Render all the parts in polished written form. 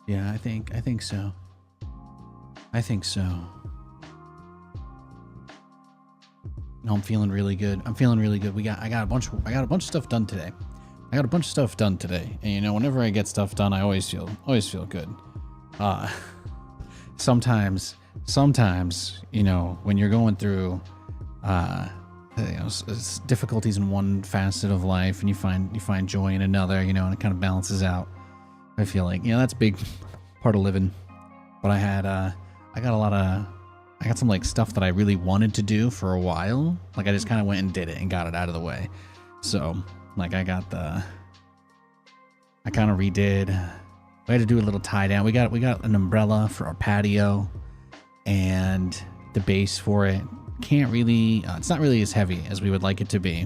Yeah, I think so. I think so. No, I'm feeling really good. I'm feeling really good. I got a bunch of stuff done today. And you know, whenever I get stuff done, I always feel good. Uh sometimes, you know, when you're going through you know, difficulties in one facet of life and you find joy in another, you know, and it kind of balances out. I feel like, you know, that's a big part of living. But I got some like stuff that I really wanted to do for a while. Like I just kind of went and did it and got it out of the way. So like I kind of redid. We had to do a little tie down. We got an umbrella for our patio and the base for it. Can't really, it's not really as heavy as we would like it to be,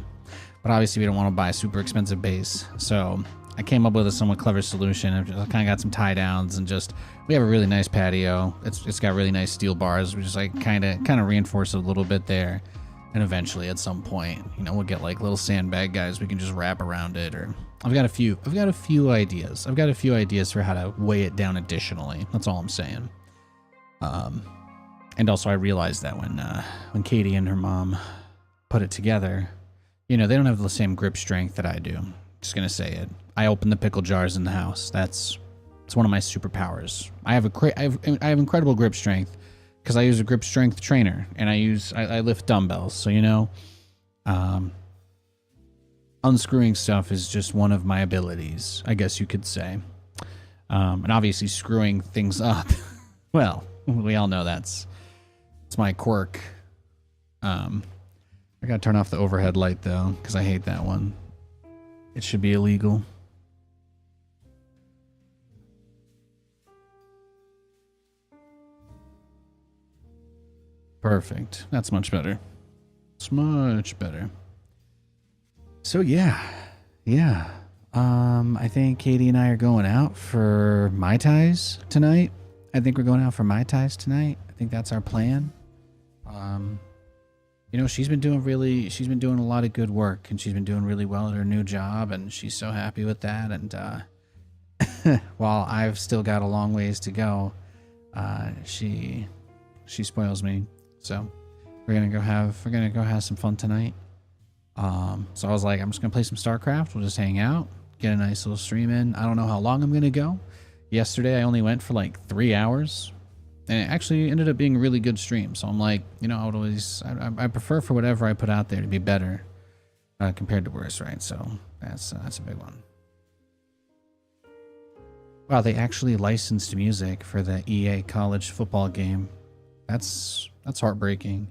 but obviously we don't want to buy a super expensive base. So I came up with a somewhat clever solution. I kind of got some tie downs and just, we have a really nice patio. It's got really nice steel bars. We just like kind of reinforce it a little bit there. And eventually at some point, you know, we'll get like little sandbag guys we can just wrap around it. Or I've got a few ideas. I've got a few ideas for how to weigh it down additionally. That's all I'm saying. And also I realized that when Katie and her mom put it together, you know, they don't have the same grip strength that I do. Just gonna say it. I open the pickle jars in the house. It's one of my superpowers. I have incredible grip strength because I use a grip strength trainer and I lift dumbbells. So, you know, unscrewing stuff is just one of my abilities, I guess you could say. And obviously screwing things up, well, we all know it's my quirk. I gotta turn off the overhead light though, because I hate that one. It should be illegal. Perfect. That's much better. It's much better. So yeah. I think Katie and I are going out for Mai Tais tonight. I think that's our plan. You know, she's been doing a lot of good work and she's been doing really well at her new job and she's so happy with that. And while I've still got a long ways to go, she spoils me. So we're gonna go have some fun tonight. So I was like, I'm just gonna play some StarCraft. We'll just hang out, get a nice little stream in. I don't know how long I'm gonna go. Yesterday I only went for like 3 hours. And it actually ended up being a really good stream. So I'm like, you know, I prefer for whatever I put out there to be better compared to worse, right? So that's a big one. Wow, they actually licensed music for the EA college football game. That's heartbreaking.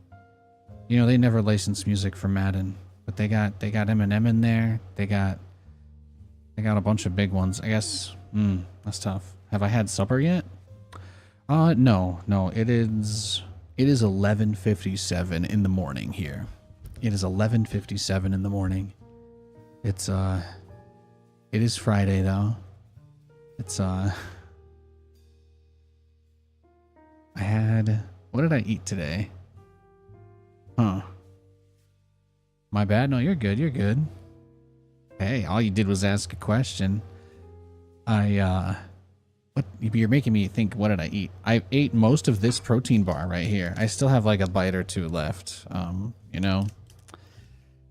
You know, they never licensed music for Madden, but they got Eminem in there. They got a bunch of big ones. I guess that's tough. Have I had supper yet? No. It is 11:57 in the morning here. It is 11:57 in the morning. It is Friday though. What did I eat today? Huh. My bad. No, you're good. Hey, all you did was ask a question. What? You're making me think, what did I eat? I ate most of this protein bar right here. I still have like a bite or two left. You know,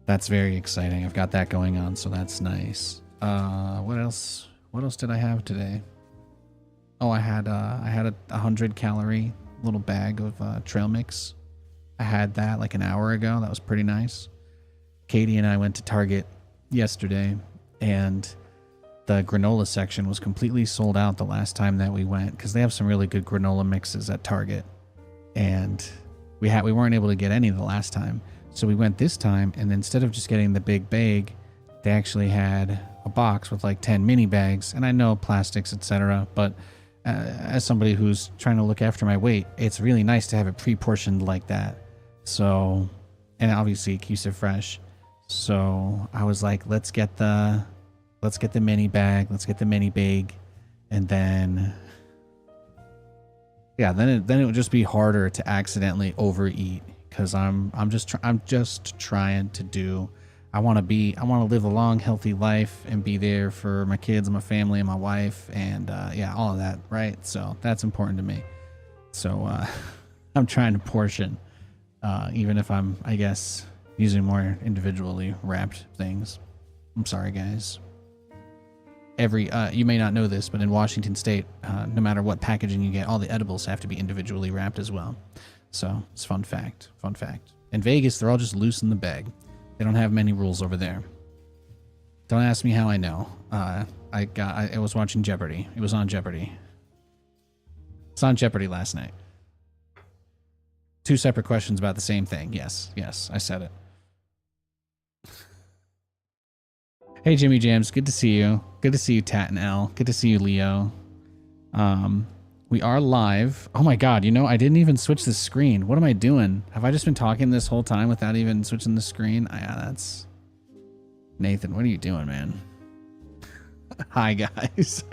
that's very exciting. I've got that going on, so that's nice. What else did I have today? Oh, I had a 100-calorie little bag of trail mix. I had that like an hour ago. That was pretty nice. Katie and I went to Target yesterday, and the granola section was completely sold out the last time that we went because they have some really good granola mixes at Target, and we weren't able to get any the last time, so we went this time, and instead of just getting the big bag, they actually had a box with like 10 mini bags. And I know plastics, etc., but as somebody who's trying to look after my weight, it's really nice to have it pre-portioned like that. So, and obviously it keeps it fresh. So I was like, let's get the mini bag, let's get the mini bag, and then yeah, then it would just be harder to accidentally overeat because I'm just trying to do I want to live a long, healthy life and be there for my kids and my family and my wife and yeah, all of that, right? So that's important to me. So I'm trying to portion, even if I'm, I guess, using more individually wrapped things. I'm sorry, guys. You may not know this, but in Washington State, no matter what packaging you get, all the edibles have to be individually wrapped as well. So it's fun fact. In Vegas, they're all just loose in the bag. They don't have many rules over there. Don't ask me how I know. I was watching Jeopardy. It was on Jeopardy. It's on Jeopardy last night. 2 separate questions about the same thing. Yes, I said it. Hey, Jimmy Jams. Good to see you. Good to see you, Tat and L. Good to see you, Leo. We are live. Oh my god, you know, I didn't even switch the screen. What am I doing? Have I just been talking this whole time without even switching the screen? Yeah, that's... Nathan, what are you doing, man? Hi, guys.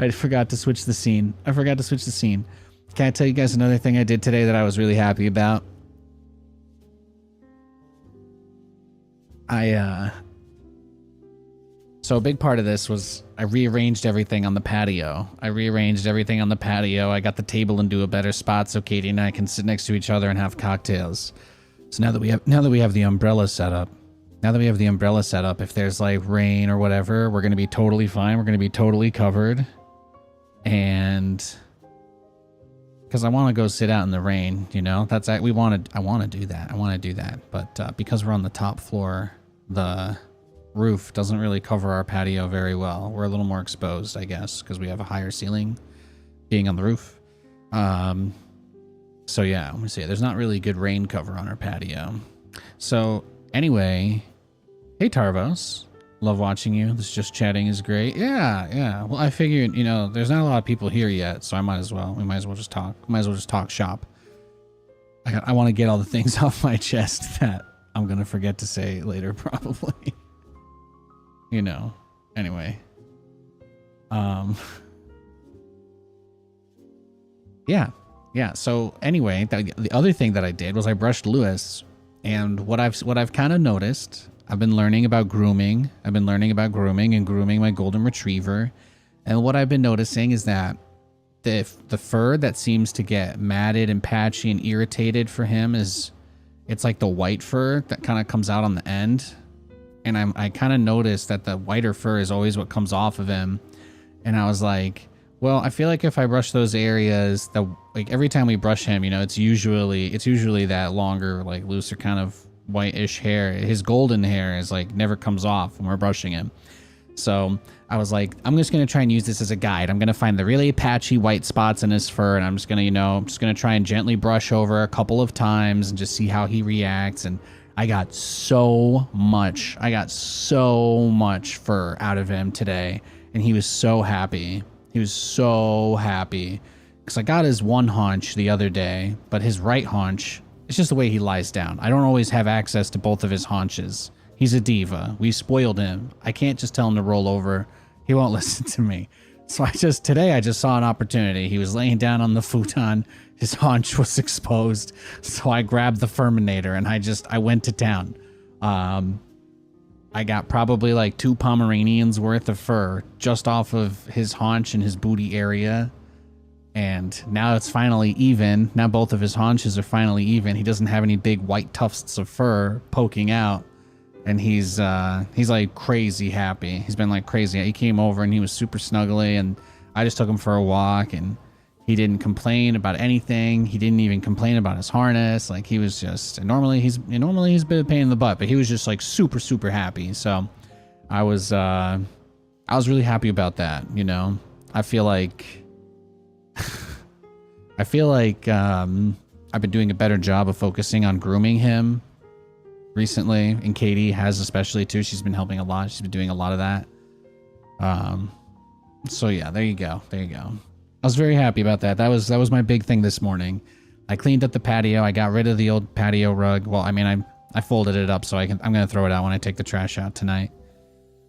I forgot to switch the scene. Can I tell you guys another thing I did today that I was really happy about? So a big part of this was I rearranged everything on the patio. I got the table into a better spot so Katie and I can sit next to each other and have cocktails. So now that we have the umbrella set up, if there's like rain or whatever, we're going to be totally fine. We're going to be totally covered. And because I want to go sit out in the rain, you know, I want to do that. But because we're on the top floor, the roof doesn't really cover our patio very well. We're a little more exposed, I guess, because we have a higher ceiling being on the roof. So yeah, I'm gonna say there's not really good rain cover on our patio. So anyway, hey Tarvos, love watching you. This just chatting is great. Yeah. Well, I figured, you know, there's not a lot of people here yet, so we might as well just talk shop. I want to get all the things off my chest that I'm gonna forget to say later, probably. You know, anyway. Yeah. So anyway, the other thing that I did was I brushed Lewis, and what I've kind of noticed, I've been learning about grooming. and grooming my golden retriever. And what I've been noticing is that the fur that seems to get matted and patchy and irritated for him it's like the white fur that kind of comes out on the end. And I kind of noticed that the whiter fur is always what comes off of him. And I was like, well, I feel like if I brush those areas, like every time we brush him, you know, it's usually that longer, like looser kind of whitish hair. His golden hair is like never comes off when we're brushing him. So I was like, I'm just going to try and use this as a guide. I'm going to find the really patchy white spots in his fur, and I'm just going to, try and gently brush over a couple of times and just see how he reacts. And I got so much fur out of him today, and he was so happy. Because I got his one haunch the other day, but his right haunch, it's just the way he lies down. I don't always have access to both of his haunches. He's a diva. We spoiled him. I can't just tell him to roll over. He won't listen to me. So today I just saw an opportunity. He was laying down on the futon. His haunch was exposed. So I grabbed the Furminator and I went to town. I got probably like 2 Pomeranians worth of fur just off of his haunch and his booty area. And now it's finally even. Now both of his haunches are finally even. He doesn't have any big white tufts of fur poking out. And he's like crazy happy. He's been like crazy. He came over and he was super snuggly, and I just took him for a walk, and he didn't complain about anything. He didn't even complain about his harness. Like he was just, normally he's a bit of a pain in the butt, but he was just like super, super happy. So I was really happy about that. You know, I feel like I've been doing a better job of focusing on grooming him recently, and Katie has especially too. She's been helping a lot. She's been doing a lot of that. So yeah, there you go. I was very happy about that. That was my big thing this morning. I cleaned up the patio. I got rid of the old patio rug. Well, I mean, I folded it up so I'm gonna throw it out when I take the trash out tonight.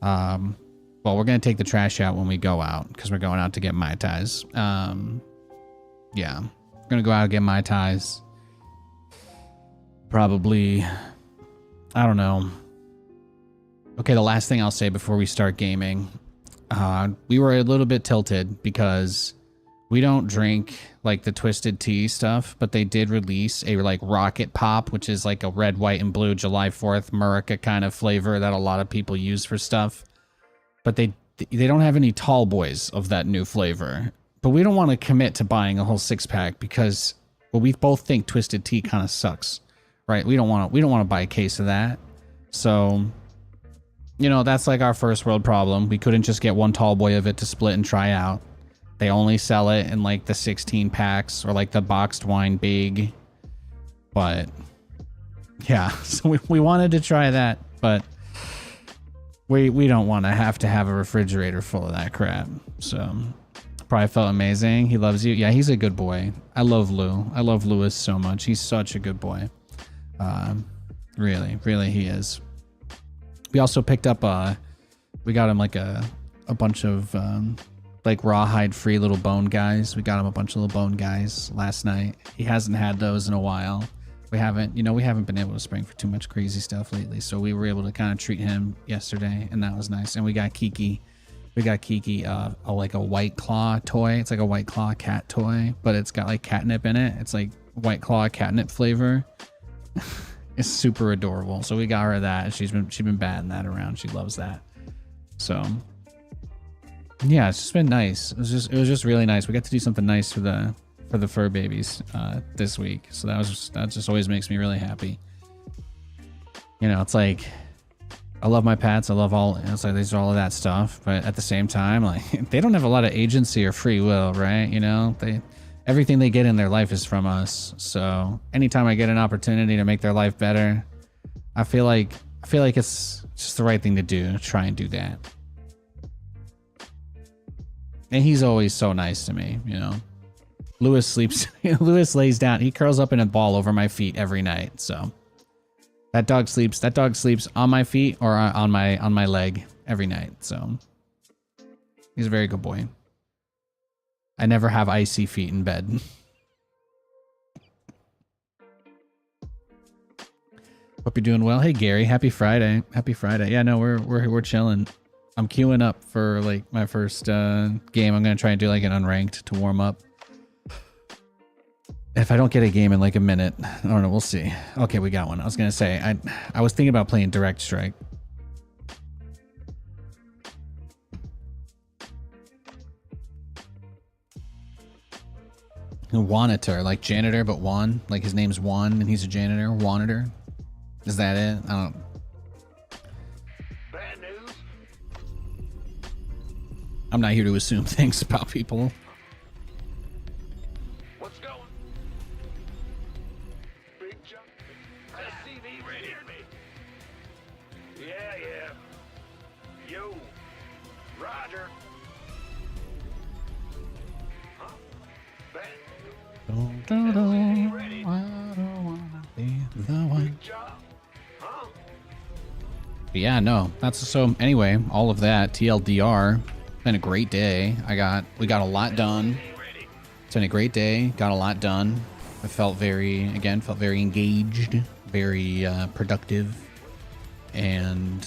Well, we're gonna take the trash out when we go out because we're going out to get Mai Tais. Yeah, we're gonna go out and get Mai Tais. Probably I don't know. Okay, the last thing I'll say before we start gaming. We were a little bit tilted because we don't drink like the Twisted Tea stuff, but they did release a like Rocket Pop, which is like a red, white, and blue July 4th Murica kind of flavor that a lot of people use for stuff. But they don't have any tall boys of that new flavor. But we don't want to commit to buying a whole 6-pack because, well, we both think Twisted Tea kind of sucks, right? We don't want to buy a case of that. So, you know, that's like our first world problem. We couldn't just get one tall boy of it to split and try out. They only sell it in like the 16 packs or like the boxed wine big. But yeah, so we wanted to try that, but we don't want to have a refrigerator full of that crap. So probably felt amazing. He loves you. Yeah, he's a good boy. I love Lou. I love Lewis so much. He's such a good boy. Really he is. We also picked up we got him like a bunch of like rawhide free little bone guys. We got him a bunch of little bone guys last night. He hasn't had those in a while. We haven't been able to spring for too much crazy stuff lately, so we were able to kind of treat him yesterday, and that was nice. And we got Kiki like a White Claw toy. It's like a White Claw cat toy, but it's got like catnip in it. It's like White Claw catnip flavor. It's super adorable. So we got her that. She's been batting that around. She loves that. So yeah, it's just been nice. It was just really nice. We got to do something nice for the fur babies this week. So that just always makes me really happy. You know, it's like I love my pets. I love it's like these are all of that stuff, but at the same time, like they don't have a lot of agency or free will, right? You know, everything they get in their life is from us. So anytime I get an opportunity to make their life better, I feel like it's just the right thing to do. Try and do that. And he's always so nice to me, you know. Lewis sleeps. Lewis lays down. He curls up in a ball over my feet every night. So that dog sleeps on my feet or on my leg every night. So he's a very good boy. I never have icy feet in bed. Hope you're doing well. Hey Gary, happy Friday. Happy Friday. Yeah, no, we're chilling. I'm queuing up for like my first game. I'm gonna try and do like an unranked to warm up. If I don't get a game in like a minute, I don't know, we'll see. Okay, we got one. I was gonna say I was thinking about playing Direct Strike. Wanitor, like janitor, but Juan. Like his name's Juan and he's a janitor. Wanitor. Is that it? I don't. Bad news. I'm not here to assume things about people. What's going? Big jump. SCV ready. Yeah. Yo. Roger. Huh? Bad. SCV ready. I don't wanna be the one. Big job. Huh? But yeah, no, that's so. Anyway, all of that TLDR. Been a great day. We got a lot done. It's been a great day. Got a lot done. I felt very engaged, very productive, and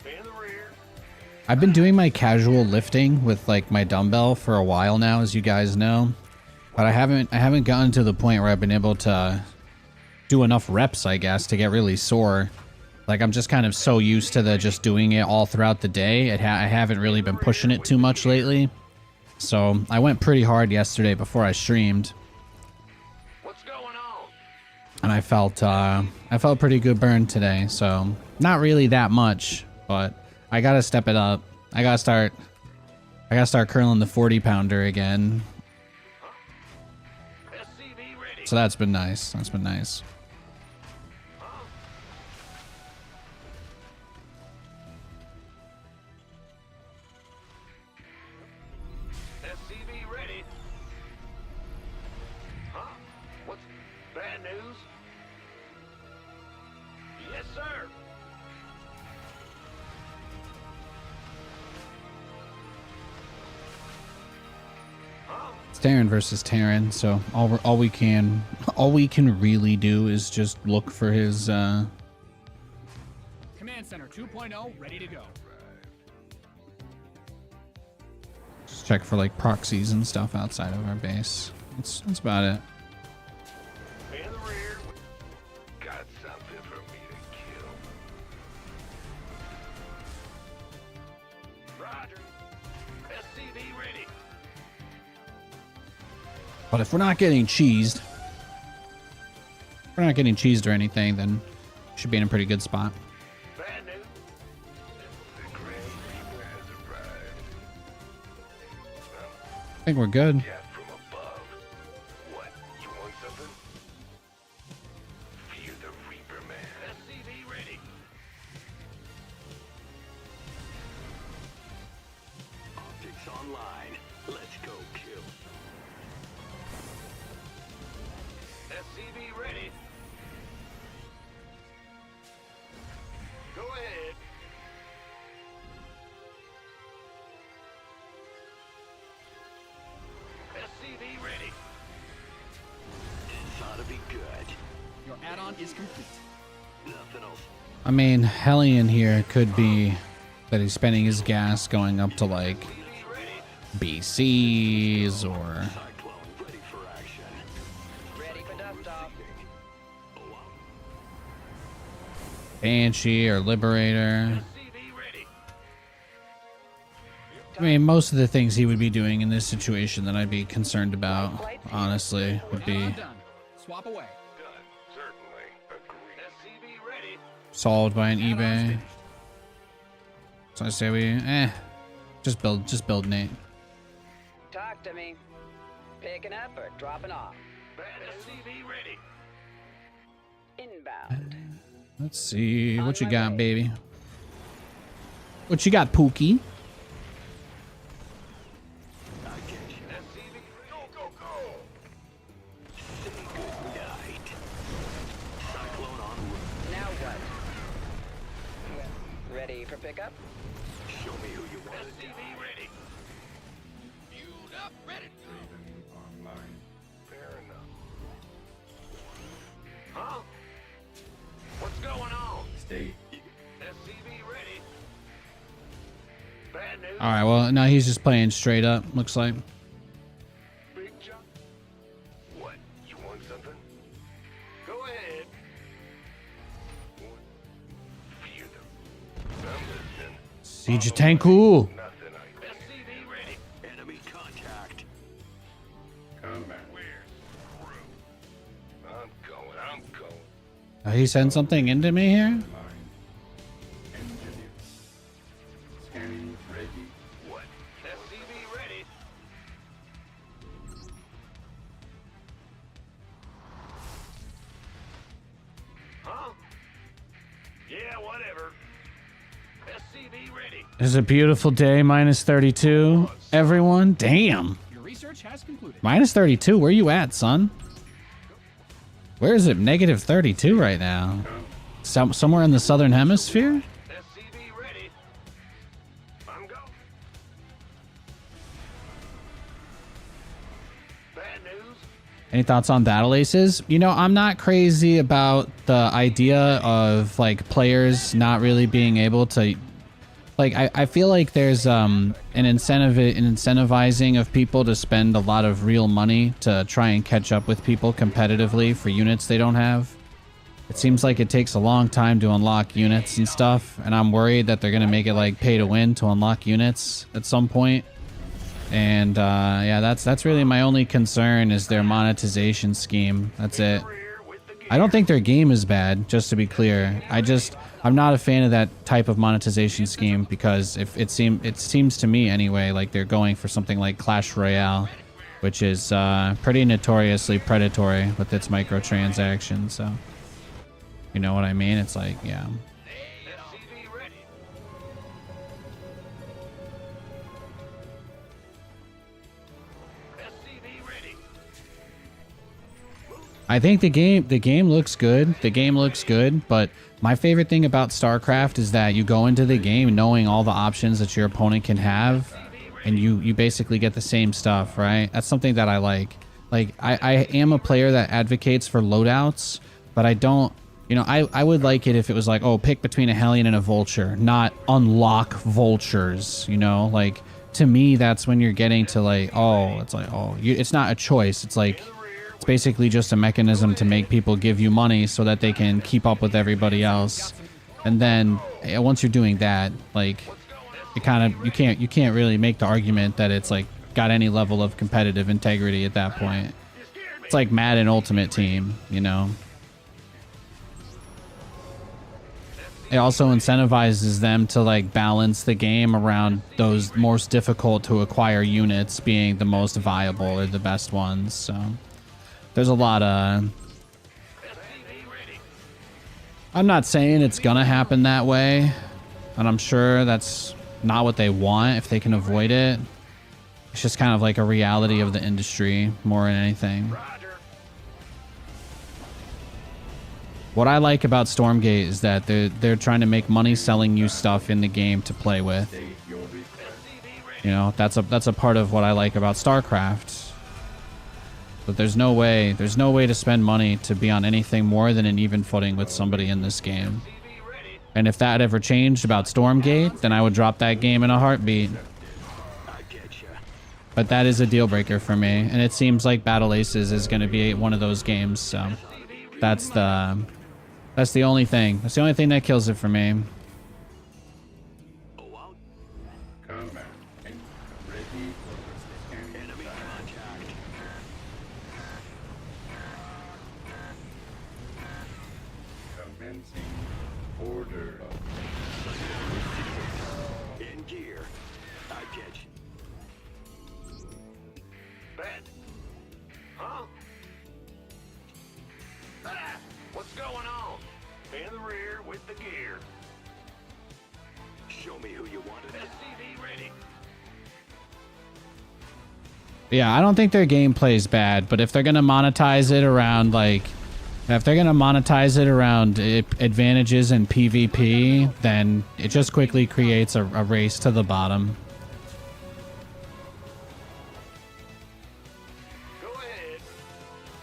In the rear. I've been doing my casual lifting with like my dumbbell for a while now, as you guys know, but I haven't gotten to the point where I've been able to do enough reps, I guess, to get really sore. Like I'm just kind of so used to just doing it all throughout the day. I haven't really been pushing it too much lately. So I went pretty hard yesterday before I streamed. What's going on? And I felt pretty good burn today. So not really that much, but I gotta step it up. I gotta start curling the 40-pounder again. SCV ready. So that's been nice. That's been nice. SCV ready. Huh? What's bad news? Yes, sir. Huh? Terran versus Terran, so all we can really do is just look for his Command Center 2.0 ready to go. just check for like proxies and stuff outside of our base. That's about it. In the rear. Got something for me to kill. Roger. SCV ready. But if we're not getting cheesed, or anything, then we should be in a pretty good spot. Bad news. The Grand Reaper has arrived. I think we're good. Yeah, from above. What? You want something? Fear the Reaper, man. SCV ready. Optics online. Let's go kill. SCV ready. Go ahead. SCV ready. This ought to be good. Your add-on is complete. Nothing else. I mean, Hellion here could be that he's spending his gas going up to like SCV ready. BCs or Cyclone ready for action. Ready for dust off. Banshee or Liberator. SCV ready. I mean, most of the things he would be doing in this situation that I'd be concerned about, honestly, would be Add-on done. Swap away. Done. Certainly. Agreed. SCV ready. solved by an eBay. So I say we, just build Nate. Talk to me. Picking up or dropping off? Bad SCV ready. Inbound. Let's see, what you got, baby? What you got, Pookie? SCV. Go, go, go. Say good night. Cyclone en route. Now what? Ready for pickup? Show me who you want. SCV ready. Fueled up, ready. Online. Fair enough. Huh? What's going on? Stay. SCV ready. Bad news. All right, well, now he's just playing straight up, looks like. Big jump. What? You want something? Go ahead. Fear them. I'm listening. Siege Tanku. Nothing I. SCV ready. Enemy contact. Combat. Where's through? I'm going. He sent something into me here? Line. Engineer. Scanning ready. What? SCV ready. Huh? Yeah, whatever. SCV ready. It's a beautiful day, minus 32. Everyone, damn. Your research has concluded. Minus 32, where you at, son? Where is it? Negative 32 right now. Somewhere in the southern hemisphere? SCV ready. I'm go. Bad news. Any thoughts on battle aces? You know, I'm not crazy about the idea of like players not really being able to, like, I feel like there's an incentivizing of people to spend a lot of real money to try and catch up with people competitively for units they don't have. It seems like it takes a long time to unlock units and stuff, and I'm worried that they're gonna make it like pay to win to unlock units at some point. And yeah, that's really my only concern is their monetization scheme. That's it. I don't think their game is bad, just to be clear. I'm not a fan of that type of monetization scheme because if it seems to me anyway like they're going for something like Clash Royale, which is pretty notoriously predatory with its microtransactions. So you know what I mean? It's like, yeah. SCV ready. SCV ready. I think the game looks good. The game looks good, but my favorite thing about StarCraft is that you go into the game knowing all the options that your opponent can have, and you basically get the same stuff, right? That's something that I like. Like, I am a player that advocates for loadouts, but I don't, you know, I would like it if it was like, oh, pick between a Hellion and a Vulture, not unlock Vultures, you know? Like, to me, that's when you're getting to like, oh, it's like, oh, it's not a choice. It's like, it's basically just a mechanism to make people give you money so that they can keep up with everybody else. And then once you're doing that, like, it kind of, you can't really make the argument that it's like got any level of competitive integrity at that point. It's like Madden Ultimate Team, you know? It also incentivizes them to like balance the game around those most difficult to acquire units being the most viable or the best ones. So there's a lot of, I'm not saying it's gonna happen that way, and I'm sure that's not what they want if they can avoid it. It's just kind of like a reality of the industry more than anything. What I like about Stormgate is that they're trying to make money selling you stuff in the game to play with. You know, that's a part of what I like about StarCraft. But there's no way to spend money to be on anything more than an even footing with somebody in this game. And if that ever changed about Stormgate, then I would drop that game in a heartbeat. But that is a deal breaker for me, and it seems like Battle Aces is going to be one of those games. So that's the only thing. That's the only thing that kills it for me. Combat. Ready for enemy contact. Commencing order of In gear. I get you. Bed. Huh? Ah! What's going on? In the rear with the gear. Show me who you wanted. SCV ready. Yeah, I don't think their gameplay is bad, but if they're gonna monetize it around like, if they're gonna monetize it around advantages in PvP, then it just quickly creates a race to the bottom. Go ahead.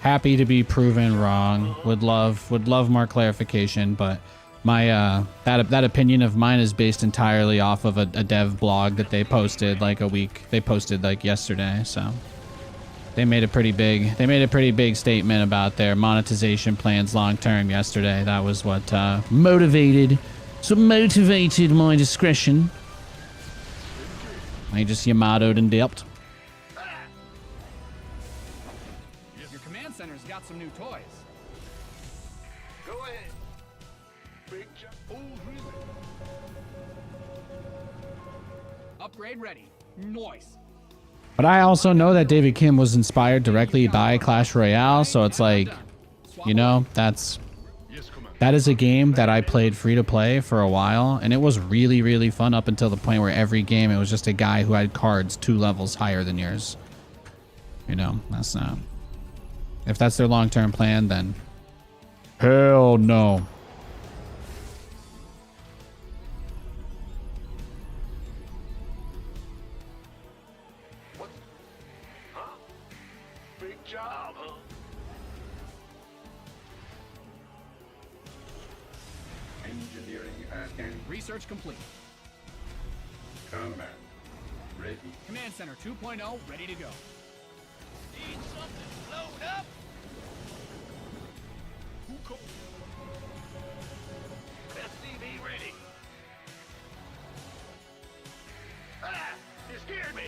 Happy to be proven wrong. Would love more clarification, but my that opinion of mine is based entirely off of a dev blog that they posted like yesterday. So they made a pretty big statement about their monetization plans long term yesterday. That was what motivated my discretion. I just Yamato'd and dipped. Your command center's got some new toys. Go ahead. Big jump. Oh, really? Upgrade ready. Noise. But I also know that David Kim was inspired directly by Clash Royale, so it's like, you know, that is a game that I played free to play for a while, and it was really, really fun up until the point where every game it was just a guy who had cards 2 levels higher than yours. You know, that's not. If that's their long-term plan, then hell no. Huh? Big job, huh? engineering and Research complete. combat. Ready. Command center 2.0 ready to go. Need something load up? SCV ready. Ah! You scared me.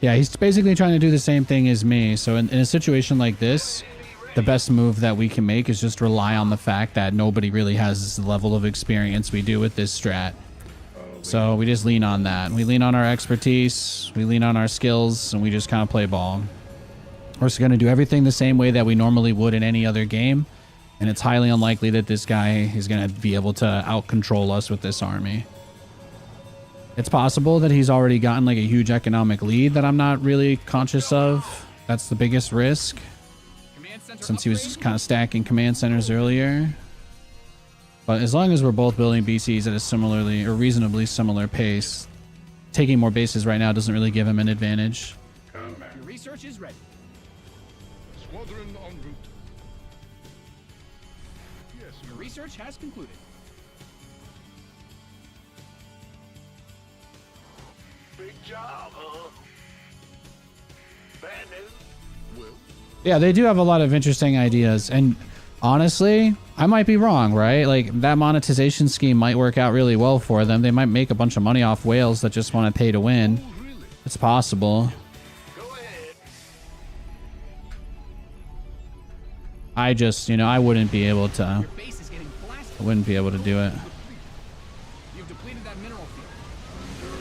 Yeah, he's basically trying to do the same thing as me. So in a situation like this, the best move that we can make is just rely on the fact that nobody really has the level of experience we do with this strat. So we just lean on that. We lean on our expertise, we lean on our skills, and we just kind of play ball. We're just going to do everything the same way that we normally would in any other game, and it's highly unlikely that this guy is going to be able to out-control us with this army. It's possible that he's already gotten like a huge economic lead that I'm not really conscious of. That's the biggest risk, Command center since he was upgrade. kind of stacking command centers earlier. But as long as we're both building BCs at a similarly or reasonably similar pace, taking more bases right now doesn't really give him an advantage. Combat. Your research is ready. Squadron en route. Yes, Your research has concluded. big job, huh? Bad news? Well, Yeah, they do have a lot of interesting ideas, and honestly, I might be wrong, right? Like, that monetization scheme might work out really well for them. They might make a bunch of money off whales that just want to pay to win. oh, really? It's possible. Go ahead. I just, you know, I wouldn't be able to. Your base is getting blasted. I wouldn't be able to do it. You've depleted that mineral field.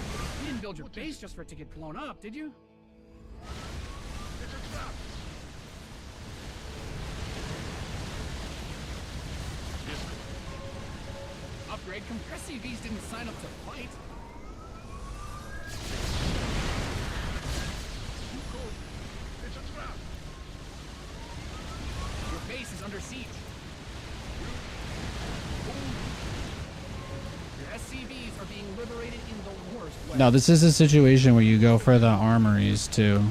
You didn't build your base just for it to get blown up, did you? It's a trap. Upgrade compressed CVs didn't sign up to fight. It's a trap. Your base is under siege. Your SCVs are being liberated in the worst way. No, this is a situation where you go for the armories too.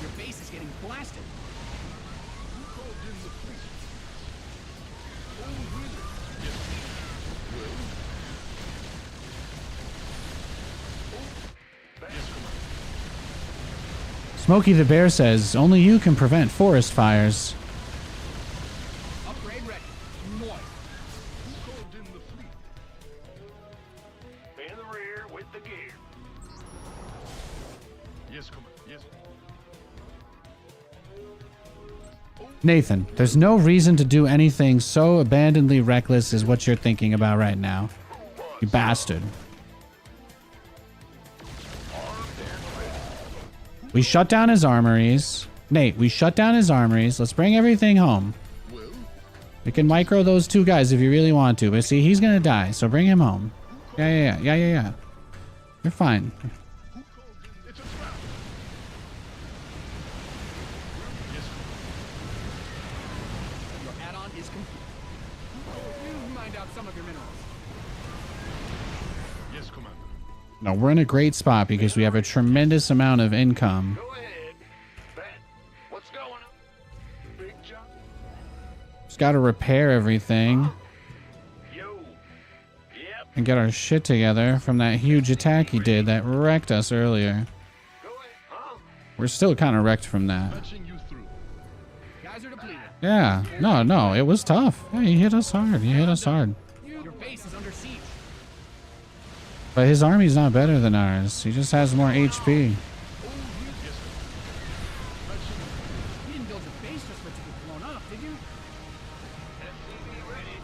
Your base is getting blasted. Who called in the police? Oh, really? Yes. Well? Oh, yes, Commander. Smokey the Bear says, only you can prevent forest fires. Upgrade ready. Moi. Who called in the fleet? In the rear with the gear. Yes, Commander. Yes. Nathan, there's no reason to do anything so abandonedly reckless as what you're thinking about right now. You bastard. We shut down his armories. Nate, we shut down his armories. Let's bring everything home. Well, We can micro those two guys if you really want to, but see, he's gonna die, so bring him home. Yeah. You're fine. who called in? It's a trap. Yes, Commander. Your add-on is complete. You mined out some of your minerals. Yes, Commander. No, we're in a great spot because we have a tremendous amount of income. Go ahead. Ben, what's going on? Big job. Just gotta repair everything Yo. Yep. and get our shit together from that huge attack he did that wrecked us earlier. Go ahead. Huh? We're still kind of wrecked from that. Patching you through. Guys are depleted. Yeah, no, it was tough. Yeah, he hit us hard. Your base is under siege. But his army's not better than ours. He just has more HP. Yes, Commander. You didn't build your base just for it to get blown up, did you? SCV ready.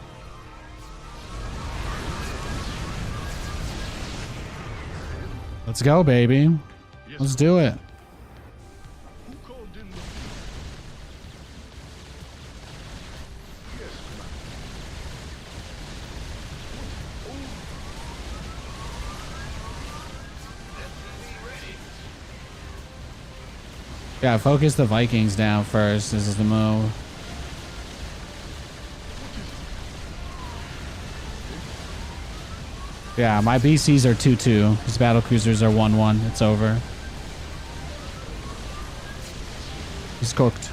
Let's go, baby. Yes, Let's do it. Who called in the Yes, Commander. SCV ready. Yeah, focus the Vikings down first. This is the move. Yeah, my BCs are 2-2. His battle cruisers are 1-1. It's over. He's cooked.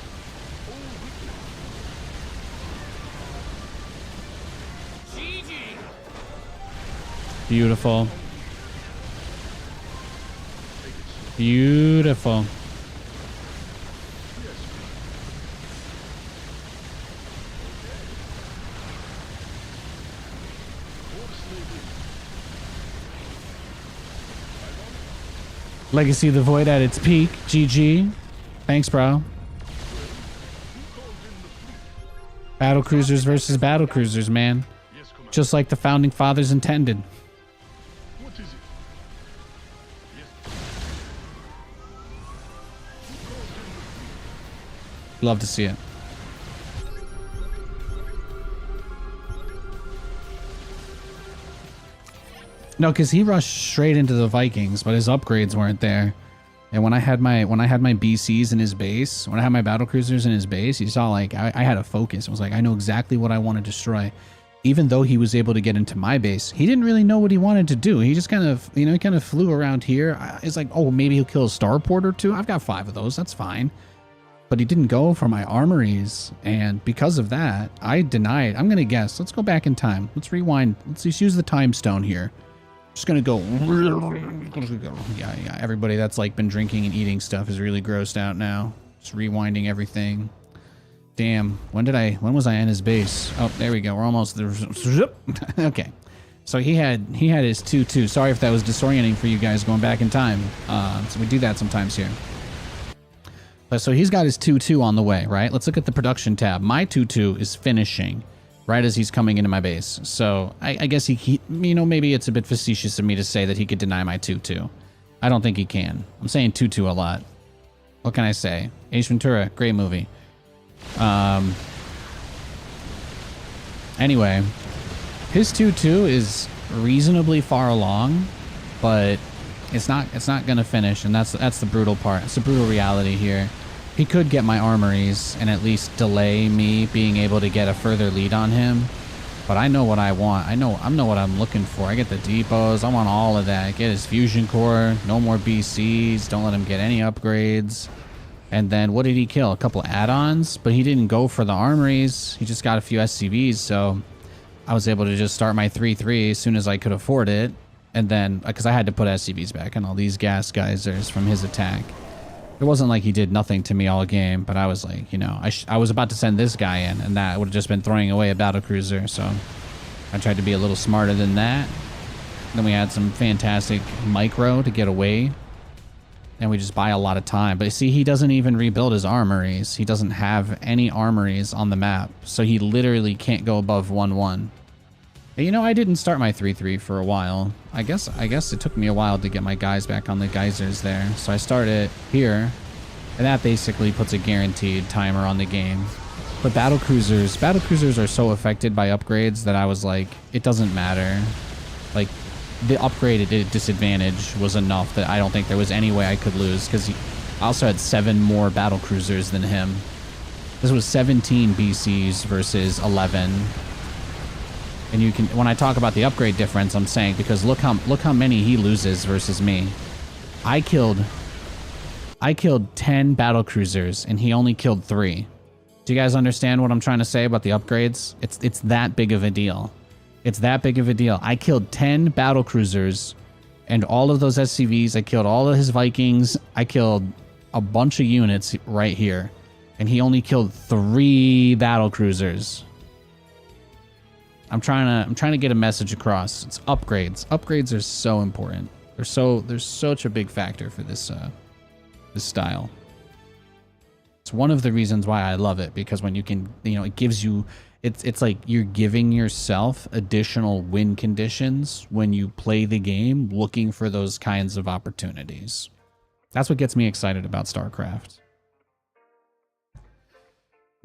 GG. Beautiful. Beautiful. Legacy of the Void at its peak. GG. Thanks, bro. Battle cruisers versus battle cruisers, man. Yes, Commander. Just like the founding fathers intended. What is it? Yes. Love to see it. No, because he rushed straight into the Vikings, but his upgrades weren't there. And when I had my BCs in his base, when I had my battle cruisers in his base, you saw like I had a focus. It was like I know exactly what I want to destroy. even though he was able to get into my base, he didn't really know what he wanted to do. He just kind of, you know, he kind of flew around here. It's like, oh, maybe he'll kill a starport or two. I've got 5 of those. That's fine. But he didn't go for my armories. And because of that, I denied. I'm going to guess. Let's go back in time. Let's rewind. Let's just use the time stone here. Just going to go. Yeah. Everybody that's like been drinking and eating stuff is really grossed out now. Just rewinding everything. Damn, when was I in his base? Oh, there we go. We're almost there. Okay. So he had his 2-2. Sorry if that was disorienting for you guys going back in time. So we do that sometimes here. But so he's got his 2-2 on the way, right? Let's look at the production tab. My 2-2 is finishing right as he's coming into my base. So I guess he, you know, maybe it's a bit facetious of me to say that he could deny my 2-2. I don't think he can. I'm saying 2-2 a lot. What can I say? Ace Ventura, great movie. Anyway, his 2-2 is reasonably far along, but it's not gonna finish, and that's the brutal part. It's the brutal reality here. He could get my armories and at least delay me being able to get a further lead on him, but I know what I want. I know what I'm looking for. I get the depots. I want all of that. Get his fusion core. No more BCs. Don't let him get any upgrades. And then what did he kill? A couple add-ons, but he didn't go for the armories. He just got a few SCVs, so I was able to just start my 3-3 as soon as I could afford it. And then, because I had to put SCVs back on all these gas geysers from his attack. It wasn't like he did nothing to me all game, but I was like, you know, I was about to send this guy in, and that would have just been throwing away a battlecruiser, so I tried to be a little smarter than that. Then we had some fantastic micro to get away. And we just buy a lot of time. But see, he doesn't even rebuild his armories. He doesn't have any armories on the map. So he literally can't go above 1-1. And you know, I didn't start my 3-3 for a while. I guess it took me a while to get my guys back on the geysers there. So I started here. And that basically puts a guaranteed timer on the game. But battlecruisers are so affected by upgrades that I was like, it doesn't matter. Like, the upgrade at disadvantage was enough that I don't think there was any way I could lose, because I also had 7 more battle cruisers than him. This was 17 BCs versus 11. And you can, when I talk about the upgrade difference, I'm saying because look how many he loses versus me. I killed 10 battle cruisers and he only killed 3. Do you guys understand what I'm trying to say about the upgrades? It's that big of a deal. It's that big of a deal. I killed 10 battle cruisers and all of those SCVs. I killed all of his Vikings. I killed a bunch of units right here. And he only killed 3 battle cruisers. I'm trying to get a message across. It's upgrades. Upgrades are so important. They're such a big factor for this this style. It's one of the reasons why I love it, because when you can, you know, it gives you, it's like you're giving yourself additional win conditions when you play the game, looking for those kinds of opportunities. That's what gets me excited about StarCraft.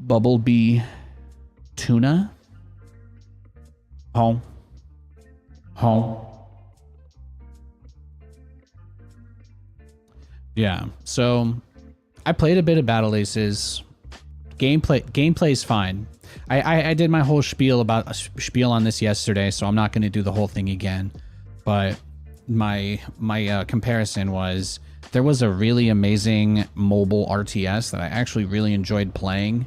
Bubblebee Tuna. Home. Yeah, so I played a bit of Battle Aces. Gameplay's fine. I did my whole spiel on this yesterday, so I'm not going to do the whole thing again. But my comparison was, there was a really amazing mobile RTS that I actually really enjoyed playing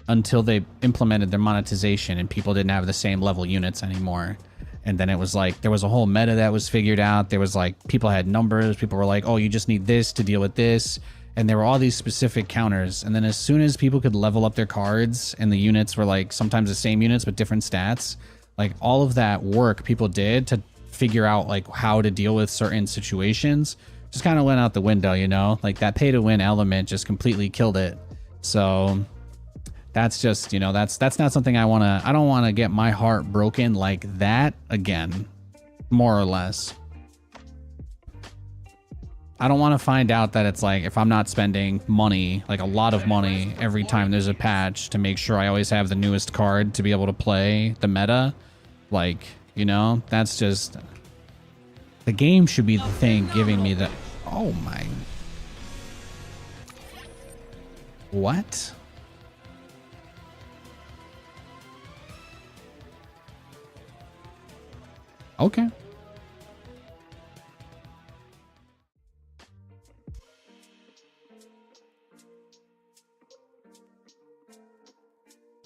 until they implemented their monetization and people didn't have the same level units anymore. And then it was like, there was a whole meta that was figured out. There was like, people had numbers. People were like, oh, you just need this to deal with this. And there were all these specific counters. And then as soon as people could level up their cards and the units were like sometimes the same units but different stats, like all of that work people did to figure out like how to deal with certain situations just kind of went out the window, you know? Like that pay to win element just completely killed it. So that's just, you know, that's not something I don't want to get my heart broken like that again, more or less. I don't want to find out that it's like, if I'm not spending money, like a lot of money every time there's a patch to make sure I always have the newest card to be able to play the meta, like, you know, that's just, the game should be the thing giving me the, oh my, what? Okay.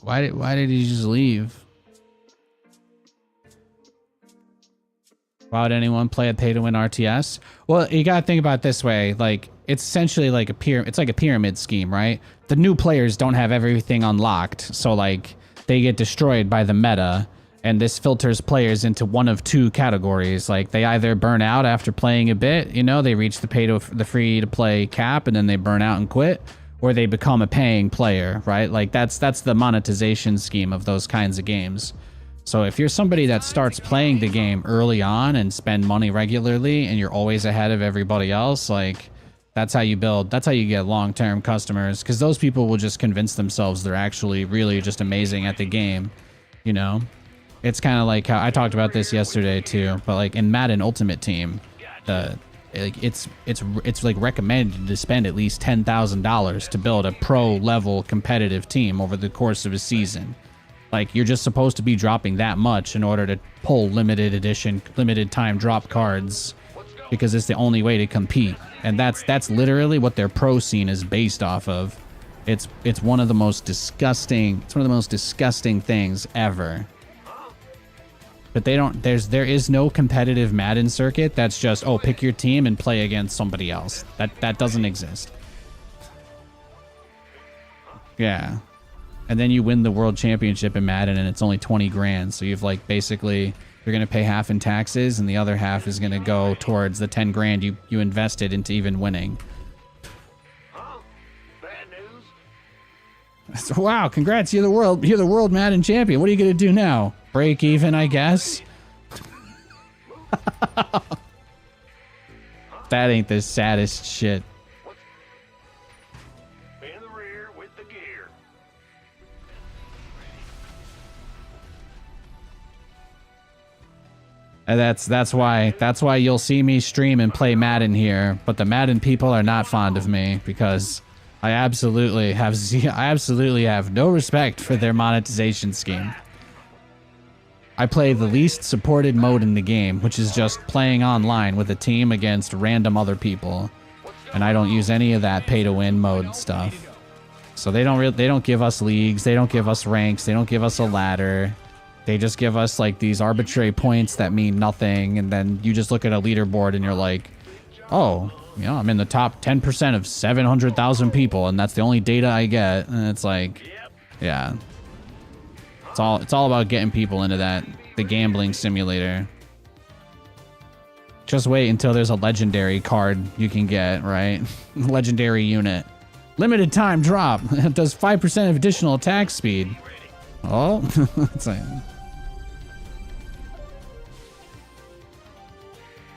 Why did he just leave? Why would anyone play a pay-to-win RTS? Well, you gotta think about it this way. Like, it's essentially like it's like a pyramid scheme, right? The new players don't have everything unlocked, so like they get destroyed by the meta, and this filters players into one of two categories. Like, they either burn out after playing a bit, you know, they reach the free-to-play cap, and then they burn out and quit, or they become a paying player, right? Like, that's the monetization scheme of those kinds of games. So if you're somebody that starts playing the game early on and spend money regularly, and you're always ahead of everybody else, like, that's how you get long-term customers, because those people will just convince themselves they're actually really just amazing at the game, you know? It's kind of like how I talked about this yesterday too, but like in Madden Ultimate Team, it's like recommended to spend at least $10,000 to build a pro-level competitive team over the course of a season. Like, you're just supposed to be dropping that much in order to pull limited edition, limited time drop cards, because it's the only way to compete. And that's literally what their pro scene is based off of. It's one of the most disgusting things ever. But there is no competitive Madden circuit that's just, oh, pick your team and play against somebody else. That doesn't exist. Yeah. And then you win the world championship in Madden, and it's only 20 grand. So you've like basically, you're going to pay half in taxes, and the other half is going to go towards the 10 grand you invested into even winning. Huh? Bad news? So, wow, congrats, you're the world Madden champion. What are you going to do now? Break even, I guess? That ain't the saddest shit. In the rear with the gear. And that's why you'll see me stream and play Madden here, but the Madden people are not fond of me because I absolutely have no respect for their monetization scheme. I play the least supported mode in the game, which is just playing online with a team against random other people, and I don't use any of that pay-to-win mode stuff. So they don't give us leagues, they don't give us ranks, they don't give us a ladder. They just give us like these arbitrary points that mean nothing, and then you just look at a leaderboard and you're like, oh, you know, I'm in the top 10% of 700,000 people, and that's the only data I get. And it's like, yeah. It's all about getting people into the gambling simulator. Just wait until there's a legendary card you can get, right? Legendary unit. Limited time drop. It does 5% of additional attack speed. Oh, it's like...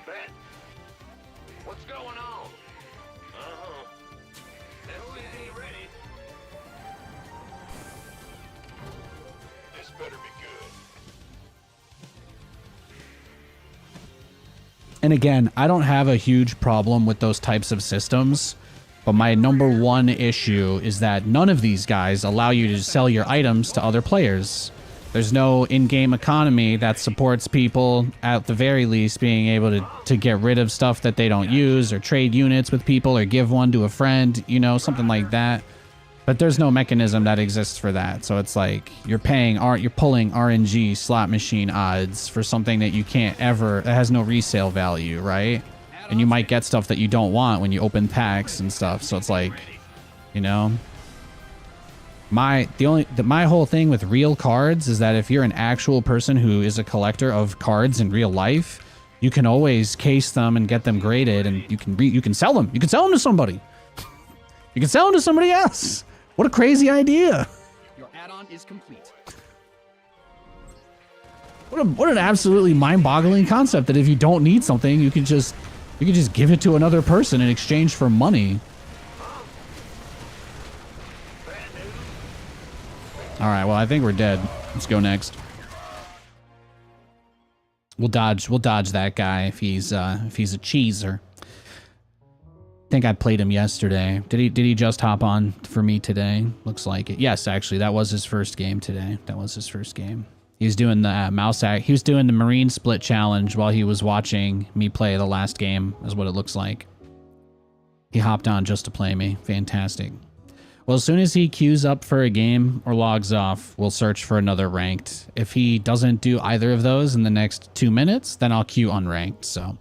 Bet. What's going on? Uh-huh. LED ready. This better be good. And again, I don't have a huge problem with those types of systems, but my number one issue is that none of these guys allow you to sell your items to other players. There's no in-game economy that supports people, at the very least, being able to get rid of stuff that they don't use, or trade units with people, or give one to a friend, you know, something like that. But there's no mechanism that exists for that. So it's like you're pulling RNG slot machine odds for something that you can't that has no resale value, right? And you might get stuff that you don't want when you open packs and stuff. So it's like, you know, my whole thing with real cards is that if you're an actual person who is a collector of cards in real life, you can always case them and get them graded, and you can sell them. You can sell them to somebody. You can sell them to somebody else. What a crazy idea. Your add-on is complete. What an absolutely mind-boggling concept that if you don't need something, you can just give it to another person in exchange for money. All right, well, I think we're dead. Let's go next. We'll dodge that guy if he's a cheeser. I think I played him yesterday. Did he just hop on for me today? Looks like it. Yes, actually, that was his first game today. That was his first game. He was doing the mouse act. He was doing the Marine split challenge while he was watching me play the last game, is what it looks like. He hopped on just to play me. Fantastic. Well, as soon as he queues up for a game or logs off, we'll search for another ranked. If he doesn't do either of those in the next 2 minutes, then I'll queue unranked, so.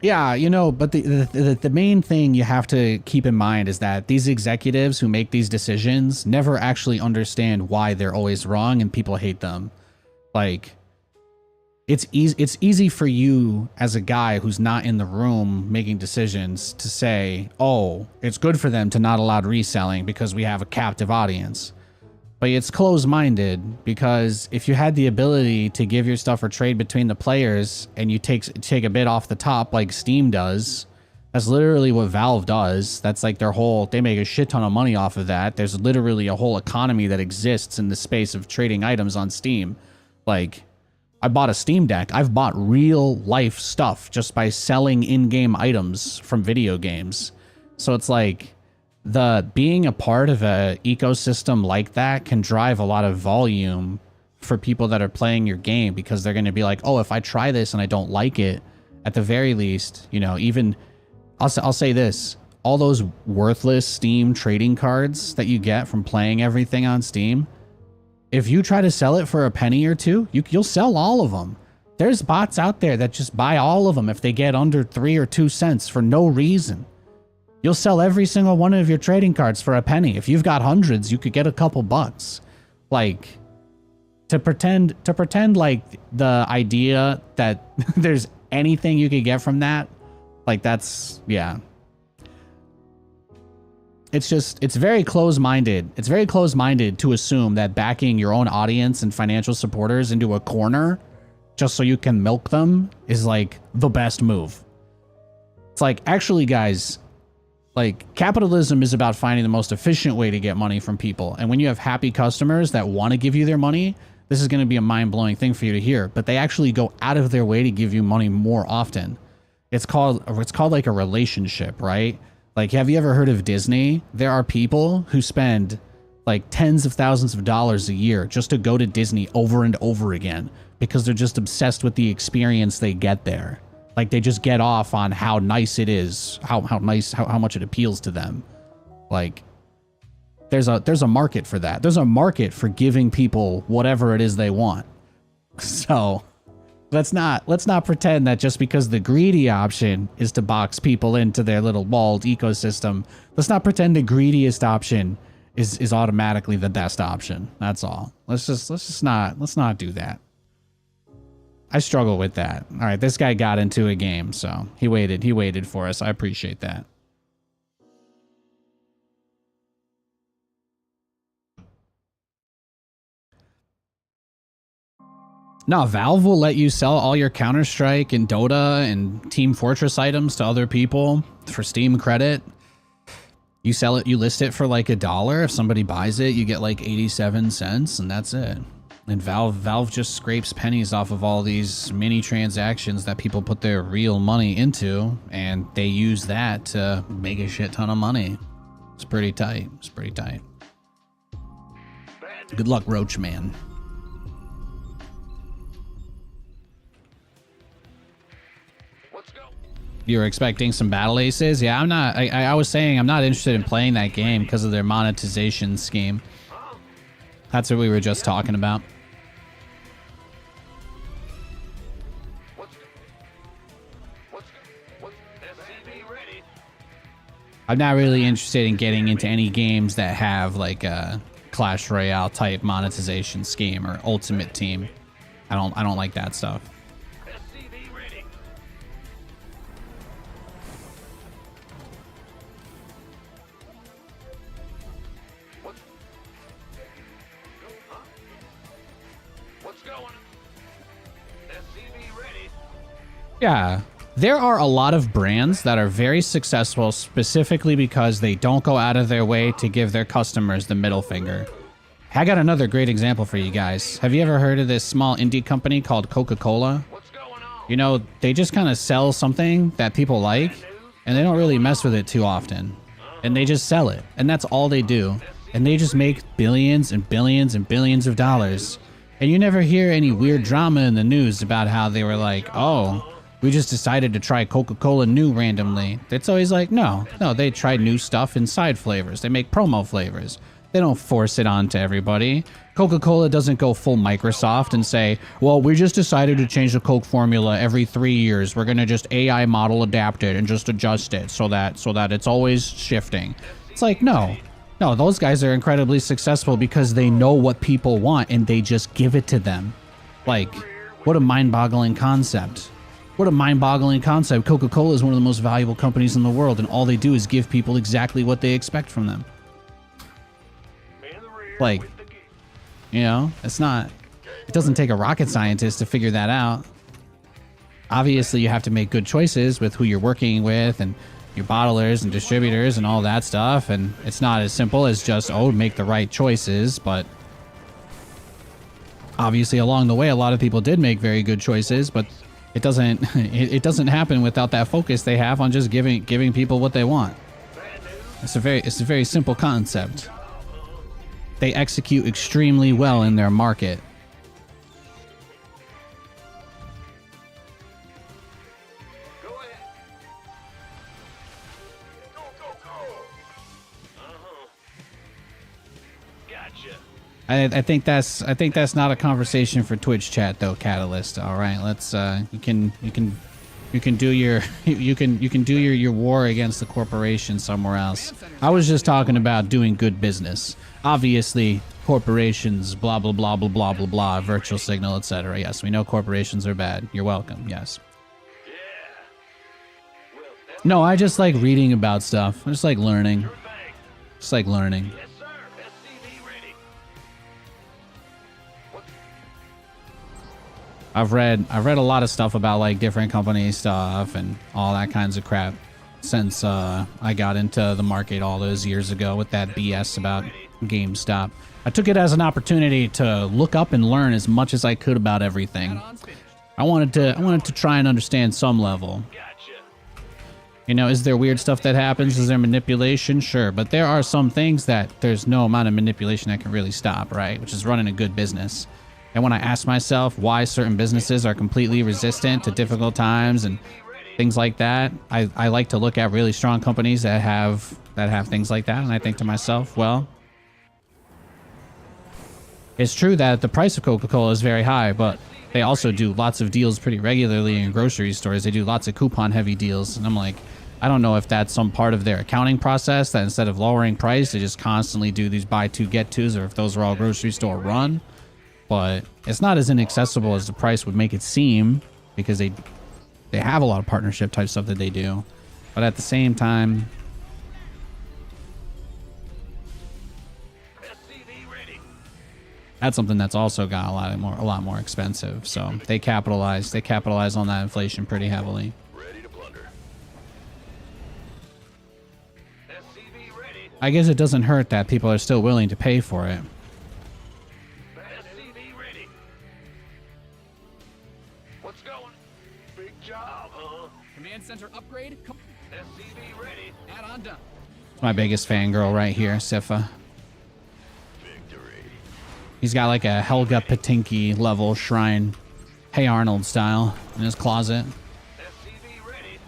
Yeah, you know, but the main thing you have to keep in mind is that these executives who make these decisions never actually understand why they're always wrong and people hate them. Like, it's easy for you as a guy who's not in the room making decisions to say, oh, it's good for them to not allow reselling because we have a captive audience. But it's closed-minded, because if you had the ability to give your stuff or trade between the players and you take a bit off the top like Steam does, that's literally what Valve does. That's like their whole, they make a shit ton of money off of that. There's literally a whole economy that exists in the space of trading items on Steam. Like, I bought a Steam Deck. I've bought real life stuff just by selling in-game items from video games. So it's like, being a part of a ecosystem like that can drive a lot of volume for people that are playing your game, because they're going to be like, oh, if I try this and I don't like it, at the very least, you know, even I'll say this, all those worthless Steam trading cards that you get from playing everything on Steam, if you try to sell it for a penny or two, you'll sell all of them. There's bots out there that just buy all of them if they get under 3 or 2 cents for no reason. You'll sell every single one of your trading cards for a penny. If you've got hundreds, you could get a couple bucks. Like, to pretend like the idea that there's anything you could get from that, like, that's, yeah. It's very close-minded. It's very close-minded to assume that backing your own audience and financial supporters into a corner just so you can milk them is like the best move. It's like, actually, guys, like, capitalism is about finding the most efficient way to get money from people. And when you have happy customers that want to give you their money, this is going to be a mind-blowing thing for you to hear, but they actually go out of their way to give you money more often. It's called like a relationship, right? Like, have you ever heard of Disney? There are people who spend like tens of thousands of dollars a year just to go to Disney over and over again because they're just obsessed with the experience they get there. Like, they just get off on how nice it is, how much it appeals to them. Like, there's a market for that. There's a market for giving people whatever it is they want. So let's not pretend that just because the greedy option is to box people into their little walled ecosystem, let's not pretend the greediest option is automatically the best option. That's all. Let's not do that. I struggle with that. All right, this guy got into a game, so he waited for us. I appreciate that. No, Valve will let you sell all your Counter-Strike and Dota and Team Fortress items to other people for Steam credit. You sell it, you list it for like $1. If somebody buys it, you get like 87 cents, and that's it. And Valve just scrapes pennies off of all these mini transactions that people put their real money into, and they use that to make a shit ton of money. It's pretty tight. It's pretty tight. Good luck, Roach Man. You were expecting some battle aces? Yeah, I'm not. I was saying I'm not interested in playing that game because of their monetization scheme. That's what we were just talking about. I'm not really interested in getting into any games that have like a Clash Royale type monetization scheme or Ultimate Team. I don't like that stuff. Yeah, there are a lot of brands that are very successful specifically because they don't go out of their way to give their customers the middle finger. I got another great example for you guys. Have you ever heard of this small indie company called Coca-Cola? You know, they just kind of sell something that people like, and they don't really mess with it too often. And they just sell it, and that's all they do. and they just make billions and billions and billions of dollars. And you never hear any weird drama in the news about how they were like, oh, we just decided to try Coca-Cola new randomly. It's always like, no, they try new stuff inside flavors. They make promo flavors. They don't force it on to everybody. Coca-Cola doesn't go full Microsoft and say, well, we just decided to change the Coke formula every 3 years. We're going to just AI model adapt it and just adjust it so that it's always shifting. It's like, no, those guys are incredibly successful because they know what people want and they just give it to them. Like, what a mind-boggling concept. What a mind-boggling concept. Coca-Cola is one of the most valuable companies in the world, and all they do is give people exactly what they expect from them. Like, you know, it doesn't take a rocket scientist to figure that out. Obviously, you have to make good choices with who you're working with and your bottlers and distributors and all that stuff, and it's not as simple as just, oh, make the right choices, but obviously along the way a lot of people did make very good choices, but it doesn't happen without that focus they have on just giving people what they want. It's a very simple concept. They execute extremely well in their market. Go ahead. Go, go, go. Gotcha. I think that's not a conversation for Twitch chat though, Catalyst. All right, let's you can do your war against the corporation somewhere else. I was just talking about doing good business. Obviously, corporations, blah blah blah blah blah blah blah, virtual signal, etc. Yes, we know corporations are bad. You're welcome. Yes. Yeah. Well, that's No, I just like reading about stuff. I just like learning. your thing. Just like learning. Yes, sir. SCV ready. What? I've read a lot of stuff about like different company stuff and all that kinds of crap since I got into the market all those years ago with that BS about GameStop. I took it as an opportunity to look up and learn as much as I could about everything. Add-ons finished. I wanted to try and understand some level. Gotcha. You know, is there weird stuff that happens? Is there manipulation? Sure, but there are some things that there's no amount of manipulation that can really stop, right? Which is running a good business. And when I ask myself why certain businesses are completely resistant to difficult times and things like that, I like to look at really strong companies that have things like that, and I think to myself, well, it's true that the price of Coca-Cola is very high, but they also do lots of deals pretty regularly in grocery stores. They do lots of coupon-heavy deals, and I'm like, I don't know if that's some part of their accounting process, that instead of lowering price, they just constantly do these buy two, get twos, or if those are all grocery store run. But it's not as inaccessible as the price would make it seem, because they have a lot of partnership type stuff that they do. But at the same time, SCV ready. that's something that's also got a lot more expensive. So they capitalize on that inflation pretty heavily. Ready to plunder. SCV ready. I guess it doesn't hurt that people are still willing to pay for it. SCV ready. What's going? Big job, huh? Command center upgrade. SCV ready. Add-on done. It's my biggest fangirl right here, Sifa. Victory. He's got like a Helga Patinky level shrine, Hey Arnold style, in his closet. SCV ready.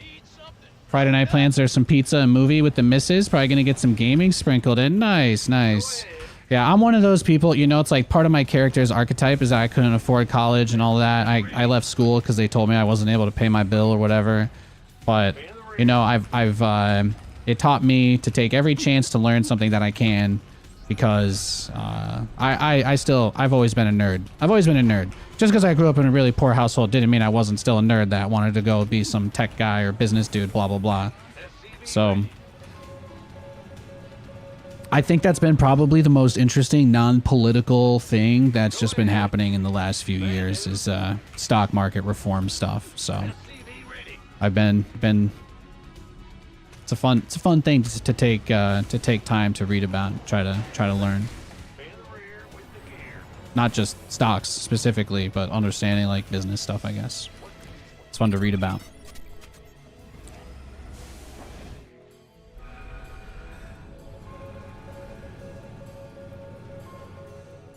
Eat something. Friday night plans are some pizza and movie with the missus. Probably gonna get some gaming sprinkled in. Nice, nice. Yeah, I'm one of those people, you know, it's like part of my character's archetype is that I couldn't afford college and all that. I left school because they told me I wasn't able to pay my bill or whatever. But, you know, it taught me to take every chance to learn something that I can, because I've always been a nerd. I've always been a nerd. Just because I grew up in a really poor household didn't mean I wasn't still a nerd that wanted to go be some tech guy or business dude, blah, blah, blah. So I think that's been probably the most interesting non-political thing that's just been happening in the last few years is stock market reform stuff. So SCV ready. I've been it's a fun thing to take time to read about, and try to learn. In the rear with the gear. Not just stocks specifically, but understanding like business stuff, I guess. It's fun to read about.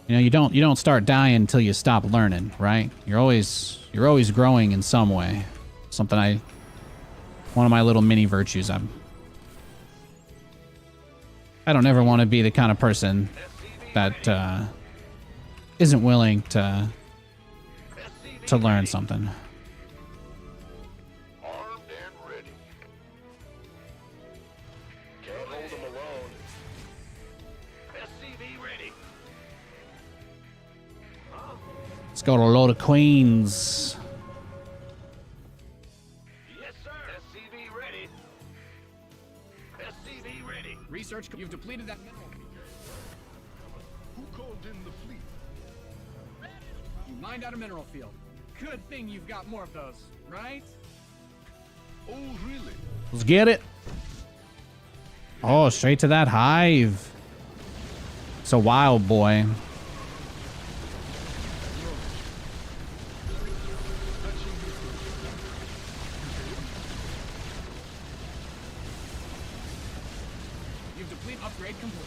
You know, you don't start dying until you stop learning, right? You're always growing in some way. One of my little mini virtues. I don't ever want to be the kind of person that isn't willing to learn something. Armed and ready. Can't hold them alone. SCV ready. Let's go to a load of queens. Yes, sir. SCV ready. SCV ready. Research, you've depleted that mineral field. Who called in the fleet? You mined out a mineral field. Good thing you've got more of those, right? Oh, really? Let's get it. Oh, straight to that hive. It's a wild boy. You've depleted upgrade complete.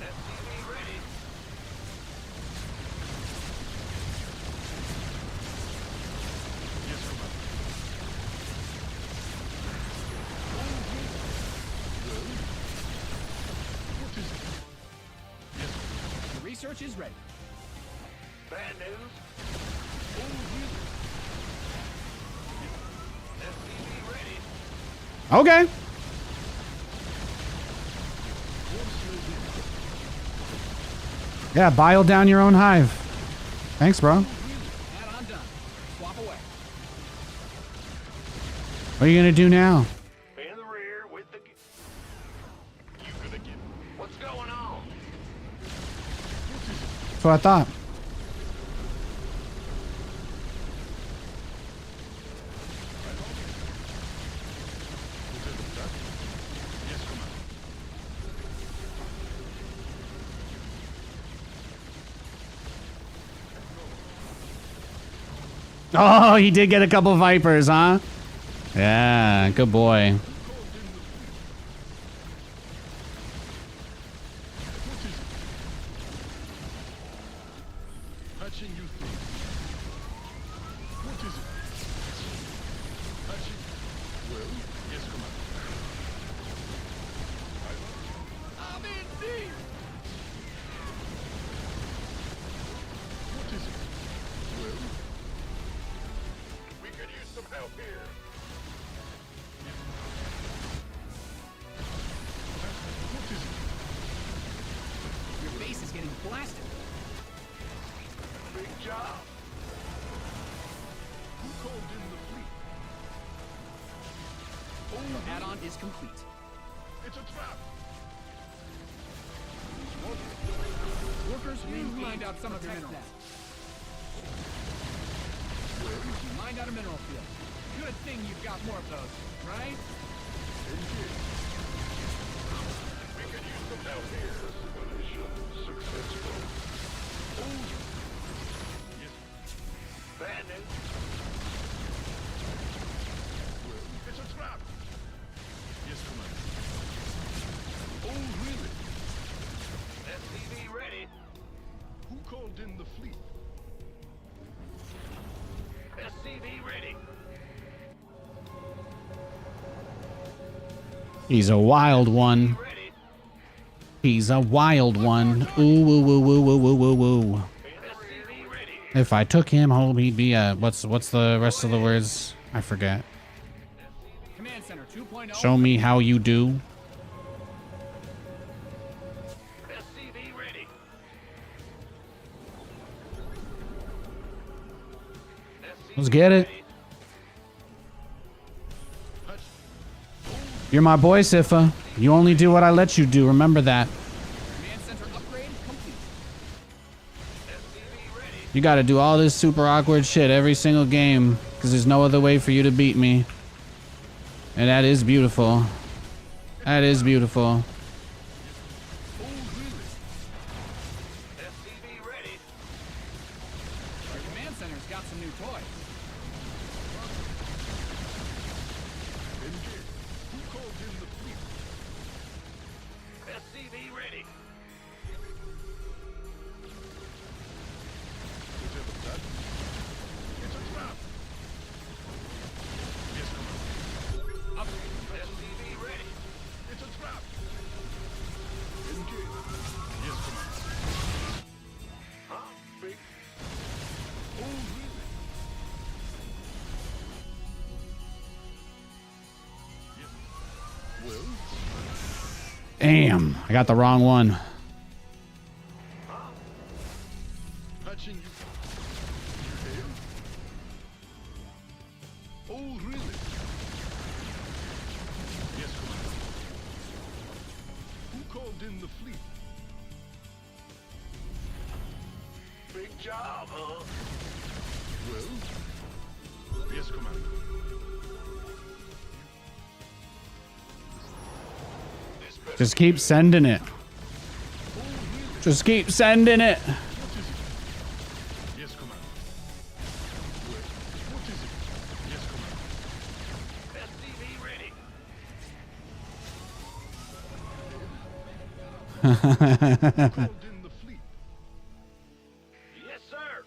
SCV ready. The research is ready. Bad news. Oh, really? SCV ready. Okay. Yeah, bile down your own hive. Thanks, bro. Add-on done. Swap away. What are you gonna do now? In the rear with the... You gonna get... What's going on? That's what I thought. Oh, he did get a couple vipers, huh? Yeah, good boy. Touching you through. What is it? Touching... Well, yes, Commander. I'm in deep! What is it? Well... We could use some help here. What is it? Your base is getting blasted. Big job. Who called in the fleet? Your add-on is complete. It's a trap. Workers, we mined out some of your minerals. You mined out a mineral field. Good thing you've got more of those, right? We could use some help here. Mission successful. Yes. Bad news. Well, it's a trap. Yes, Commander. Oh, really? SCV ready. Who called in the fleet? SCV ready. He's a wild one. Ready. He's a wild one. Ooh, woo, woo, woo, woo, woo, woo, woo. SCV ready. If I took him home, he'd be a... What's the rest of the words? I forget. Command Center 2.0. Show me how you do. SCV ready. Let's get it. You're my boy, Sifa. You only do what I let you do. Remember that. Command Center upgrade complete. SCV ready. You gotta do all this super awkward shit every single game, because there's no other way for you to beat me. And that is beautiful. That is beautiful. SCV ready. Your command center's got some new toys. Who called in the fleet? Damn, I got the wrong one. Patching you. You hail? Oh, really? Yes, Commander. Who called in the fleet? Big job, huh? Well? Yes, Commander. Just keep sending it. Just keep sending it. Yes, Commander. Well, what is it? Yes, Commander. SCV ready. Who called in the fleet? Yes, sir.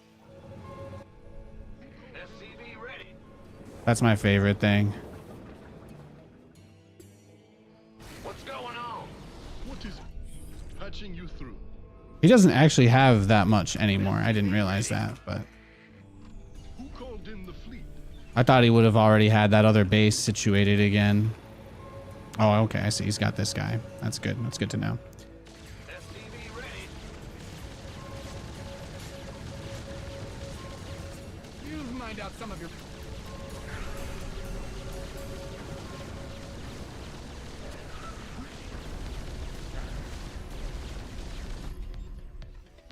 SCV ready. That's my favorite thing. What's going on? What is it? Patching you through. He doesn't actually have that much anymore. I didn't realize that, but Who called in the fleet? I thought he would have already had that other base situated again. Oh, okay. I see. He's got this guy. That's good. That's good to know. SCV ready. You've mined out some of your...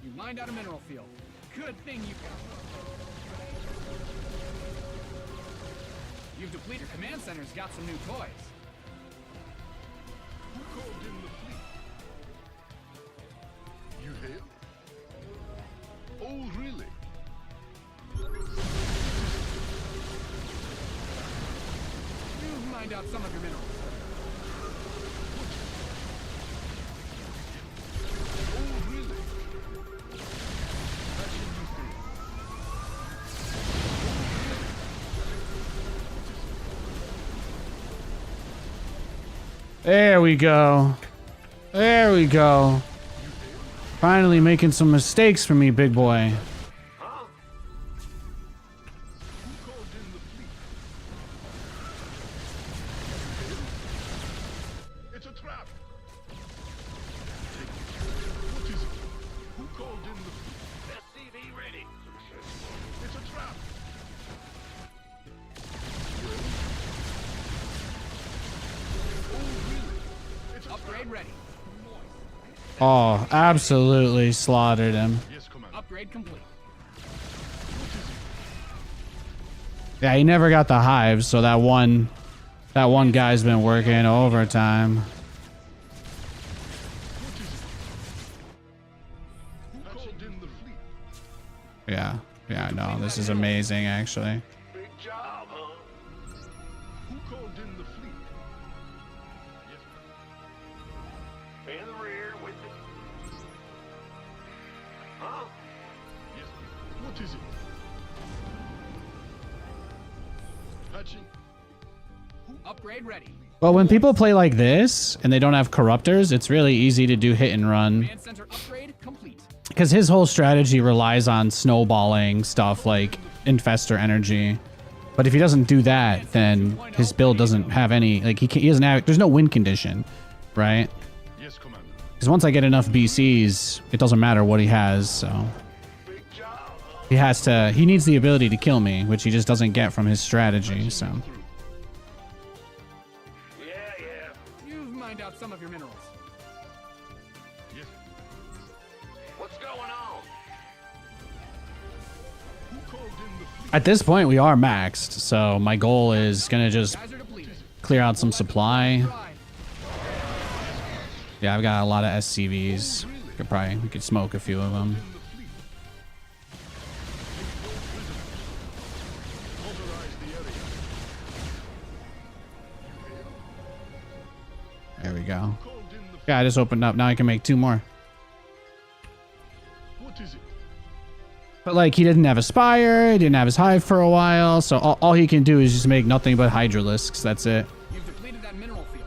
You mined out a mineral field. Good thing you... You've depleted command center's got some new toys. Who called in the fleet? You hail? Oh, really? You've mined out some of your minerals. Oh, really? Patching you through. There we go. There we go. Finally making some mistakes for me, big boy. Huh? Who called in the fleet? It's a trap. What is it? Who called in the fleet? SCV ready. It's a trap. Oh, really? It's a Upgrade trap. ready. Oh, absolutely slaughtered him. Yes, Commander. Upgrade complete. Yeah, he never got the hives, so that one guy's been working overtime. Who called in the fleet? Yeah, no, this is amazing, actually. Big job, huh? Who called in the fleet? Yes, In the rear with it. Huh? yes. What is it? Patching. Upgrade ready. Well, when people play like this and they don't have corruptors, it's really easy to do hit and run. Command center upgrade complete. Because his whole strategy relies on snowballing stuff like infestor energy. But if he doesn't do that, then his build doesn't have any, like he doesn't have, there's no win condition, right? Yes, Commander. Because once I get enough BCs, it doesn't matter what he has, so. Big job, huh? He needs the ability to kill me, which he just doesn't get from his strategy, so. Yeah. You've mined out some of your minerals. Yes. What's going on? Who called in the fleet? At this point, we are maxed, so my goal is gonna just Guys are depleted. clear out some supply. Drive. Yeah, I've got a lot of SCVs. We could smoke a few of them. In the fleet. Mobilize the area. There we go. Called in the fleet. Yeah, I just opened up. Now I can make 2 more. What is it? But like, he didn't have a spire, he didn't have his hive for a while, so all he can do is just make nothing but hydralisks. That's it. You've depleted that mineral field.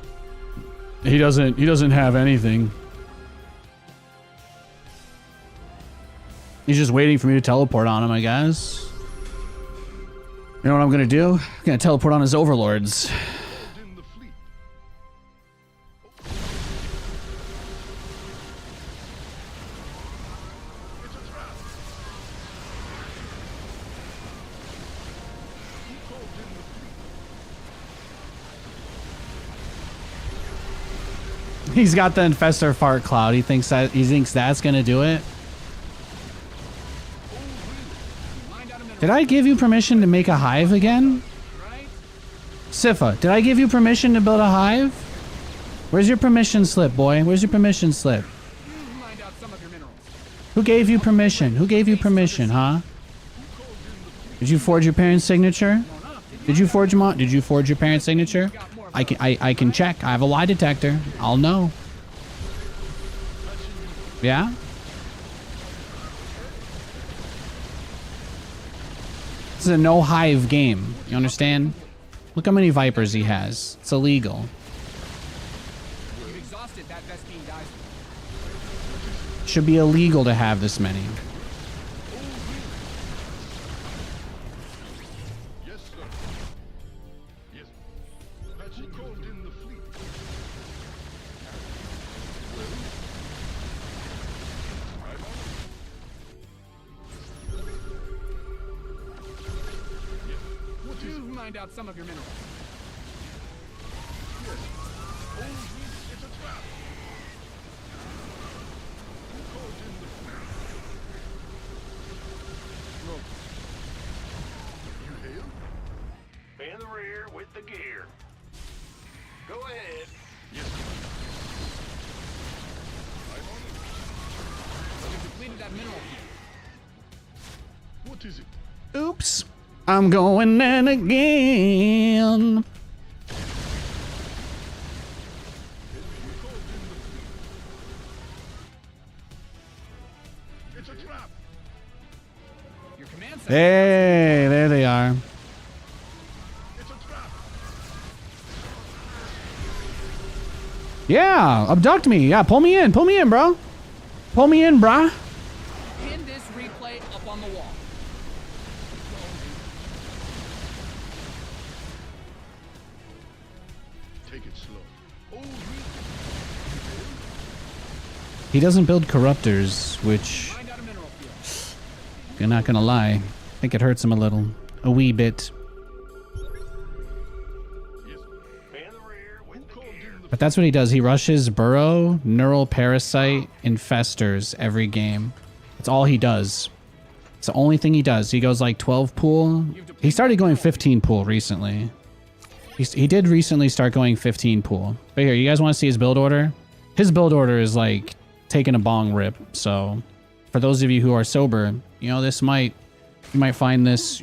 He doesn't have anything. He's just waiting for me to teleport on him, I guess. You know what I'm gonna do? I'm gonna teleport on his overlords. Called in the fleet. He's got the infestor fart cloud. He thinks that's gonna do it. Did I give you permission to make a hive again? Sifa, did I give you permission to build a hive? Where's your permission slip, boy? Where's your permission slip? Who gave you permission? Who gave you permission, huh? Did you forge your parents' signature? Did you forge your parents' signature? I can check. I have a lie detector. I'll know. Yeah? This is a no hive game. You understand? Look how many vipers he has. It's illegal. Should be illegal to have this many. Yes, sir. Yes. Who called in the fleet? I'm on it. Yes. What is You mined out some of your minerals. Yes. Oh, it's a trap. Who called in the fleet? Look. You hail? In the rear with the gear. Go ahead. Yes, sir. I'm on it. You depleted that mineral field. What is it? Oops. I'm going in again. It's a trap. Your command center. Hey, there they are. It's a trap. Yeah, abduct me. Yeah, pull me in. Pull me in, bro. Pull me in, brah. Pin this replay up on the wall. Take it slow. Oh, He doesn't build corruptors, which Mined out a mineral field. I'm not gonna lie. I think it hurts him a little. A wee bit. yes. In the rear with the Called gear. in the But that's what he does. He rushes burrow, neural parasite, infestors every game. That's all he does. It's the only thing he does. He goes like 12 pool. He started going 15 pool recently. He did recently start going 15 pool. But here, you guys want to see his build order? His build order is like taking a bong rip. So for those of you who are sober, you know, you might find this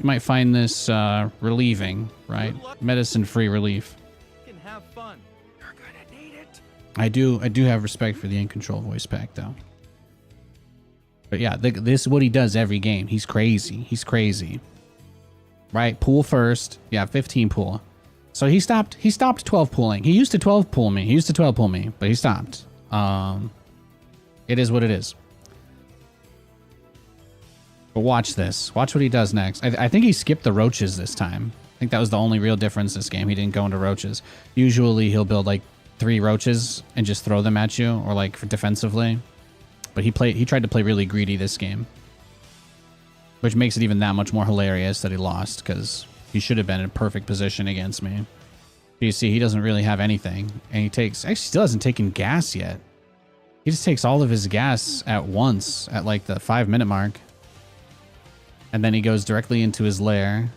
relieving, right? Medicine-free relief. Can have fun. I do have respect for the In Control voice pack though. But yeah, this is what he does every game. He's crazy. He's crazy. Right? Pool first. Yeah, 15 pool. So he stopped 12 pooling. He used to 12 pool me, but he stopped. It is what it is. But watch this. Watch what he does next. I think he skipped the roaches this time. I think that was the only real difference this game. He didn't go into roaches. Usually he'll build like 3 roaches and just throw them at you, or like for defensively. But he tried to play really greedy this game, which makes it even that much more hilarious that he lost, because he should have been in a perfect position against me. But you see, he doesn't really have anything, and he still hasn't taken gas yet. He just takes all of his gas at once at like the 5-minute mark, and then he goes directly into his lair.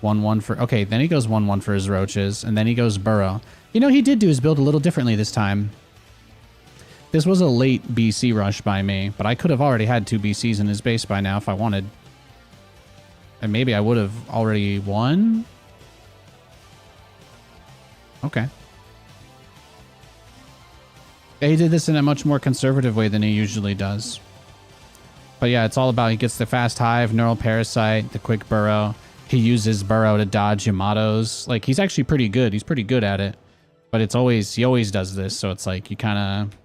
1-1 for okay. Then he goes 1-1 for his roaches, and then he goes burrow. You know, he did do his build a little differently this time. This was a late BC rush by me, but I could have already had 2 BCs in his base by now if I wanted. And maybe I would have already won? Okay. Yeah, he did this in a much more conservative way than he usually does. But yeah, it's all about he gets the fast hive, neural parasite, the quick burrow. He uses burrow to dodge Yamatos. Like, he's actually pretty good. He's pretty good at it. But it's always, he always does this, so it's like you kind of...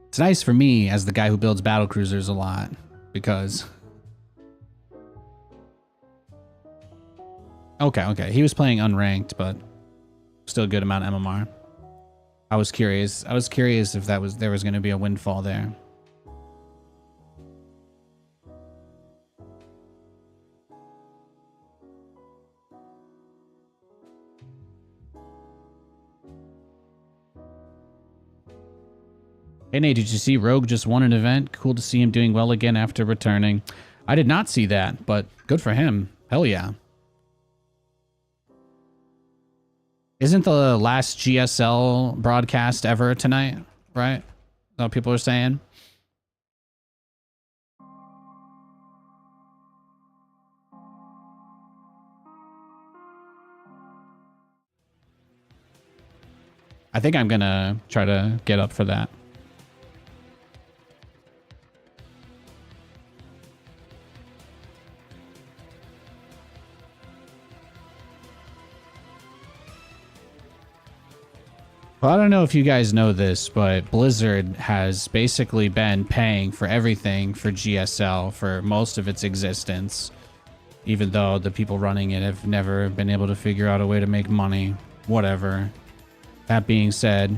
It's nice for me as the guy who builds battle cruisers a lot, because... Okay. He was playing unranked, but still a good amount of MMR. I was curious if there was going to be a windfall there. Hey Nate, did you see Rogue just won an event? Cool to see him doing well again after returning. I did not see that, but good for him. Hell yeah. Isn't the last GSL broadcast ever tonight, right? That's what people are saying. I think I'm gonna try to get up for that. Well, I don't know if you guys know this, but Blizzard has basically been paying for everything for GSL for most of its existence, even though the people running it have never been able to figure out a way to make money. Whatever. That being said,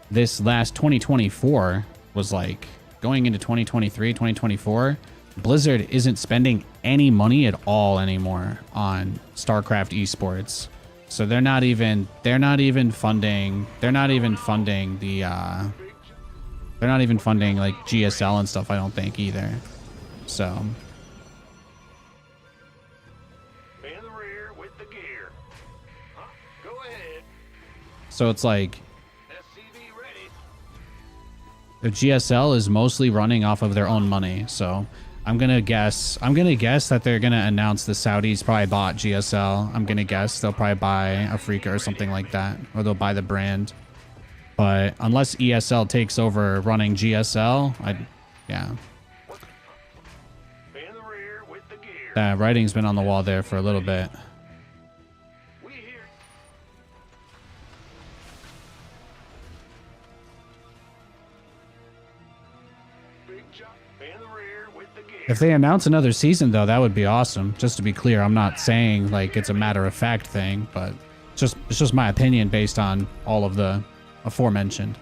this last 2024 was like going into 2023, 2024. Blizzard isn't spending any money at all anymore on StarCraft esports. So they're not even funding the they're not even funding like GSL and stuff, I don't think either. So In the rear with the gear. Huh? Go ahead. so it's like SCV ready. the GSL is mostly running off of their own money. So I'm gonna guess that they're gonna announce the Saudis probably bought GSL. I'm gonna guess they'll probably buy Afrika or something like that, or they'll buy the brand. But unless ESL takes over running GSL, yeah. In the rear with the gear. That writing's been on the wall there for a little bit. We hear. Big jump. In the rear with the gear. If they announce another season, though, that would be awesome. Just to be clear, I'm not saying like it's a matter of fact thing, but it's just my opinion based on all of the aforementioned.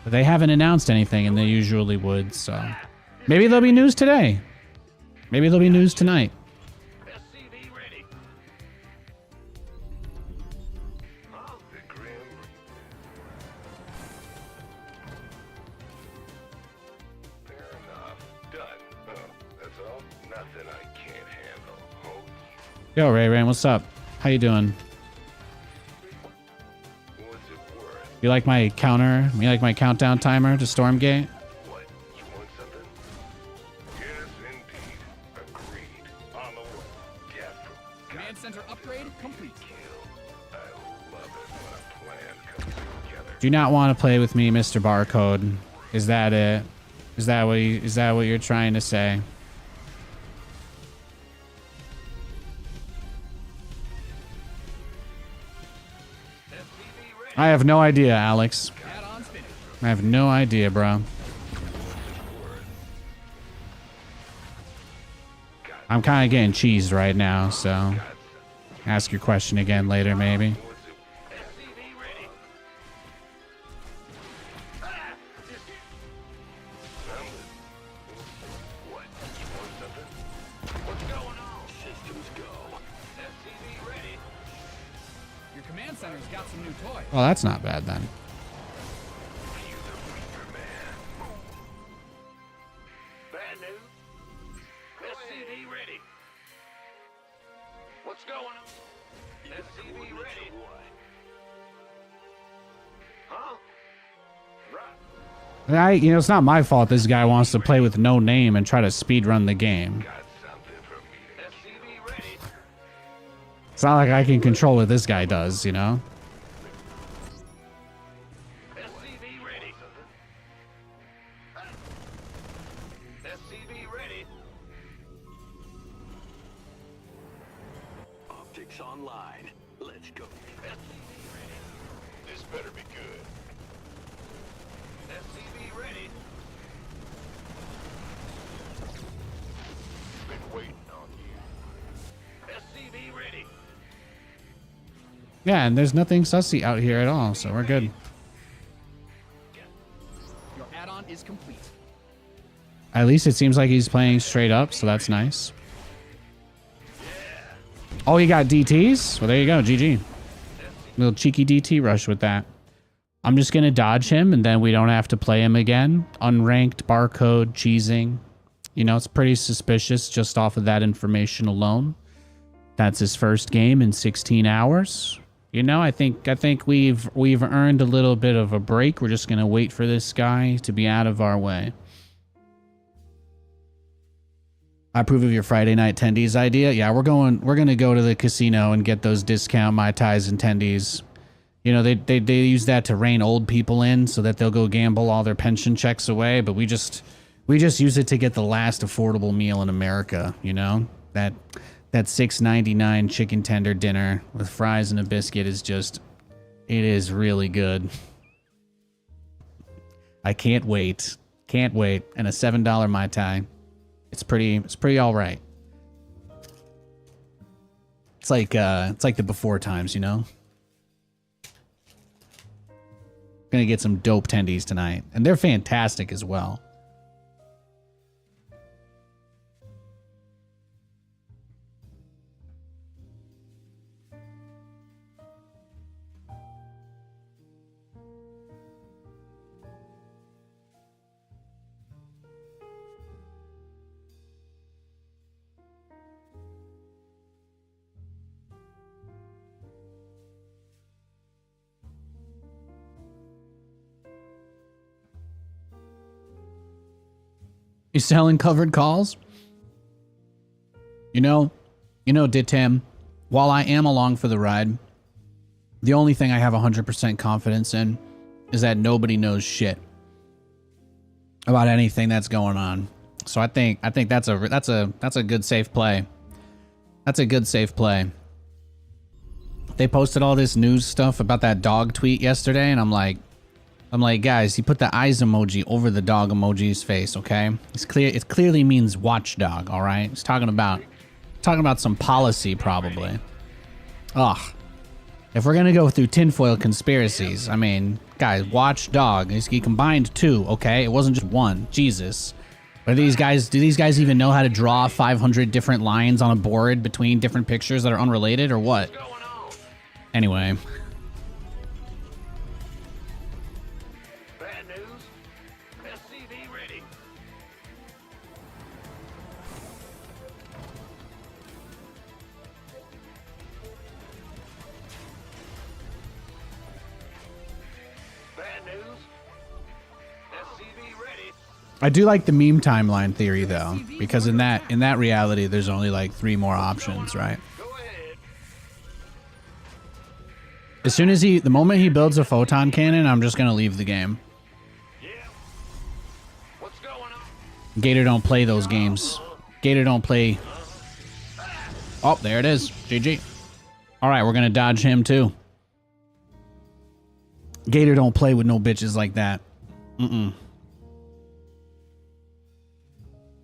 But they haven't announced anything, and they usually would, so maybe there'll be news today. Maybe there'll be news tonight. SCV ready. Huh? The grim. Fair enough. Done. Oh, that's all? Nothing I can't handle. Oh, Yo, Ray Ray, what's up? How you doing? what's it worth? You like my counter? You like my countdown timer to Stormgate? What? You want something? Yes, indeed. Agreed. On the way. Death. Command center upgrade complete. Kill. I love it when a plan comes together. Do not want to play with me, Mr. Barcode. Is that it? Is that what you're trying to say? I have no idea, Alex. Add-ons finished. I have no idea, bro. I'm kind of getting cheesed right now, so ask your question again later, maybe. SCV ready. What? You want something? What's going on? Systems go. SCV ready. Your command center's got some new toys. Well, that's not bad then. You the Reaper man. Bad news. SCV ready. What's going on? SCV ready. Huh? Right. It's not my fault this guy wants to play with no name and try to speed run the game. Got something for me. SCV ready. It's not like I can control what this guy does, you know? SCV ready. SCV ready. Optics online. Let's go. SCV ready. This better be good. SCV ready. Been waiting on you. SCV ready. Yeah, and there's nothing sussy out here at all, so we're good. Your add-on is complete. At least it seems like he's playing straight up, so that's nice. Oh, he got DTs? Well, there you go, GG. SCV Little cheeky DT rush with that. I'm just going to dodge him, and then we don't have to play him again. Unranked, barcode, cheesing. You know, it's pretty suspicious just off of that information alone. That's his first game in 16 hours. You know, I think we've earned a little bit of a break. We're just going to wait for this guy to be out of our way. I approve of your Friday night tendies idea. Yeah, we're going to go to the casino and get those discount Mai Tais and tendies. You know, they use that to rein old people in so that they'll go gamble all their pension checks away, but we just use it to get the last affordable meal in America, you know? That $6.99 chicken tender dinner with fries and a biscuit is just, it is really good. I can't wait. Can't wait. And a $7 Mai Tai. It's pretty all right. It's like the before times, you know? Gonna get some dope tendies tonight. And they're fantastic as well. You selling covered calls? You know, Ditim, while I am along for the ride, the only thing I have 100% confidence in is that nobody knows shit about anything that's going on. So I think that's a good safe play. That's a good safe play. They posted all this news stuff about that dog tweet yesterday, and I'm like, guys, he put the eyes emoji over the dog emoji's face, okay? It's clear. It clearly means watchdog, all right? He's talking about some policy, probably. Ugh. If we're gonna go through tinfoil conspiracies, I mean, guys, watchdog. He combined two, okay? It wasn't just one. Jesus. Do these guys even know how to draw 500 different lines on a board between different pictures that are unrelated, or what? Anyway. I do like the meme timeline theory though, because in that reality, there's only like 3 more options, right? As soon as the moment he builds a photon cannon, I'm just gonna leave the game. Gator don't play those games. Gator don't play. Oh, there it is. GG. All right, we're gonna dodge him too. Gator don't play with no bitches like that.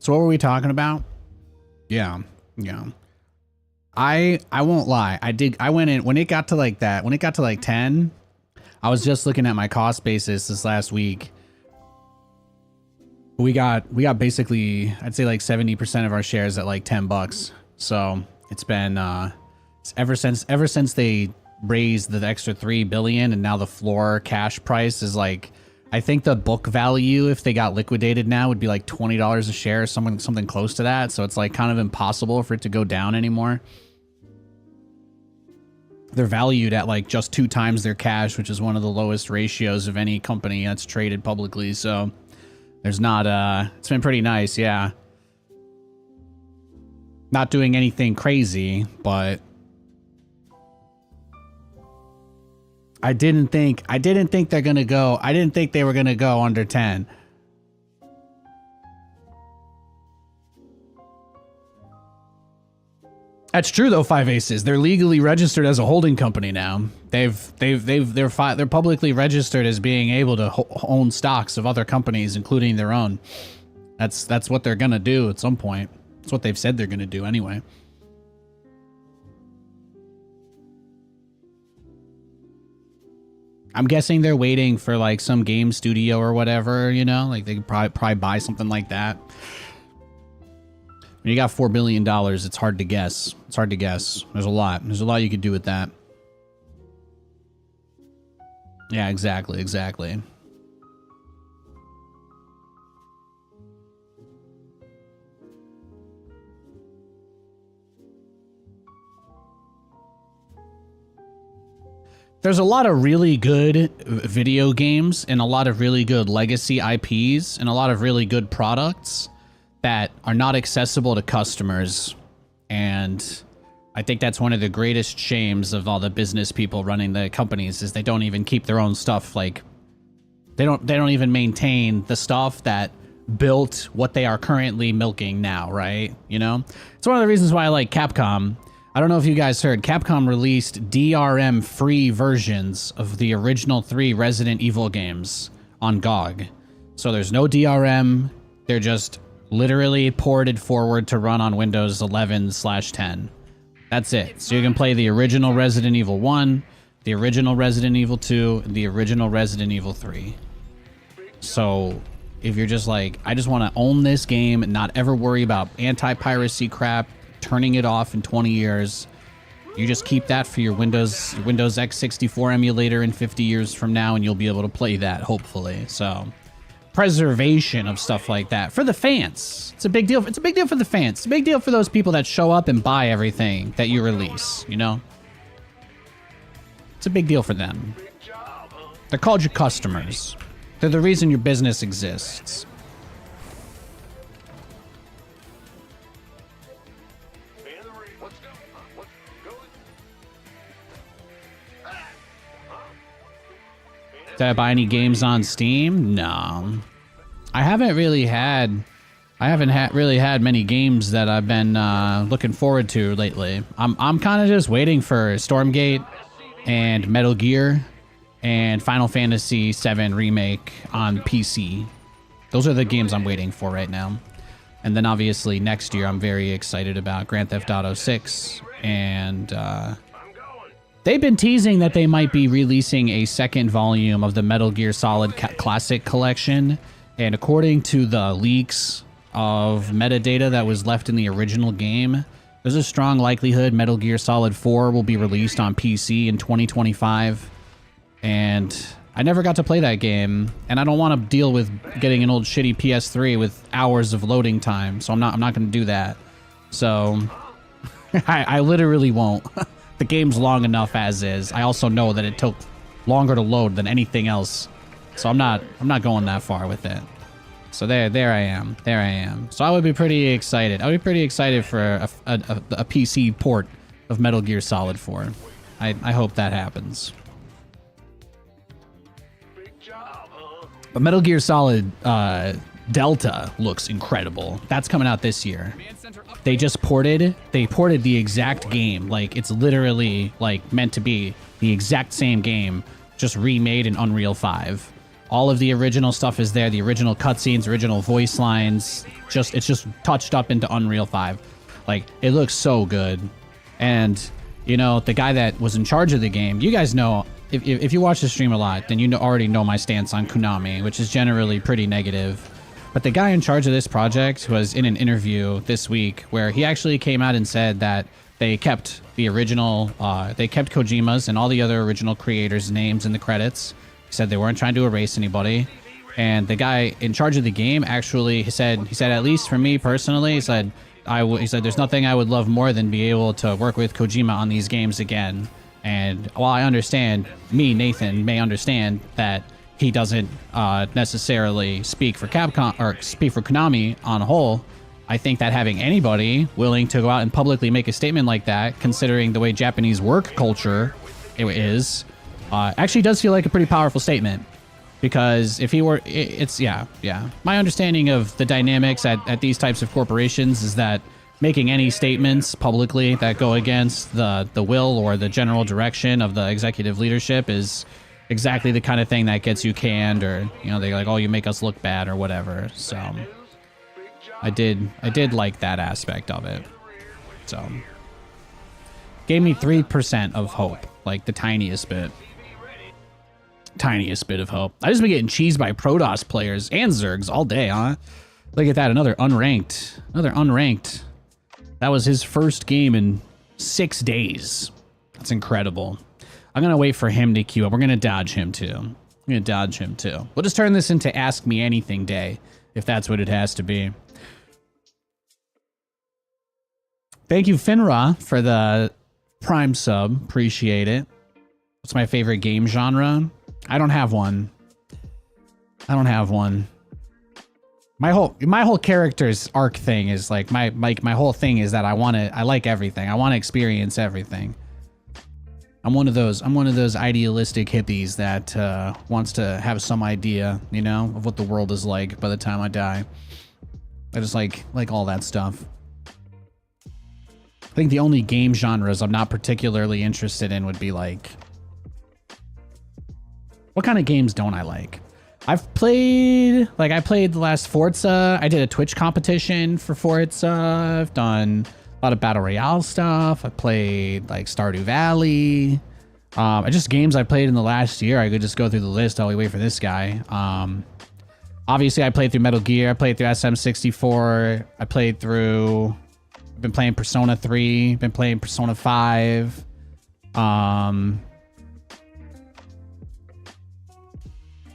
So what were we talking about? Yeah. I won't lie. I went in when it got to like that. When it got to like 10, I was just looking at my cost basis this last week. We got basically, I'd say like 70% of our shares at like $10. So it's been ever since they raised the extra 3 billion, and now the floor cash price is like, I think the book value, if they got liquidated now, would be like $20 a share, something close to that. So it's like kind of impossible for it to go down anymore. They're valued at like just 2 times their cash, which is one of the lowest ratios of any company that's traded publicly. So there's not, it's been pretty nice. Yeah. Not doing anything crazy, but I didn't think they're gonna go. I didn't think they were gonna go under 10. That's true though. 5 Aces. They're legally registered as a holding company now. They're publicly registered as being able to own stocks of other companies, including their own. That's what they're gonna do at some point. That's what they've said they're gonna do anyway. I'm guessing they're waiting for like some game studio or whatever, you know, like they could probably buy something like that. When you got $4 billion, it's hard to guess. It's hard to guess. There's a lot you could do with that. Yeah, exactly, exactly. There's a lot of really good video games and a lot of really good legacy IPs and a lot of really good products that are not accessible to customers. And I think that's one of the greatest shames of all the business people running the companies is they don't even keep their own stuff. Like they don't even maintain the stuff that built what they are currently milking now, right? You know, it's one of the reasons why I like Capcom. I don't know if you guys heard, Capcom released DRM free versions of the original 3 Resident Evil games on GOG. So there's no DRM. They're just literally ported forward to run on Windows 11/10. That's it. So you can play the original Resident Evil 1, the original Resident Evil 2, and the original Resident Evil 3. So if you're just like, I just want to own this game and not ever worry about anti-piracy crap, turning it off in 20 years, you just keep that for your Windows X64 emulator in 50 years from now, and you'll be able to play that, hopefully. So preservation of stuff like that for the fans. It's a big deal. It's a big deal for the fans. It's a big deal for those people that show up and buy everything that you release, you know? It's a big deal for them. They're called your customers. They're the reason your business exists. Did I buy any games on Steam? No. I haven't really had many games that I've been looking forward to lately. I'm kind of just waiting for Stormgate and Metal Gear and Final Fantasy VII Remake on PC. Those are the games I'm waiting for right now. And then obviously next year I'm very excited about Grand Theft Auto 6 and they've been teasing that they might be releasing a second volume of the Metal Gear Solid Classic Collection, and according to the leaks of metadata that was left in the original game, there's a strong likelihood Metal Gear Solid 4 will be released on PC in 2025, and I never got to play that game, and I don't want to deal with getting an old shitty PS3 with hours of loading time, so I'm not going to do that. So I literally won't. The game's long enough as is. I also know that it took longer to load than anything else, so I'm not going that far with it. So there I am. So I would be pretty excited. I would be pretty excited for a PC port of Metal Gear Solid 4. I hope that happens. But Metal Gear Solid Delta looks incredible. That's coming out this year. They ported the exact game. Like, it's literally like meant to be the exact same game, just remade in Unreal 5. All of the original stuff is there, the original cutscenes, original voice lines, it's just touched up into Unreal 5. Like, it looks so good. And, you know, the guy that was in charge of the game, you guys know, if you watch the stream a lot, then you already know my stance on Konami, which is generally pretty negative. But the guy in charge of this project was in an interview this week where he actually came out and said that they kept the original, they kept Kojima's and all the other original creators' names in the credits. He said they weren't trying to erase anybody. And the guy in charge of the game actually he said, at least for me personally, he said there's nothing I would love more than be able to work with Kojima on these games again. And while I understand, Nathan, may understand that he doesn't necessarily speak for Capcom or speak for Konami on a whole, I think that having anybody willing to go out and publicly make a statement like that, considering the way Japanese work culture is, actually does feel like a pretty powerful statement. Because if he were, my understanding of the dynamics at these types of corporations is that making any statements publicly that go against the will or the general direction of the executive leadership is exactly the kind of thing that gets you canned, or, you know, they're like, oh, you make us look bad or whatever. So I did like that aspect of it. So gave me 3% of hope, like the tiniest bit of hope. I just been getting cheesed by Protoss players and Zergs all day, huh? Look at that, another unranked. That was his first game in 6 days. That's incredible. I'm gonna wait for him to queue up. We're gonna dodge him too. We'll just turn this into Ask Me Anything Day, if that's what it has to be. Thank you, Finra, for the Prime sub. Appreciate it. What's my favorite game genre? I don't have one. My whole character's arc thing is like my whole thing is that I like everything. I want to experience everything. I'm one of those idealistic hippies that wants to have some idea, you know, of what the world is like by the time I die. I just like all that stuff. I think the only game genres I'm not particularly interested in would be like, what kind of games don't I like? I played the last Forza. I did a Twitch competition for Forza. I've done a lot of Battle Royale stuff. I played like Stardew Valley. Just games I played in the last year. I could just go through the list while we wait for this guy. Obviously, I played through Metal Gear. I played through SM64. I've been playing Persona 3. Been playing Persona 5.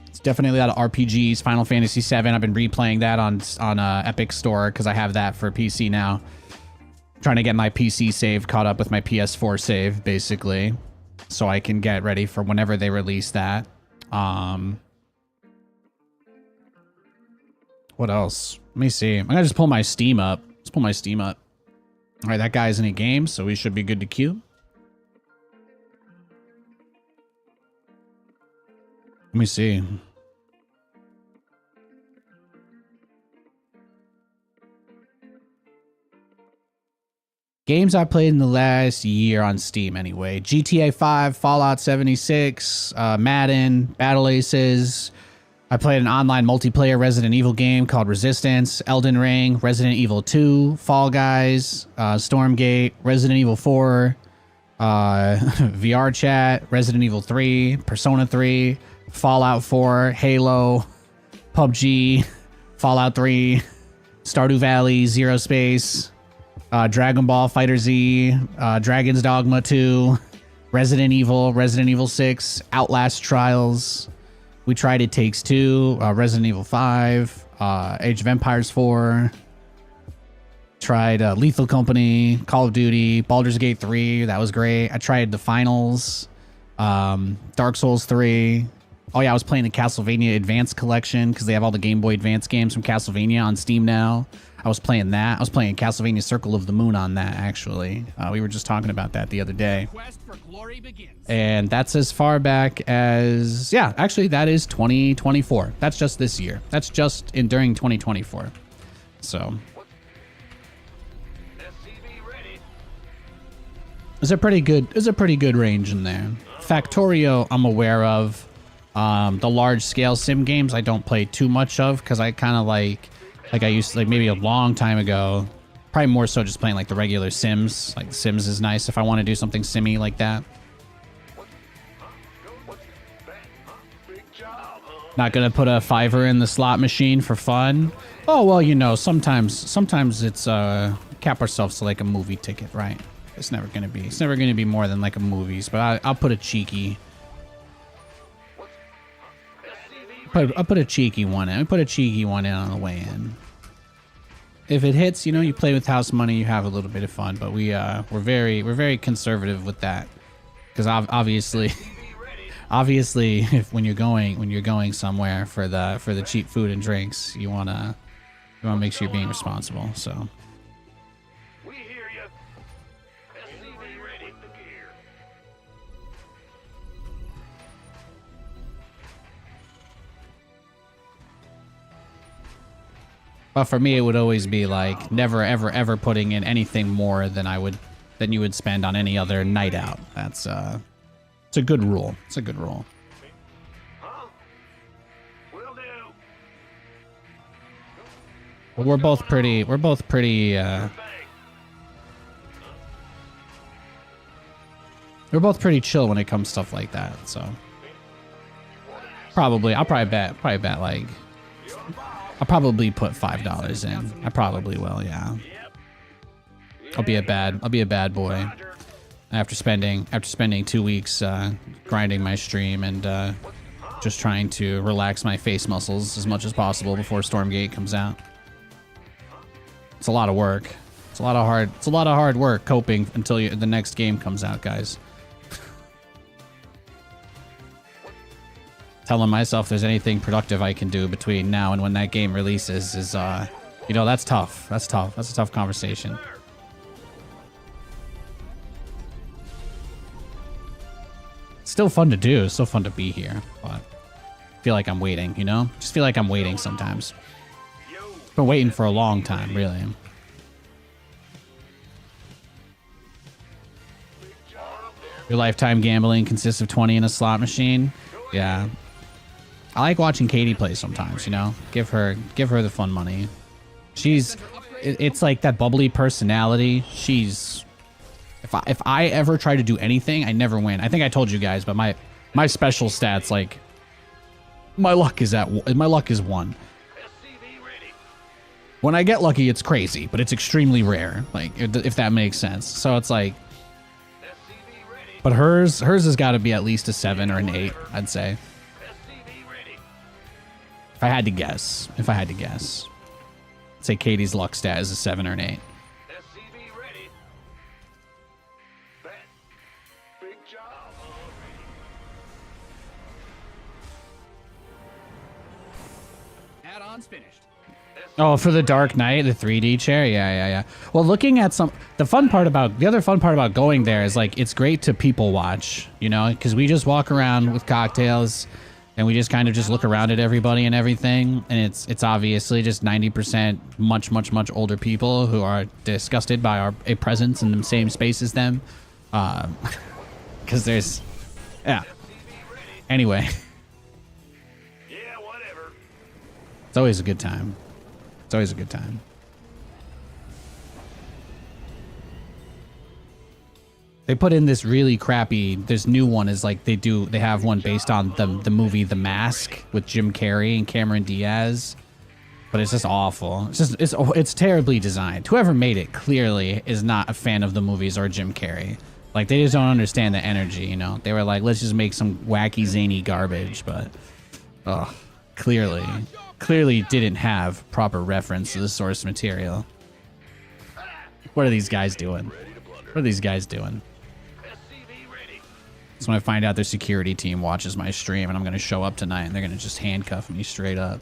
It's definitely a lot of RPGs. Final Fantasy 7. I've been replaying that on Epic Store because I have that for PC now. Trying to get my PC save caught up with my PS4 save, basically, so I can get ready for whenever they release that. What else? Let me see. I'm gonna just pull my Steam up. All right, that guy's in a game, so we should be good to queue. Let me see. Games I played in the last year on Steam anyway. GTA 5, Fallout 76, Madden, Battle Aces. I played an online multiplayer Resident Evil game called Resistance, Elden Ring, Resident Evil 2, Fall Guys, Stormgate, Resident Evil 4, VR Chat, Resident Evil 3, Persona 3, Fallout 4, Halo, PUBG, Fallout 3, Stardew Valley, Zero Space, Dragon Ball Fighter Z, Dragon's Dogma 2, Resident Evil 6, Outlast Trials. We tried It Takes Two, Resident Evil 5, Age of Empires 4. Tried Lethal Company, Call of Duty, Baldur's Gate 3. That was great. I tried The Finals, Dark Souls 3. Oh yeah, I was playing the Castlevania Advance Collection because they have all the Game Boy Advance games from Castlevania on Steam now. I was playing that. I was playing Castlevania Circle of the Moon on that, actually. We were just talking about that the other day. Quest for glory begins. And that's as far back as... Yeah, actually, that is 2024. That's just this year. That's just during 2024. So... SCV ready. There's a pretty good range in there. Factorio, I'm aware of. The large-scale sim games, I don't play too much of because I kind of like I used to, like maybe a long time ago, probably more so just playing like the regular Sims. Like Sims is nice if I want to do something simmy like that. Not gonna put a $5 in the slot machine for fun. Oh well, you know, sometimes it's cap ourselves to like a movie ticket, right? It's never gonna be more than like a movies, but I'll put a cheeky. I'll put a cheeky one in. I'll put a cheeky one in on the way in. If it hits, you know, you play with house money, you have a little bit of fun. But we're very conservative with that, because obviously, if when you're going somewhere for the cheap food and drinks, you wanna make sure you're being responsible. So. We hear you. SCV ready to gear. But for me, it would always be like never, ever putting in anything more than you would spend on any other night out. That's it's a good rule. It's a good rule. Huh? Will do. But we're both pretty. We're both pretty chill when it comes to stuff like that. So I'll probably bet like. I'll probably put $5 in. I probably will, yeah. I'll be a bad boy. after spending 2 weeks grinding my stream and just trying to relax my face muscles as much as possible before Stormgate comes out. It's a lot of work. It's a lot of hard work coping until the next game comes out, guys. Telling myself there's anything productive I can do between now and when that game releases is, you know, that's tough. That's tough. That's a tough conversation. It's still fun to do. It's still fun to be here, but I feel like I'm waiting, you know? Just feel like I'm waiting sometimes. Been waiting for a long time, really. Your lifetime gambling consists of 20 in a slot machine. Yeah. I like watching Katie play sometimes, you know? Give her the fun money. It's like that bubbly personality. If I ever try to do anything, I never win. I think I told you guys, but my special stats, like, my luck is 1. When I get lucky, it's crazy, but it's extremely rare, like, if that makes sense. So it's like, but hers has got to be at least a 7 or an 8, I'd say. If I had to guess, I'd say Katie's luck stat is a 7 or an 8. Add-ons finished. Oh, for the Dark Knight, the 3D chair? Yeah. Well, looking at the other fun part about going there is, like, it's great to people watch, you know, because we just walk around with cocktails and we just kind of just look around at everybody and everything. And it's obviously just 90% much older people who are disgusted by a presence in the same space as them. Because there's, yeah. Anyway. Yeah, whatever. It's always a good time. It's always a good time. They put in this really crappy, this new one is like they have one based on the movie The Mask with Jim Carrey and Cameron Diaz. But it's just awful. It's terribly designed. Whoever made it clearly is not a fan of the movies or Jim Carrey. Like, they just don't understand the energy, you know? They were like, let's just make some wacky, zany garbage, but clearly didn't have proper reference to the source material. What are these guys doing? What are these guys doing? So when I find out their security team watches my stream and I'm gonna show up tonight and they're gonna just handcuff me straight up.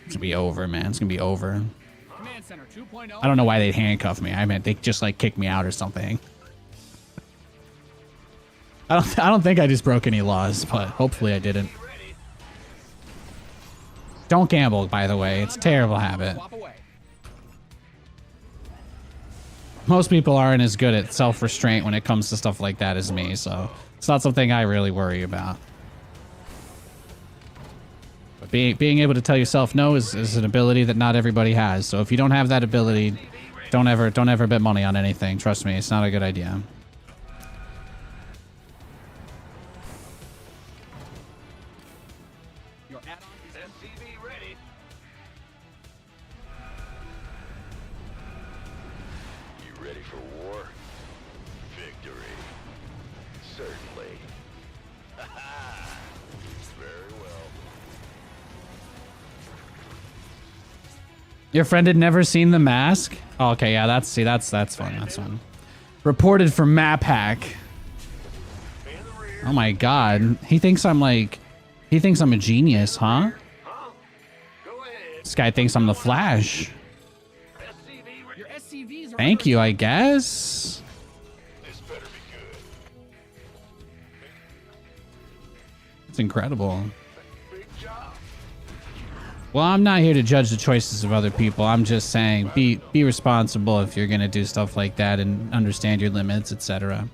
It's gonna be over, man. It's gonna be over. Command Center 2.0. I don't know why they'd handcuff me. I meant they just like kick me out or something. I don't think I just broke any laws, but hopefully I didn't. Don't gamble, by the way. It's a terrible habit. Swap away. Most people aren't as good at self-restraint when it comes to stuff like that as me, so it's not something I really worry about. But being able to tell yourself no is an ability that not everybody has. So if you don't have that ability, don't ever bet money on anything. Trust me, it's not a good idea. Your add-on is SCV ready. You ready for war? Victory. Certainly. Very well. Your friend had never seen The Mask? Oh, okay, yeah, that's fun. That's fun. Reported for map hack. Oh my god. He thinks I'm a genius, huh? Go ahead. This guy thinks I'm the Flash. SCV ready. your SCVs are Thank you, I guess. This better be good. It's incredible. Big job. Well, I'm not here to judge the choices of other people. I'm just saying be responsible if you're gonna do stuff like that and understand your limits, etc.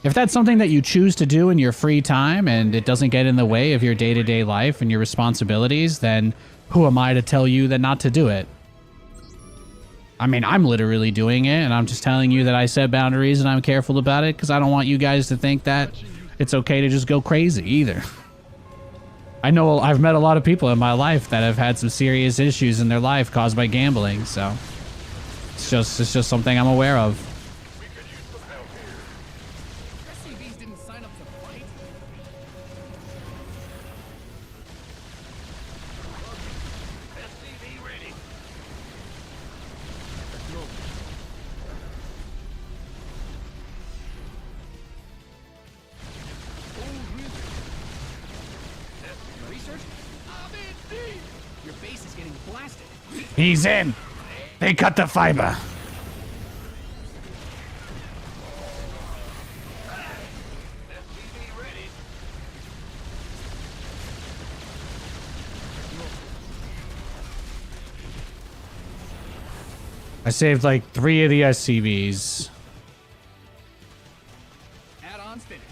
If that's something that you choose to do in your free time and it doesn't get in the way of your day-to-day life and your responsibilities, then who am I to tell you that not to do it? I mean, I'm literally doing it, and I'm just telling you that I set boundaries and I'm careful about it because I don't want you guys to think that it's okay to just go crazy either. I know I've met a lot of people in my life that have had some serious issues in their life caused by gambling, so it's just something I'm aware of. We could use some help here. blast it. He's in. They cut the fiber. SCV ready. I saved like 3 of the SCVs. Add-ons finished.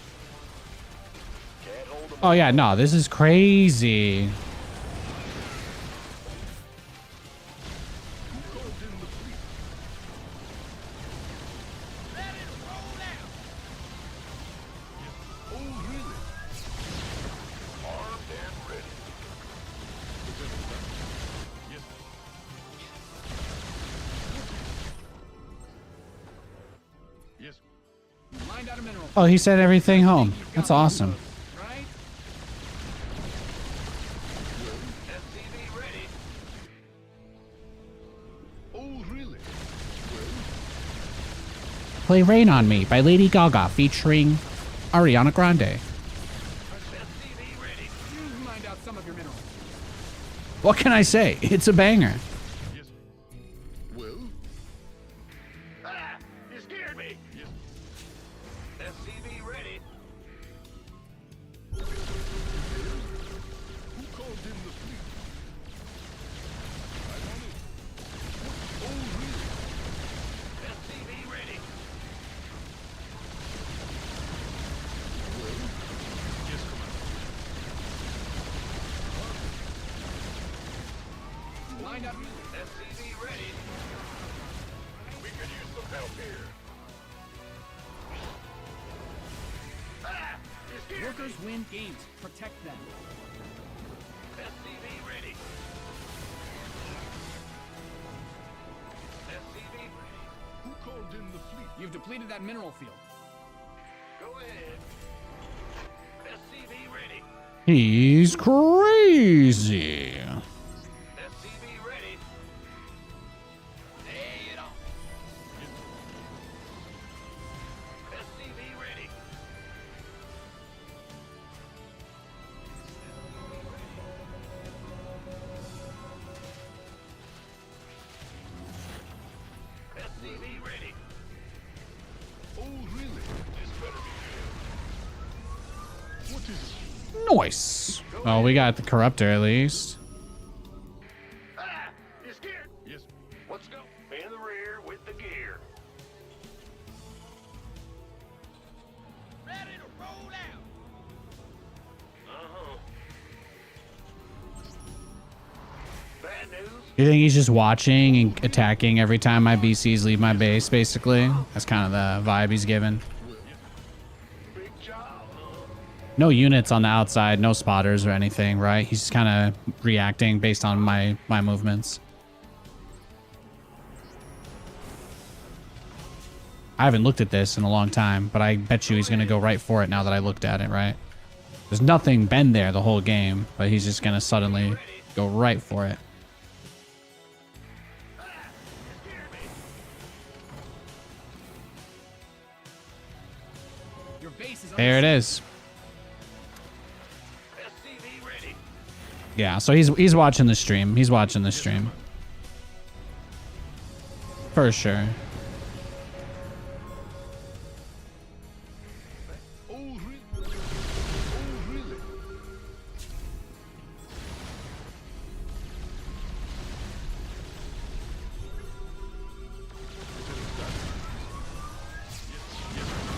Can't hold them. Oh yeah, no, this is crazy. Let it roll out. Oh, really? Armed and ready. Yes. Yes. You lined out a mineral. Oh, he sent everything home. That's awesome. Right? SCV ready. Oh, really? Play Rain on Me by Lady Gaga featuring Ariana Grande. SCV ready. You mined out some of your minerals. What can I say? It's a banger. Yes. Well? Ah! You scared me. Yes. SCV ready. Who called in the fleet? I'm on it. Oh, really? SCV ready. Well? Yes, Commander. You lined out. SCV ready. We could use some help here. Ah! You scared me. Workers win games. Protect them. SCV ready. SCV ready. Who called in the fleet? You've depleted that mineral field. Go ahead. SCV ready. He's crazy. SCV ready. Lay it on. SCV ready. SCV ready. Oh, really? This better be What is it? Nice. Oh, we got the corruptor at least. good. Ah! You scared? Yes. Let's go. In the rear with the gear. Ready to roll out. Uh-huh. Bad news. You think he's just watching and attacking every time my BCs leave my base, basically? That's kind of the vibe he's giving. Big job. No units on the outside, no spotters or anything, right? He's just kind of reacting based on my movements. I haven't looked at this in a long time, but I bet you he's going to go right for it now that I looked at it, right? There's nothing been there the whole game, but he's just going to suddenly go right for it. Your base is There it is. SCV ready. Yeah, so he's watching the stream. He's watching the stream. For sure. Oh, really? Oh, really?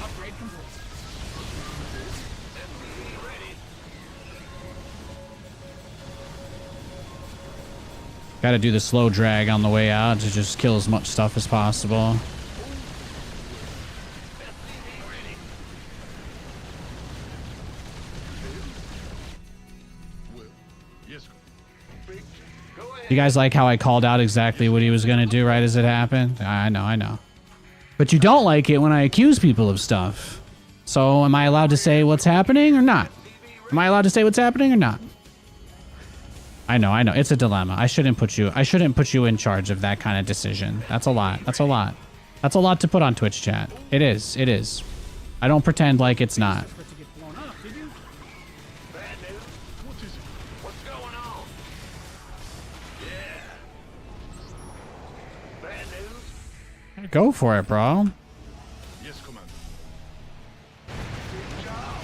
upgrade complete. SCV ready. Got to do the slow drag on the way out to just kill as much stuff as possible. SCV ready. Well, yes. Big. Go ahead. You guys like how I called out exactly what he was going to do right as it happened? I know. But you don't like it when I accuse people of stuff. So am I allowed to say what's happening or not? Am I allowed to say what's happening or not? I know. It's a dilemma. I shouldn't put you in charge of that kind of decision. That's a lot. That's a lot to put on Twitch chat. It is. I don't pretend like it's not. For it to get blown up, did you? Bad news. What is it? What's going on? Yeah. Go for it, bro. Yes, Commander. Good job.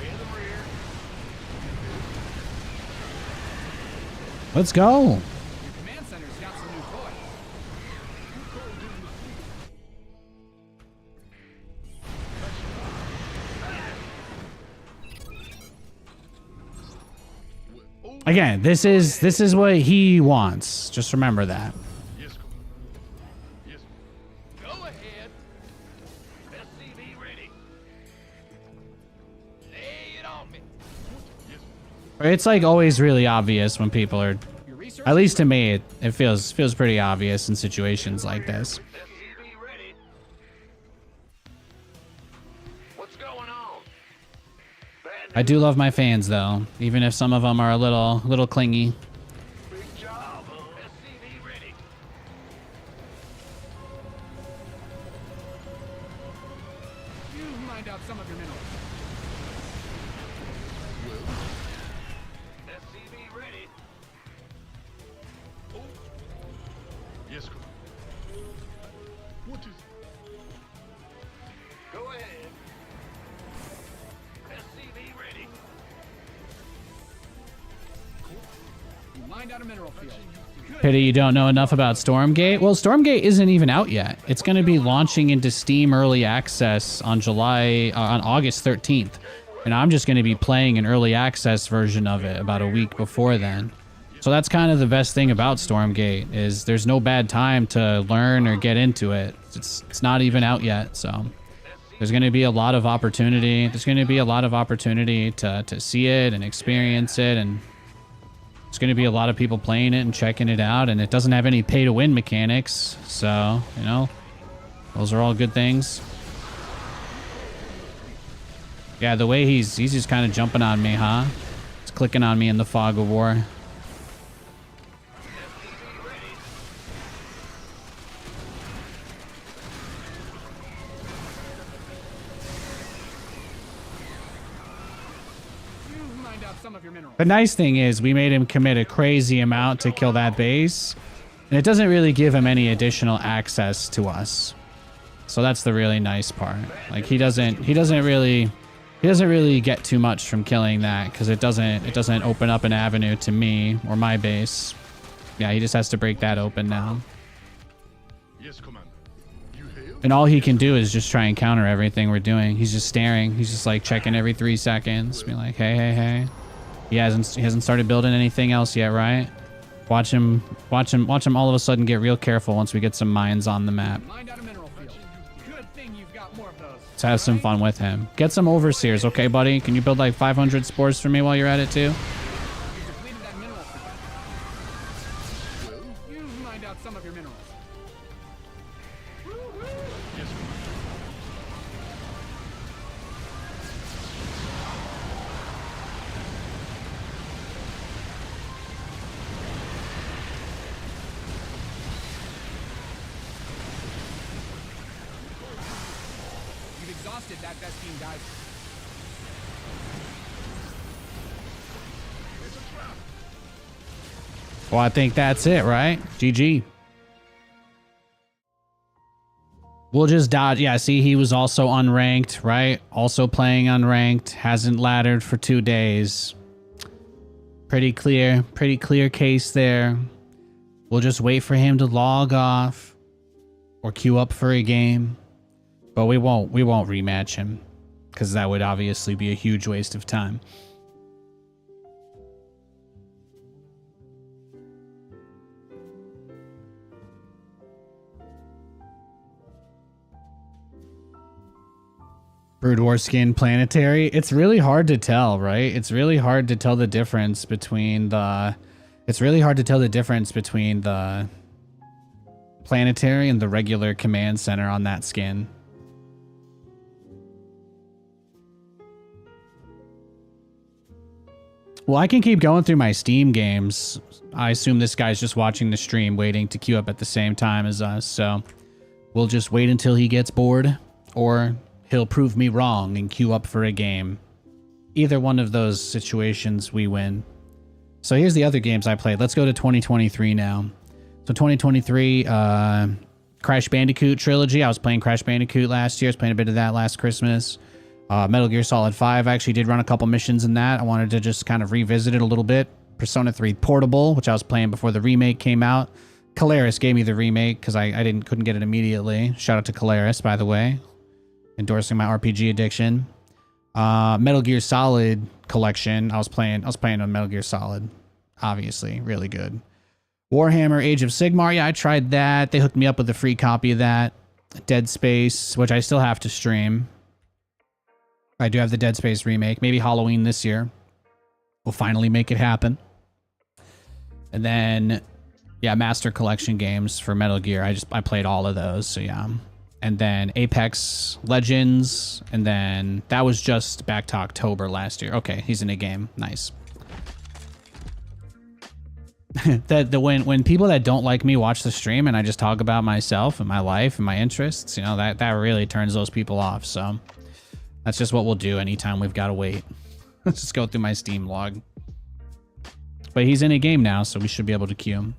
In the rear. Let's go. Your command center's got some new toys. Again, this is what he wants. Just remember that. Yes, Commander. Yes. Go ahead. SCV ready. Lay it on me. Yes. It's like always really obvious when people are, Your research. at least to me, it feels pretty obvious in situations like this. SCV ready. What's going on? Bad I do love my fans though, even if some of them are a little clingy. big job. SCV ready. You mined out some of your minerals. SCV ready. Yes, Commander. What is Go ahead. SCV ready. You mined out a mineral field. Good. Pity you don't know enough about Stormgate. Well, Stormgate isn't even out yet. It's going to be launching into Steam Early Access on August 13th. And I'm just going to be playing an early access version of it about a week before then. So that's kind of the best thing about Stormgate is there's no bad time to learn or get into it. It's not even out yet, so there's going to be a lot of opportunity. There's going to be a lot of opportunity to see it and experience it, and there's going to be a lot of people playing it and checking it out, and it doesn't have any pay-to-win mechanics, so, you know, those are all good things. Yeah, the way he's just kind of jumping on me, huh? He's clicking on me in the fog of war. You mined out some of your minerals. The nice thing is we made him commit a crazy amount to kill that base, and it doesn't really give him any additional access to us. So that's the really nice part. Like he doesn't really get too much from killing that because it doesn't open up an avenue to me or my base. Yeah, he just has to break that open now. Yes, Commander. You hail? And all he can do is just try and counter everything we're doing. He's just staring. He's just like checking every 3 seconds, be like, hey, hey, hey. He hasn't started building anything else yet, right? Watch him all of a sudden get real careful once we get some mines on the map. Mined out a mineral field. Good thing you've got more of those. Let's have some fun with him. Get some overseers, okay, buddy? Can you build like 500 spores for me while you're at it too? You depleted that mineral field. You mined out some of your minerals. Yes, Commander. You've exhausted that Vespine geyser. Well, I think that's it, right? GG. We'll just dodge. Yeah, see, he was also unranked, right? Also playing unranked. Hasn't laddered for 2 days. Pretty clear case there. We'll just wait for him to log off or queue up for a game. But we won't rematch him because that would obviously be a huge waste of time. Brood War skin planetary. It's really hard to tell, right? It's really hard to tell the difference between the planetary and the regular command center on that skin. Well, I can keep going through my Steam games. I assume this guy's just watching the stream, waiting to queue up at the same time as us, so we'll just wait until he gets bored, or he'll prove me wrong and queue up for a game. Either one of those situations, we win. So here's the other games I played. Let's go to 2023 now. So 2023, Crash Bandicoot trilogy. I was playing Crash Bandicoot last year. I was playing a bit of that last Christmas. Metal Gear Solid 5. I actually did run a couple missions in that. I wanted to just kind of revisit it a little bit. Persona 3 Portable, which I was playing before the remake came out. Calaris gave me the remake because I couldn't get it immediately. Shout out to Calaris, by the way. Endorsing my RPG addiction. Metal Gear Solid collection. I was playing on Metal Gear Solid. Obviously, really good. Warhammer Age of Sigmar. Yeah, I tried that. They hooked me up with a free copy of that. Dead Space, which I still have to stream. I do have the Dead Space remake. Maybe Halloween this year. We'll finally make it happen. And then, yeah, Master Collection games for Metal Gear. I played all of those, so yeah. And then Apex Legends, and then that was just back to October last year. Okay, he's in a game. Nice. When people that don't like me watch the stream and I just talk about myself and my life and my interests, you know, that really turns those people off. So that's just what we'll do anytime we've got to wait. Let's just go through my Steam log. But he's in a game now, so we should be able to queue him.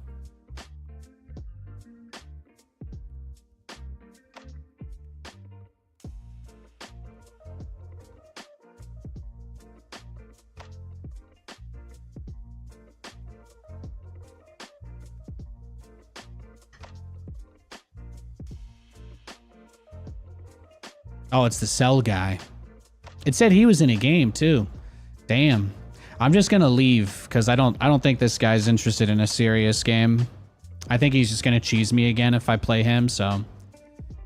Oh, it's the Cell guy. It said he was in a game too. Damn. I'm just gonna leave because I don't think this guy's interested in a serious game. I think he's just gonna cheese me again if I play him, so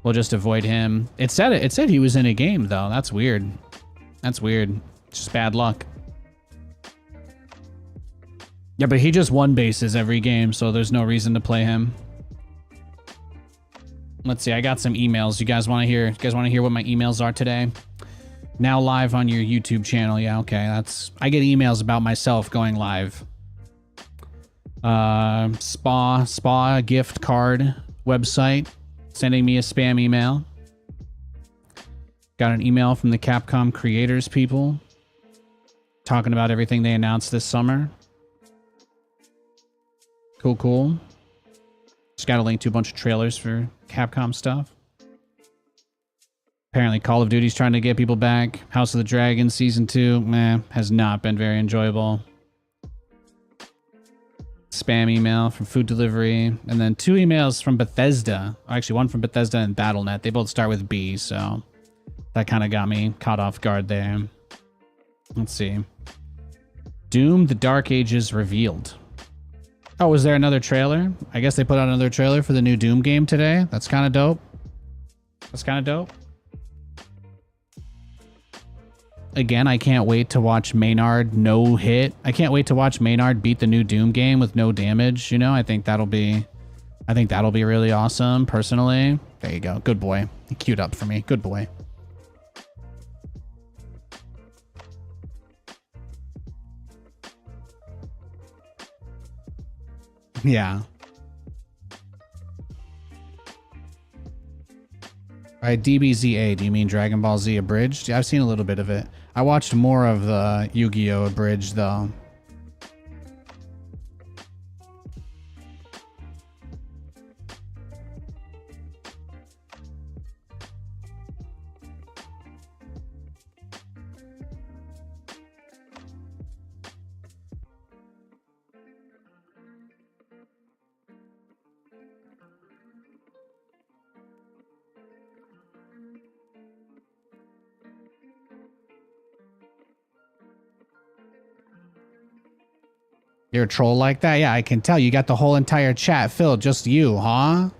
we'll just avoid him. It said he was in a game though. That's weird. That's weird. Just bad luck. Yeah, but he just won bases every game, so there's no reason to play him. Let's see, I got some emails. You guys want to hear what my emails are today? Now live on your YouTube channel. Yeah, okay. I get emails about myself going live. Spa gift card website sending me a spam email. Got an email from the Capcom creators people talking about everything they announced this summer. Cool. Just got a link to a bunch of trailers for Capcom stuff. Apparently Call of Duty's trying to get people back. House of the Dragon Season 2, has not been very enjoyable. Spam email from food delivery. And then 2 emails from Bethesda. Actually, one from Bethesda and Battle.net. They both start with B, so that kind of got me caught off guard there. Let's see. Doom: The Dark Ages revealed. Oh, was there another trailer? I guess they put out another trailer for the new Doom game today. That's kind of dope. Again, I can't wait to watch Maynard no hit. I can't wait to watch Maynard beat the new Doom game with no damage. You know, I think that'll be really awesome, personally. There you go. Good boy. He queued up for me. Good boy. Yeah. All right, DBZA, do you mean Dragon Ball Z Abridged? Yeah, I've seen a little bit of it. I watched more of the Yu-Gi-Oh! Abridged, though. You're a troll like that? Yeah, I can tell. You got the whole entire chat filled. Just you, huh?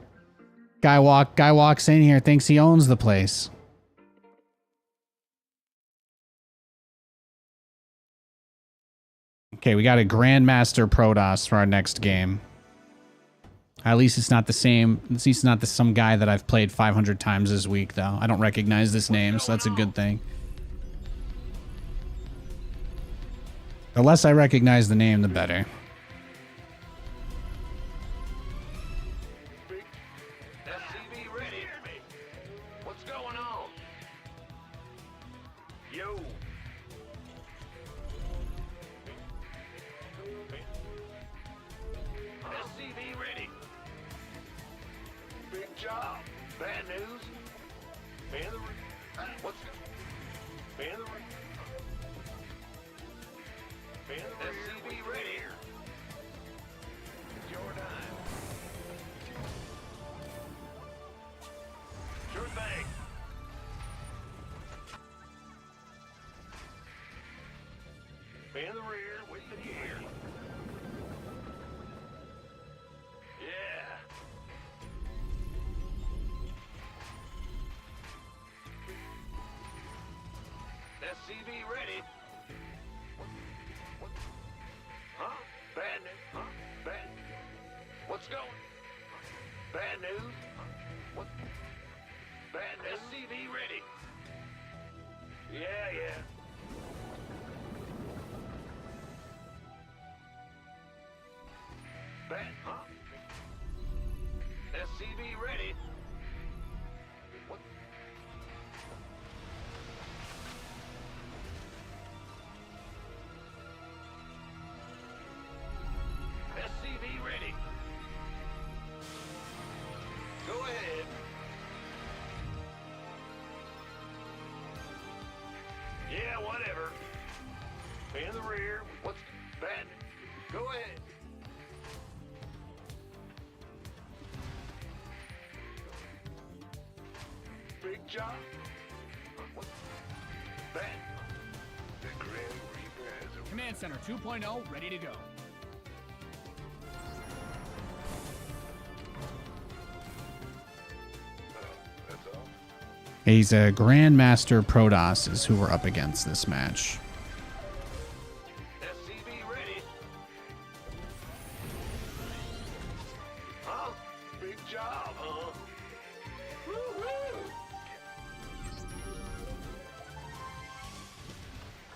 Guy walks in here, thinks he owns the place. Okay, we got a Grandmaster Protoss for our next game. At least it's not the same. At least it's not some guy that I've played 500 times this week, though. I don't recognize this name, so that's a good thing. The less I recognize the name, the better. SCV ready. What's going on? Yo. SCV ready. Big job. Man the rear. What's Man the rear. Man the rear. SCV ready. It's your time. Sure thing. Man the rear with the gear. Yeah. SCV ready. What? Huh? Bad news? Huh? Bad. What's going? Bad news? What? Bad news? SCV ready. Yeah, yeah. Bad, huh? SCV ready. What? SCV ready. Go ahead. Yeah, whatever. In the rear. What's bad? Go ahead. Big job. What? Bad. The Grim Reaper has a Command Center 2.0 ready to go. That's all. He's a Grandmaster Protoss is who we're up against this match. SCV ready. Huh? Big job, huh? Woo-hoo!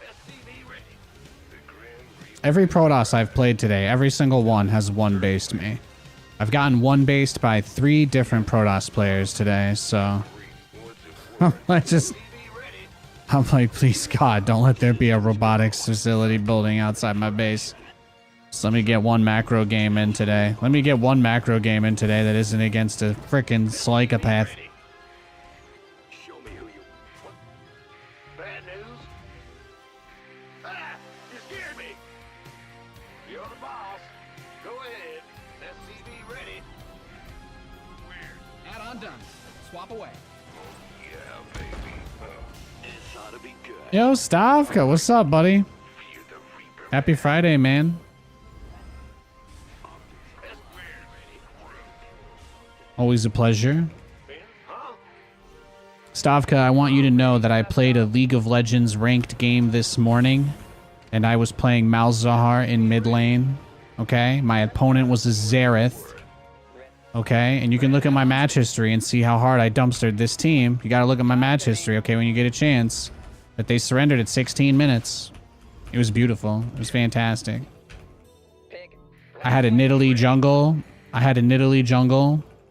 SCV ready. The Grim Reaper. Every Protoss I've played today, every single one has one based me. I've gotten one based by 3 different Protoss players today, so I just, I'm like, please God, don't let there be a robotics facility building outside my base. So let me get one macro game in today. Let me get one macro game in today that isn't against a frickin' psychopath. Show me who you. What? Bad news? Ah! You scared me! You're the boss. Go ahead. SCV ready. Where? Add-on done. Swap away. Yeah, baby. This ought to be good. Yo, Stavka, what's up, buddy? You're the Reaper. Happy Friday, man. Always a pleasure. Huh? Stavka, I want you to know that I played a League of Legends ranked game this morning, and I was playing Malzahar in mid lane. Okay, my opponent was a Xerath. Okay, and you can look at my match history and see how hard I dumpstered this team. You gotta look at my match history, okay, when you get a chance. But they surrendered at 16 minutes. It was beautiful. It was fantastic. Pick. I had a Nidalee jungle.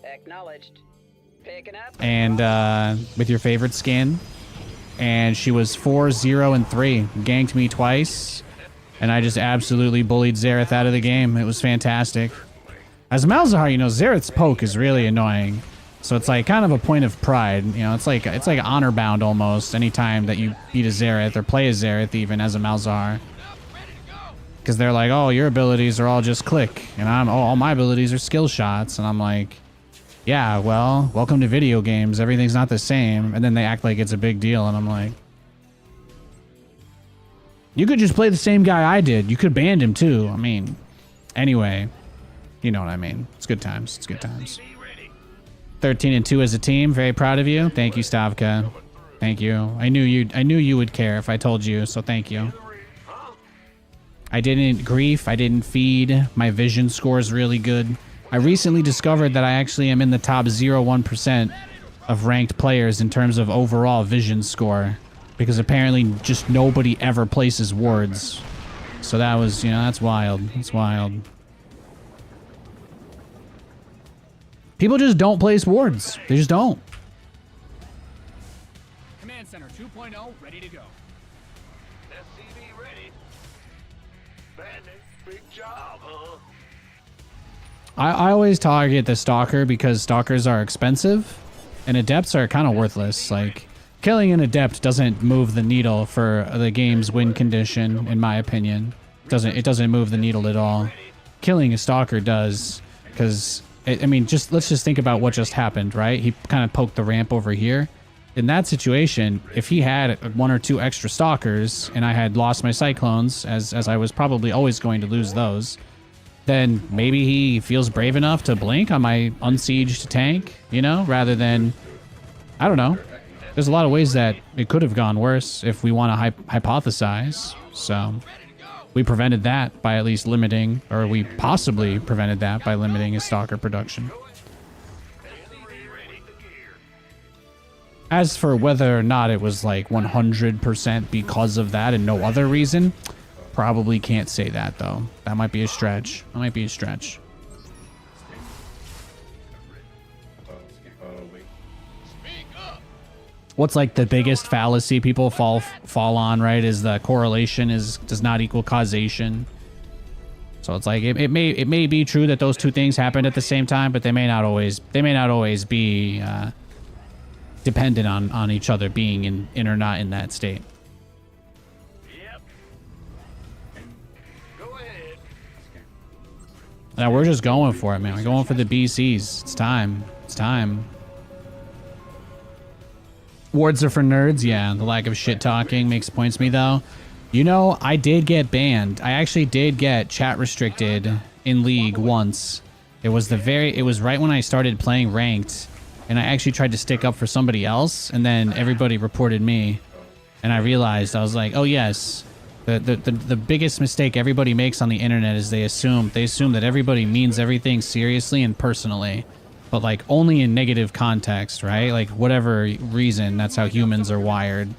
Acknowledged. Picking up. And with your favorite skin. And she was 4-0-3. Ganked me twice. And I just absolutely bullied Xerath out of the game. It was fantastic. As Malzahar, you know, Xerath's poke is really annoying. So it's like kind of a point of pride. You know, it's like honor bound almost anytime that you beat a Xerath or play a Xerath even as a Malzahar. Because they're like, oh, your abilities are all just click. And all my abilities are skill shots. And I'm like, yeah, well, welcome to video games. Everything's not the same. And then they act like it's a big deal. And I'm like, you could just play the same guy I did. You could ban him too. I mean, anyway, you know what I mean. It's good times. It's good times. 13-2 as a team. Very proud of you. Thank you, Stavka. Thank you. I knew you would care if I told you, so thank you. I didn't grief. I didn't feed. My vision score is really good. I recently discovered that I actually am in the top 0.1% of ranked players in terms of overall vision score. Because apparently just nobody ever places wards. So that was, you know, that's wild. That's wild. People just don't place wards. They just don't. Command Center 2.0 ready to go. SCV ready. Bandit, big job, huh? I always target the Stalker because Stalkers are expensive. And adepts are kind of worthless. Like, killing an adept doesn't move the needle for the game's win condition, in my opinion. It doesn't move the needle at all. Killing a stalker does, because I mean, let's just think about what just happened, right? He kind of poked the ramp over here. In that situation, if he had 1 or 2 extra stalkers and I had lost my cyclones, as I was probably always going to lose those, then maybe he feels brave enough to blink on my unsieged tank, you know, rather than, I don't know. There's a lot of ways that it could have gone worse if we want to hypothesize. So we prevented that by at least limiting, or we possibly prevented that by limiting his stalker production. As for whether or not it was like 100% because of that and no other reason, probably can't say that though. That might be a stretch. That might be a stretch. What's like the biggest fallacy people fall on, right? Is the correlation does not equal causation. So it's like it may be true that those two things happened at the same time, but they may not always be dependent on each other being in or not in that state. Yep. Go ahead. Now we're just going for it, man. We're going for the BCs. It's time. It's time. Wards are for nerds. Yeah, the lack of shit talking makes points me though. You know, I did get banned. I actually did get chat restricted in League once. It was right when I started playing ranked. And I actually tried to stick up for somebody else, and then everybody reported me. And I realized, I was like, oh yes, the biggest mistake everybody makes on the internet is they assume that everybody means everything seriously and personally, but like only in negative context, right? Like whatever reason, that's how humans are wired.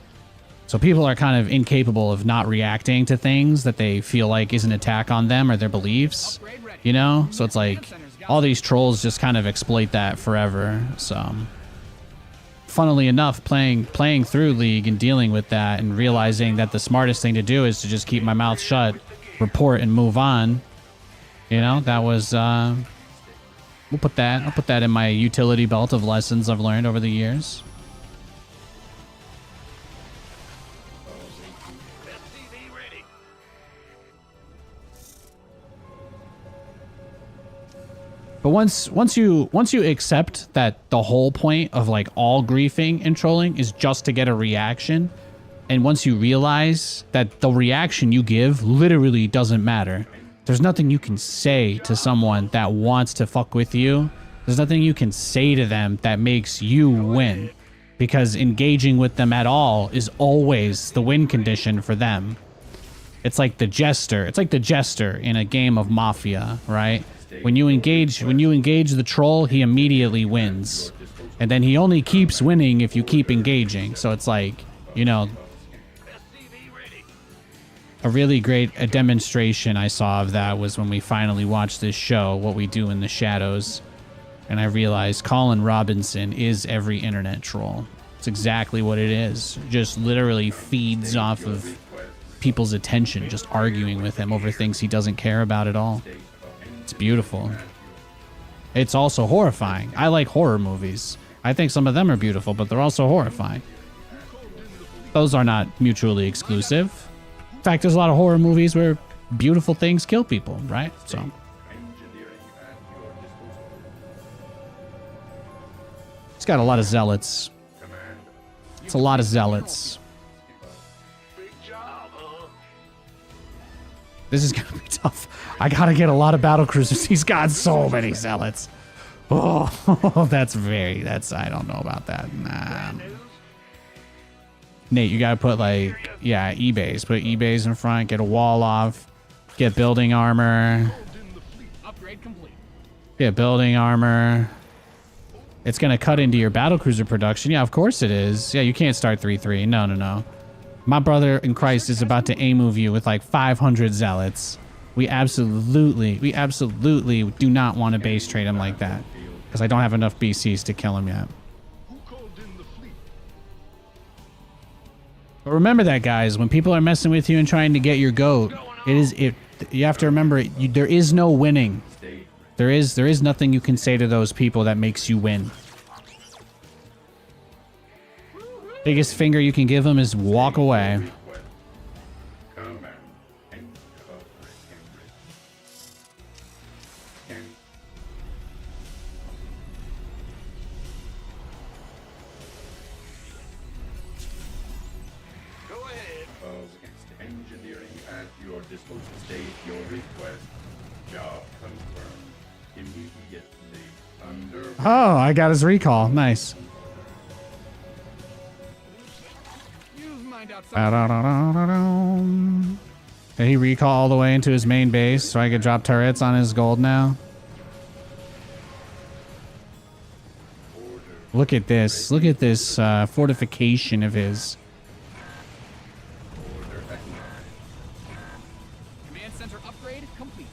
So people are kind of incapable of not reacting to things that they feel like is an attack on them or their beliefs, you know? So it's like all these trolls just kind of exploit that forever. So funnily enough, playing through League and dealing with that and realizing that the smartest thing to do is to just keep my mouth shut, report, and move on. You know, that was I'll put that in my utility belt of lessons I've learned over the years. SCV ready. But once you accept that the whole point of like all griefing and trolling is just to get a reaction, and once you realize that the reaction you give literally doesn't matter, there's nothing you can say to someone that wants to fuck with you. There's nothing you can say to them that makes you win, because engaging with them at all is always the win condition for them. It's like the jester. It's like the jester in a game of Mafia, right? When you engage the troll, he immediately wins. And then he only keeps winning if you keep engaging. So it's like, you know, a really great demonstration I saw of that was when we finally watched this show, What We Do in the Shadows. And I realized Colin Robinson is every internet troll. It's exactly what it is. Just literally feeds off of people's attention, just arguing with him over things he doesn't care about at all. It's beautiful. It's also horrifying. I like horror movies. I think some of them are beautiful, but they're also horrifying. Those are not mutually exclusive. In fact, there's a lot of horror movies where beautiful things kill people, right? So it's got a lot of zealots. It's a lot of zealots. Big job, huh? This is gonna be tough. I gotta get a lot of battle cruisers. He's got so many zealots. Oh, I don't know about that. Nah. Nate, you gotta put like, yeah, eBays. Put eBays in front, get a wall off, get building armor. Upgrade complete. Get building armor. It's gonna cut into your battlecruiser production. Yeah, of course it is. Yeah, you can't start 3-3. No. My brother in Christ is about to A-move you with like 500 zealots. We absolutely do not want to base trade him like that, because I don't have enough BCs to kill him yet. But remember that, guys, when people are messing with you and trying to get your goat, you have to remember there is no winning. There is nothing you can say to those people that makes you win. Biggest finger you can give him is walk away. Request. Command and coverage. And Go ahead. of engineering at your disposal. State your request. Job confirmed. Immediately under. Oh, I got his recall. Nice. You've mined out some. Ba-da-da-da-da-dum. Did he recall all the way into his main base so I could drop turrets on his gold now? Look at this. Look at this fortification of his. Order acknowledged. Command center upgrade complete.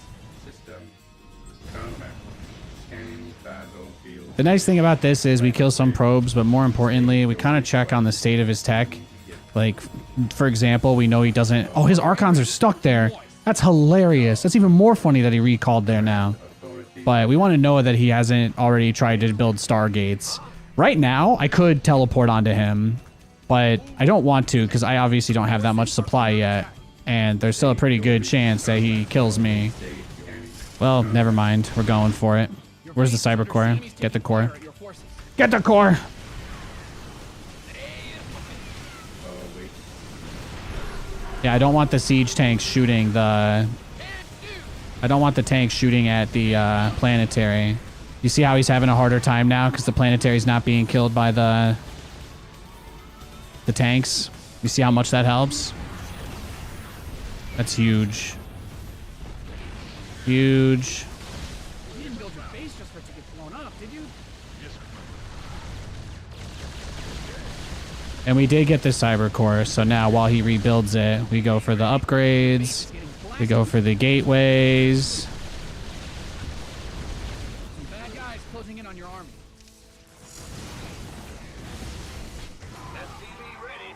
System. Command. Scanning battlefield. The nice thing about this is we kill some probes, but more importantly, we kind of check on the state of his tech. Like, for example, we know he doesn't... Oh, his Archons are stuck there. That's hilarious. That's even more funny that he recalled there now. But we want to know that he hasn't already tried to build Stargates. Right now, I could teleport onto him, but I don't want to because I obviously don't have that much supply yet. And there's still a pretty good chance that he kills me. Well, never mind. We're going for it. Where's the cyber core? Get the core. Get the core! Yeah, I don't want the siege tanks shooting the... I don't want the tanks shooting at the planetary. You see how he's having a harder time now because the planetary's not being killed by the tanks? You see how much that helps? That's huge. Huge. You didn't build your base just for it to get blown up, did you? And we did get the cyber core, so now while he rebuilds it, we go for the upgrades. We go for the gateways. Some bad guys closing in on your army. SCV ready.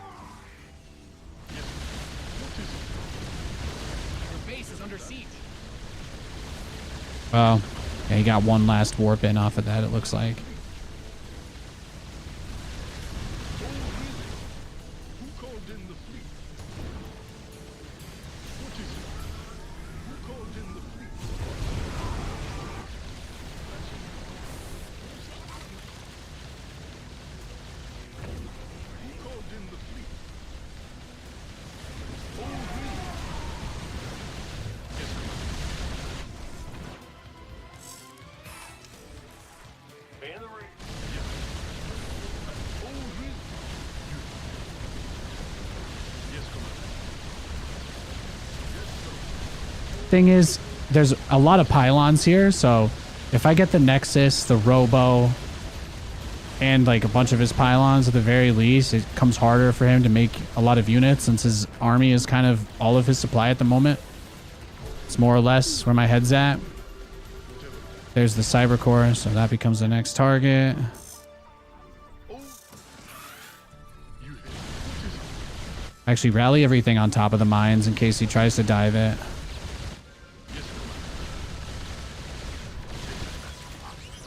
Your base is under siege. Well, yeah, he got one last warp in off of that, it looks like. Who called in the fleet? What is it? Who called in the fleet? Who called in the fleet? Oh, really? Yes, In the ring. oh, really? Yes, Commander. Thing is, there's a lot of pylons here, so if I get the Nexus, the Robo, and like a bunch of his pylons at the very least, it comes harder for him to make a lot of units since his army is kind of all of his supply at the moment. It's more or less where my head's at. There's the cyber core, so that becomes the next target. Actually, rally everything on top of the mines in case he tries to dive it.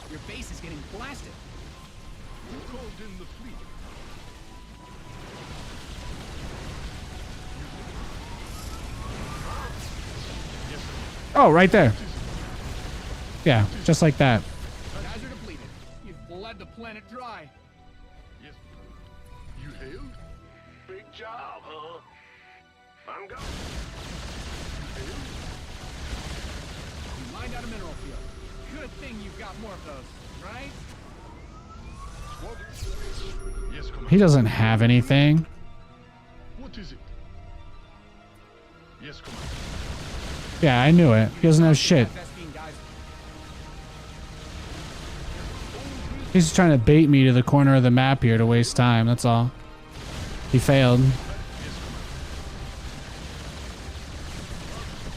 Your base is getting blasted. Who called in the fleet? Oh, right there. Yeah, just like that. Guys are depleted. You've bled the planet dry. Yes. You hailed? Big job, huh? I'm going. You mined out a mineral field. Good thing you've got more of those, right? Yes, Commander. He doesn't have anything. What is it? Yes, Commander. Yeah, I knew it. He doesn't have shit. Vespine guys. He's just trying to bait me to the corner of the map here to waste time, that's all. He failed.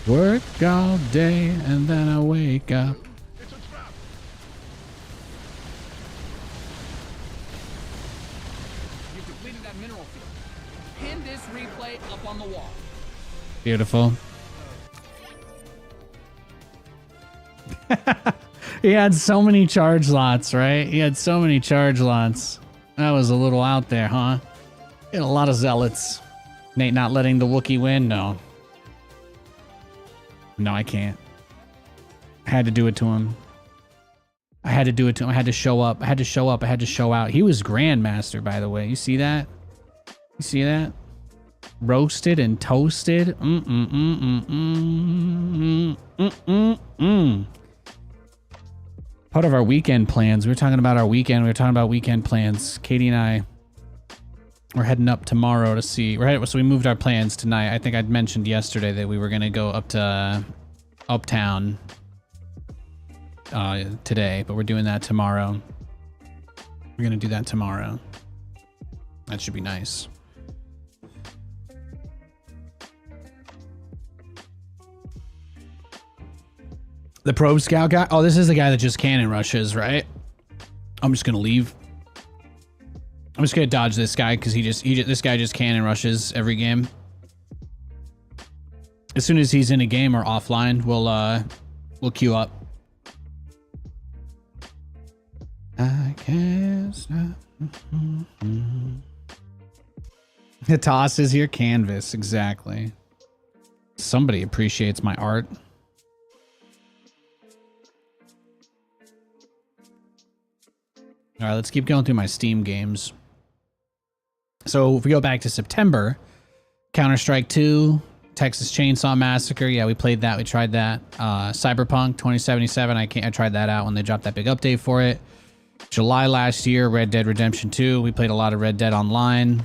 Work all day and then I wake up. It's a trap. You've depleted that mineral field. Pin this replay up on the wall. Beautiful. He had so many charge lots, right? He had so many charge lots. That was a little out there, huh? And a lot of zealots. Nate not letting the Wookiee win? No. No, I can't. I had to do it to him. I had to do it to him. I had to show up. I had to show up. I had to show out. He was Grandmaster, by the way. You see that? You see that? Roasted and toasted. Part of our weekend plans. We were talking about our weekend. We were talking about weekend plans. Katie and I we're heading up tomorrow to see. So we moved our plans tonight. I think I'd mentioned yesterday that we were gonna go up to Uptown today, but we're doing that tomorrow. We're gonna do that tomorrow. That should be nice. The probe scout guy. Oh, this is the guy that just cannon rushes, right? I'm just gonna leave. I'm just gonna dodge this guy because this guy just cannon rushes every game. As soon as he's in a game or offline, we'll queue up. I can't stop. The toss is your canvas, exactly. Somebody appreciates my art. All right, let's keep going through my Steam games. So if we go back to September, Counter-Strike 2, Texas Chainsaw Massacre. Yeah, we played that. We tried that. Cyberpunk 2077. I tried that out when they dropped that big update for it. July last year, Red Dead Redemption 2. We played a lot of Red Dead Online.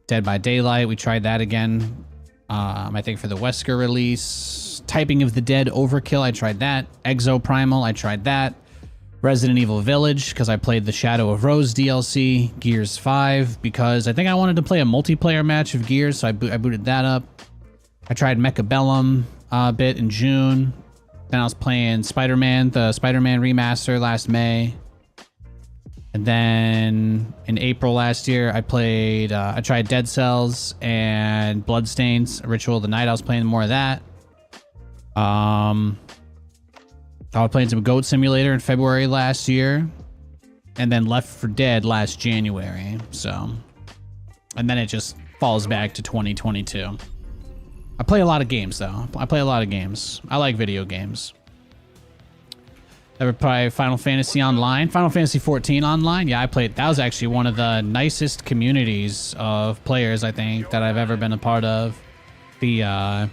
Dead by Daylight. We tried that again. I think for the Wesker release. Typing of the Dead Overkill. I tried that. Exo Primal. I tried that. Resident Evil Village, because I played the Shadow of Rose DLC. Gears 5, because I think I wanted to play a multiplayer match of Gears, so I booted that up. I tried Mechabellum a bit in June. Then I was playing Spider-Man, the Spider-Man remaster last May. And then in April last year, I tried Dead Cells and Bloodstains, Ritual of the Night. I was playing more of that. I was playing some Goat Simulator in February last year, and then Left 4 Dead last January. So, and then it just falls back to 2022. I play a lot of games though. I play a lot of games. I like video games. Ever play Final Fantasy Online? Final Fantasy 14 Online? Yeah, I played. That was actually one of the nicest communities of players I think that I've ever been a part of. The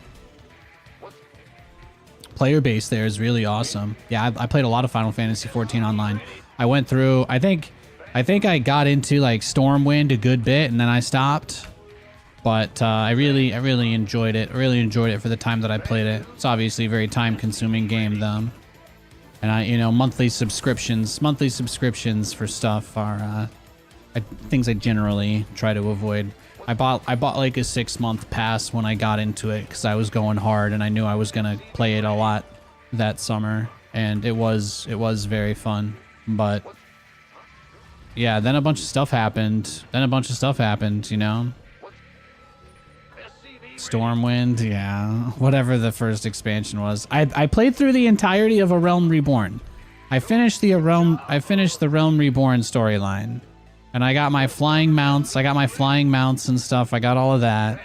player base there is really awesome. Yeah, I played a lot of Final Fantasy 14 Online. I went through. I think I got into like Stormwind a good bit, and then I stopped. But I really enjoyed it. I really enjoyed it for the time that I played it. It's obviously a very time-consuming game, though. And monthly subscriptions for stuff are things I generally try to avoid. I bought like a 6-month pass when I got into it because I was going hard and I knew I was gonna play it a lot that summer, and it was very fun. But yeah, then a bunch of stuff happened. You know. Stormwind, yeah, whatever the first expansion was. I played through the entirety of A Realm Reborn. I finished the Realm Reborn storyline, and I got my flying mounts. And stuff. I got all of that.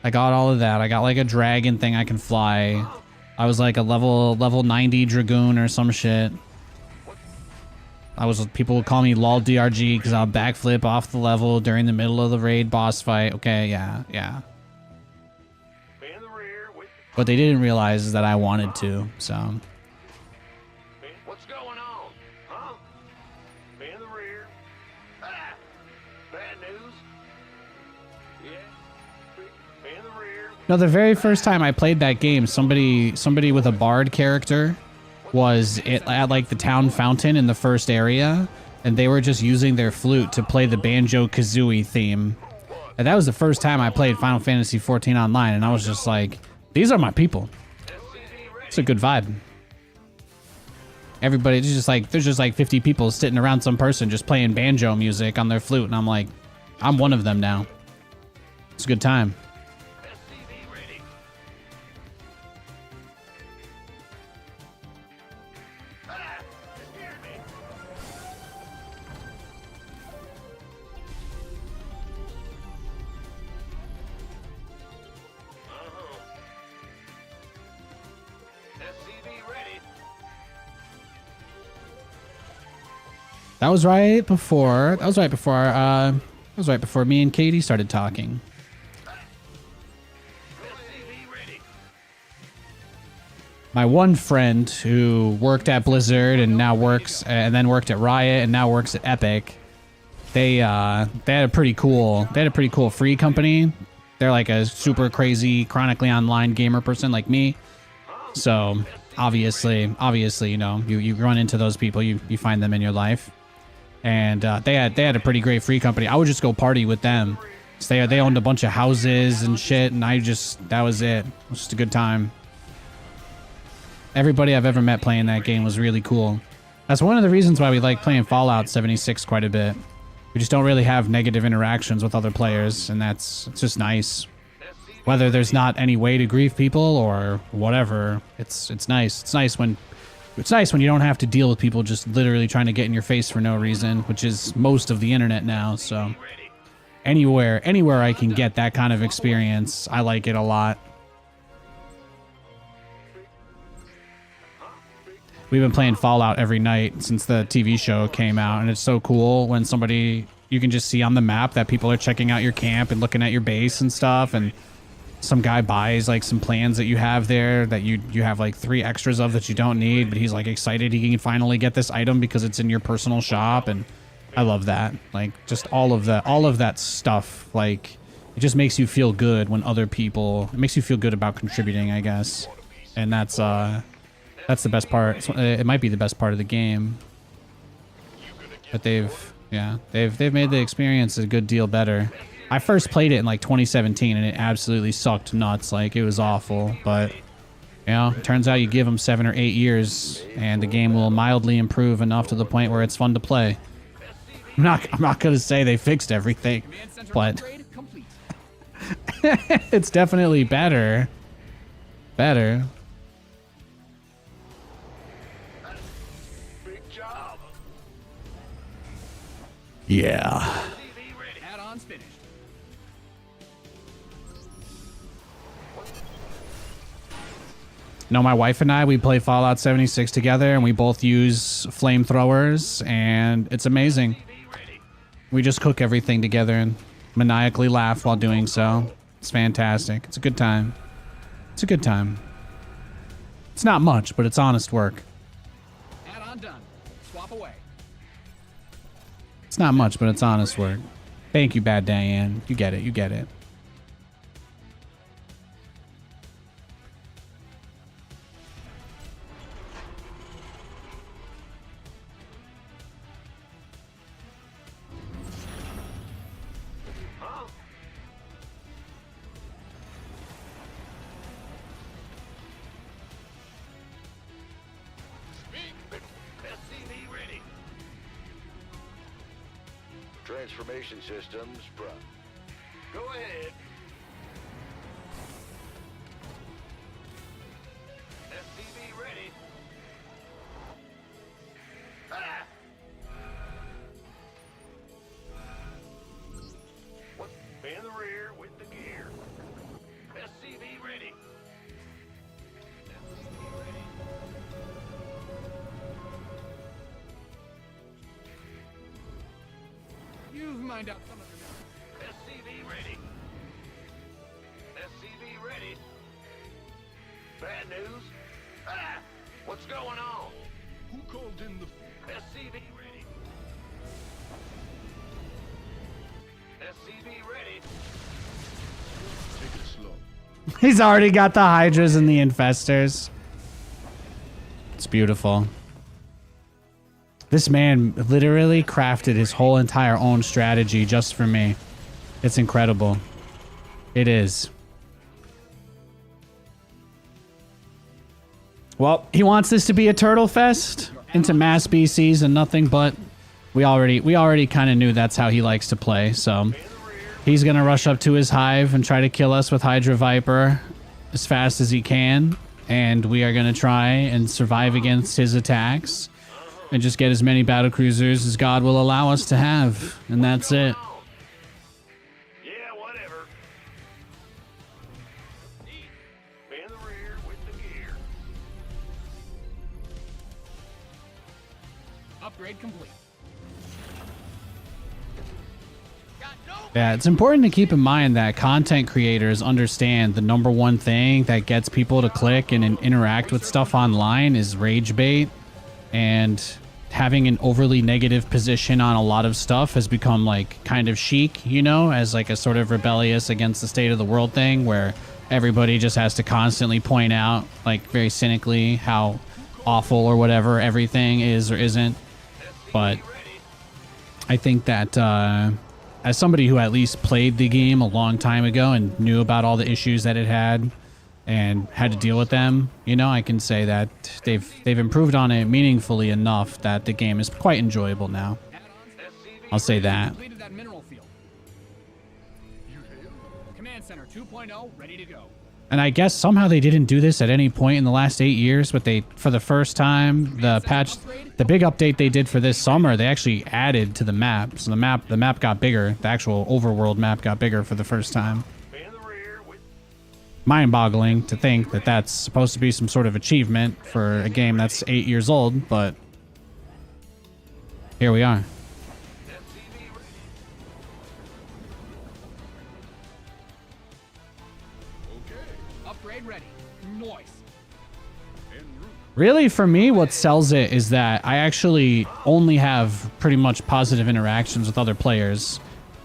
I got like a dragon thing I can fly. I was like a level 90 dragoon or some shit. People would call me lol DRG because I'll backflip off the level during the middle of the raid boss fight. Okay, yeah. What they didn't realize is that I wanted to, so. What's going on? Huh? Be in the rear. Ah! Bad news? Yeah. Be in the rear. No, the very first time I played that game, somebody with a bard character was at like the town fountain in the first area, and they were just using their flute to play the Banjo-Kazooie theme. And that was the first time I played Final Fantasy 14 Online, and I was just like, these are my people. It's a good vibe. Everybody, there's just like 50 people sitting around some person just playing banjo music on their flute, and I'm like, I'm one of them now. It's a good time. That was right before. That was right before. That was right before me and Katie started talking. My one friend who worked at Blizzard and now works, and then worked at Riot and now works at Epic. They had a pretty cool free company. They're like a super crazy, chronically online gamer person like me. So obviously, you know, you run into those people, you find them in your life. And they had a pretty great free company. I would just go party with them. So they owned a bunch of houses and shit, and that was it. It was just a good time. Everybody I've ever met playing that game was really cool. That's one of the reasons why we like playing Fallout 76 quite a bit. We just don't really have negative interactions with other players, and it's just nice. Whether there's not any way to grieve people or whatever, it's nice. It's nice when you don't have to deal with people just literally trying to get in your face for no reason, which is most of the internet now. So anywhere I can get that kind of experience, I like it a lot. We've been playing Fallout every night since the TV show came out, and it's so cool when you can just see on the map that people are checking out your camp and looking at your base and stuff, and some guy buys like some plans that you have there that you have like 3 extras of that you don't need, but he's like excited he can finally get this item because it's in your personal shop, and I love that. Like just all of that stuff, like it just makes you feel good when it makes you feel good about contributing, I guess. And that's the best part. It might be the best part of the game. But they've made the experience a good deal better. I first played it in like 2017 and it absolutely sucked nuts. Like it was awful, but you know, it turns out you give them 7 or 8 years and the game will mildly improve enough to the point where it's fun to play. I'm not gonna say they fixed everything, but it's definitely better. Better. Big job. Yeah. Add-ons finished. No, my wife and I, we play Fallout 76 together, and we both use flamethrowers, and it's amazing. We just cook everything together and maniacally laugh while doing so. It's fantastic. It's a good time. It's a good time. It's not much, but it's honest work. Add-on done. Swap away. It's not much, but it's honest work. Thank you, Bad Diane. You get it. You get it. Transformation systems, Go ahead. SCV ready. Ah! What? In the rear with the gear. SCV ready. SCV ready. You've mined out some of your numbers. SCV ready. SCV ready. Bad news. Ah! What's going on? Who called in the... SCV ready. SCV ready. Take it slow. He's already got the Hydras and the Infestors. It's beautiful. This man literally crafted his whole entire own strategy just for me. It's incredible. It is. Well, he wants this to be a turtle fest into mass species and nothing but. We already kind of knew that's how he likes to play, so he's gonna rush up to his hive and try to kill us with Hydra Viper as fast as he can, and we are gonna try and survive against his attacks and just get as many battle cruisers as God will allow us to have, and that's it. Yeah, whatever. In the rear with the gear. Upgrade complete. Yeah, it's important to keep in mind that content creators understand the number one thing that gets people to click and interact with stuff online is rage bait, and having an overly negative position on a lot of stuff has become like kind of chic, you know, as like a sort of rebellious against the state of the world thing where everybody just has to constantly point out like very cynically how awful or whatever everything is or isn't. But I think that as somebody who at least played the game a long time ago and knew about all the issues that it had and had to deal with them, you know, I can say that they've improved on it meaningfully enough that the game is quite enjoyable now. I'll say that. Completed that mineral field. Command Center 2.0 ready to go. And I guess somehow they didn't do this at any point in the last 8 years, but they, for the first time, the big update they did for this summer, they actually added to the map. So the map got bigger. The actual overworld map got bigger for the first time. Mind-boggling to think that that's supposed to be some sort of achievement for a game that's 8 years old, but here we are. Upgrade ready. Noise. Really, for me, what sells it is that I actually only have pretty much positive interactions with other players,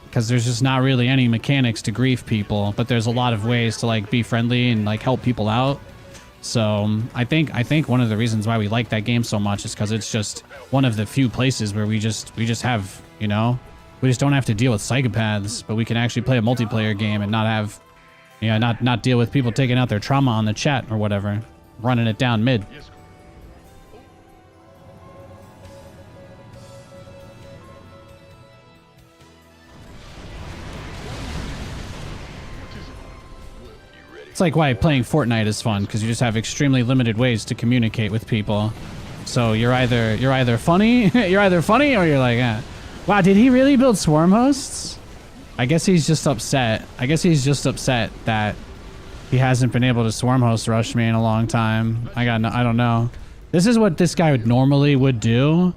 because there's just not really any mechanics to grief people, but there's a lot of ways to like be friendly and like help people out. So I think one of the reasons why we like that game so much is because it's just one of the few places where we just have, you know, we just don't have to deal with psychopaths, but we can actually play a multiplayer game and not have, you know, not deal with people taking out their trauma on the chat or whatever, running it down mid. It's like why playing Fortnite is fun, because you just have extremely limited ways to communicate with people. So you're either funny, or you're like, wow, did he really build swarm hosts? I guess he's just upset. That he hasn't been able to swarm host rush me in a long time. I don't know. This is what this guy would do,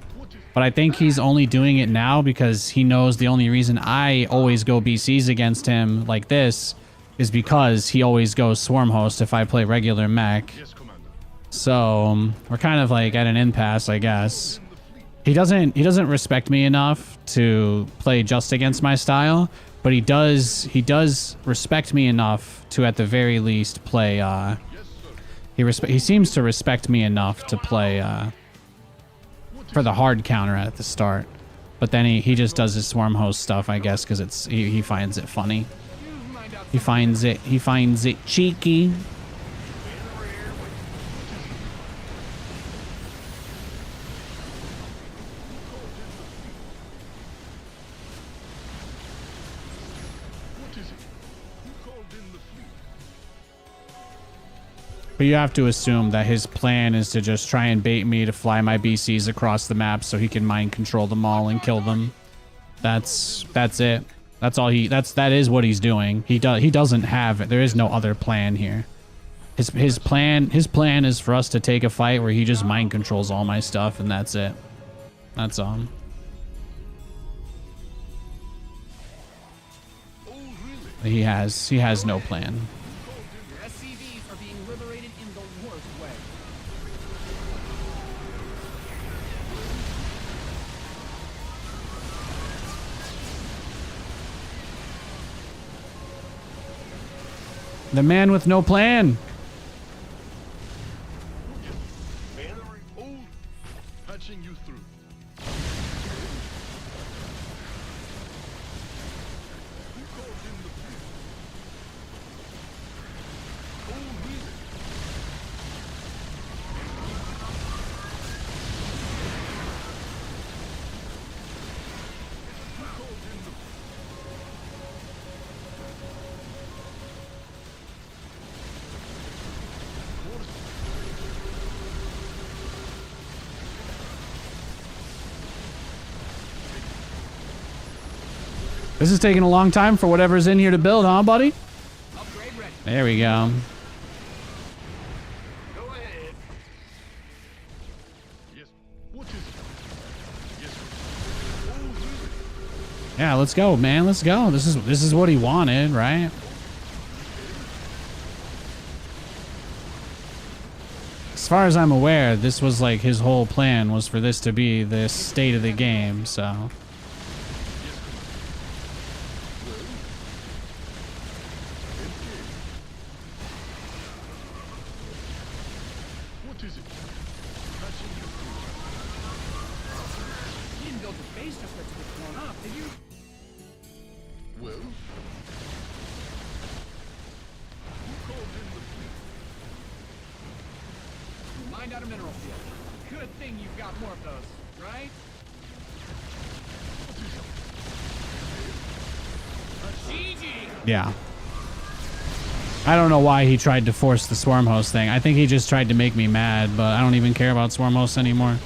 but I think he's only doing it now because he knows the only reason I always go BCs against him like this is because he always goes swarm host if I play regular mech. So we're kind of like at an impasse, I guess. He doesn't respect me enough to play just against my style, but he does respect me enough to at the very least play he seems to respect me enough to play for the hard counter at the start. But then he just does his swarm host stuff, I guess, because he finds it funny. He finds it cheeky. But you have to assume that his plan is to just try and bait me to fly my BCs across the map so he can mind control them all and kill them. That's it. That's all that is what he's doing. He doesn't have, there is no other plan here. His plan is for us to take a fight where he just mind controls all my stuff, and that's it. That's all. He has no plan. Your SCVs are being liberated in the worst way. The man with no plan. Patching you through. This is taking a long time for whatever's in here to build, huh, buddy? Upgrade ready. There we go. Go ahead. Yes. What is it? Yes. Yeah, let's go, man. Let's go. This is what he wanted, right? As far as I'm aware, this was like his whole plan was for this to be the state of the game, so. What is it? You didn't build your base just for it to get blown up, did you? Well? Who called in the fleet? You mined out a mineral field. Good thing you've got more of those, right? GG! Yeah. I don't know why he tried to force the swarm host thing. I think he just tried to make me mad, but I don't even care about swarm hosts anymore.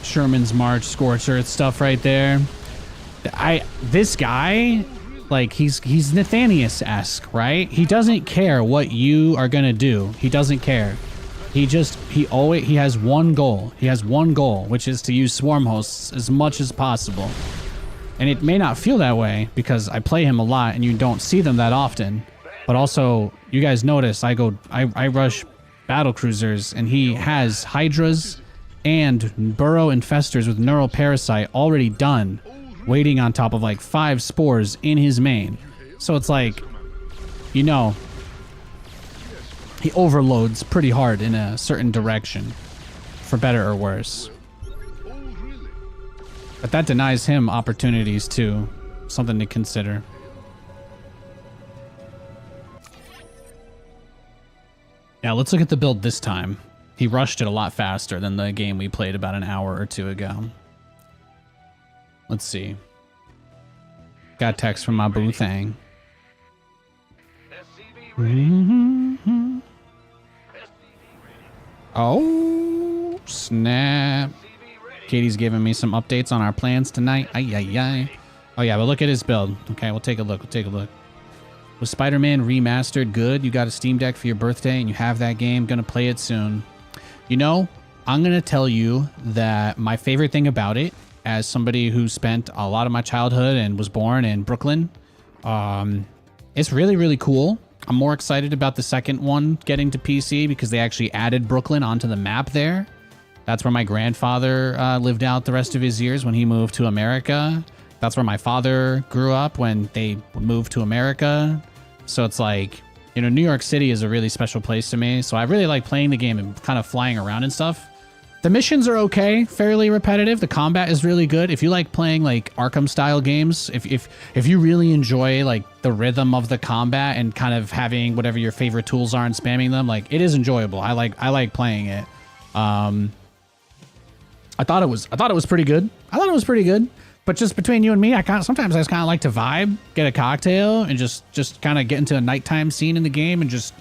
Sherman's March, Scorch Earth stuff right there. This guy, like he's Nathanias-esque, right? He doesn't care what you are gonna do. He doesn't care. He has one goal. He has one goal, which is to use swarm hosts as much as possible. And it may not feel that way because I play him a lot and you don't see them that often. But also, you guys notice I rush battle cruisers and he has hydras and burrow infestors with neural parasite already done, waiting on top of like 5 spores in his main. So it's like, you know, he overloads pretty hard in a certain direction, for better or worse. But that denies him opportunities too. Something to consider. Yeah, let's look at the build this time. He rushed it a lot faster than the game we played about an hour or two ago. Let's see. Got text from my boo thing. Oh, snap. Katie's giving me some updates on our plans tonight. Ay, ay, ay. Oh, yeah, but look at his build. Okay, we'll take a look. We'll take a look. Was Spider-Man Remastered good? You got a Steam Deck for your birthday and you have that game. Gonna play it soon. You know, I'm gonna tell you that my favorite thing about it, as somebody who spent a lot of my childhood and was born in Brooklyn, it's really, really cool. I'm more excited about the second one getting to PC because they actually added Brooklyn onto the map there. That's where my grandfather lived out the rest of his years when he moved to America. That's where my father grew up when they moved to America. So it's like, you know, New York City is a really special place to me. So I really like playing the game and kind of flying around and stuff. The missions are okay, fairly repetitive. The combat is really good. If you like playing like Arkham style games, if you really enjoy like the rhythm of the combat and kind of having whatever your favorite tools are and spamming them, like it is enjoyable. I like playing it. I thought it was pretty good. But just between you and me, sometimes I just kind of like to vibe, get a cocktail, and just kind of get into a nighttime scene in the game and just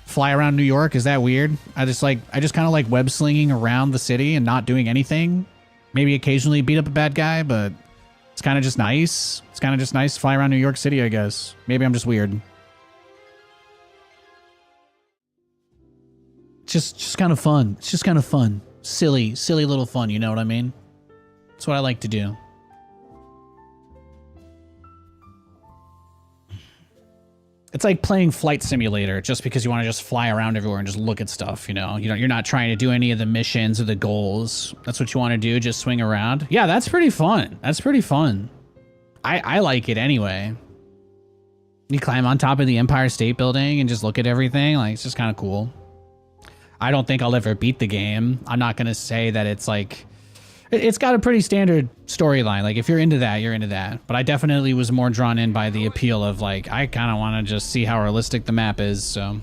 fly around New York. Is that weird? I just kind of like web slinging around the city and not doing anything. Maybe occasionally beat up a bad guy, but it's kind of just nice. It's kind of just nice to fly around New York City, I guess. Maybe I'm just weird. Just kind of fun. It's just kind of fun. Silly little fun, you know what I mean? That's what I like to do. It's like playing Flight Simulator just because you want to just fly around everywhere and just look at stuff, you know? You're not trying to do any of the missions or the goals. That's what you want to do, just swing around. Yeah, that's pretty fun. That's pretty fun. I like it anyway. You climb on top of the Empire State Building and just look at everything. Like, it's just kind of cool. I don't think I'll ever beat the game. I'm not going to say that it's like... It's got a pretty standard storyline. Like, if you're into that, you're into that. But I definitely was more drawn in by the appeal of, like, I kind of want to just see how realistic the map is, so...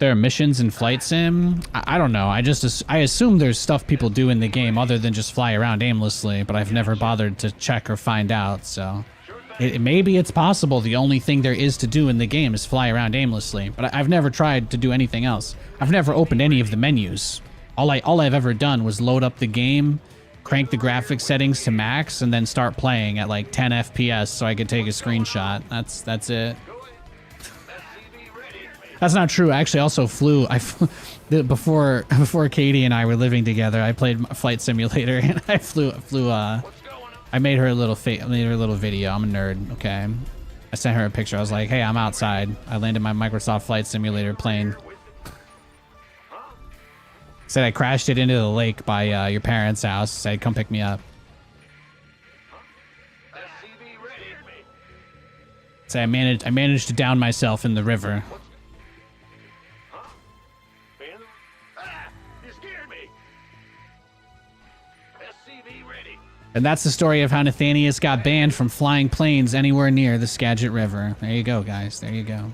There are missions in Flight Sim? I don't know. I assume there's stuff people do in the game other than just fly around aimlessly, but I've never bothered to check or find out, so... Maybe it's possible the only thing there is to do in the game is fly around aimlessly, but I've never tried to do anything else. I've never opened any of the menus. All I've ever done was load up the game, crank the graphics settings to max, and then start playing at like 10 FPS so I could take a screenshot. That's it. That's not true. I actually also flew. Before Katie and I were living together. I played Flight Simulator and I flew. I made her a little video. I'm a nerd. Okay. I sent her a picture. I was like, "Hey, I'm outside. I landed my Microsoft Flight Simulator plane." Said I crashed it into the lake by your parents' house. Said, "Come pick me up." Say I managed to down myself in the river. You scared me. SCV ready. And that's the story of how Nathanias got banned from flying planes anywhere near the Skagit River. There you go, guys. There you go.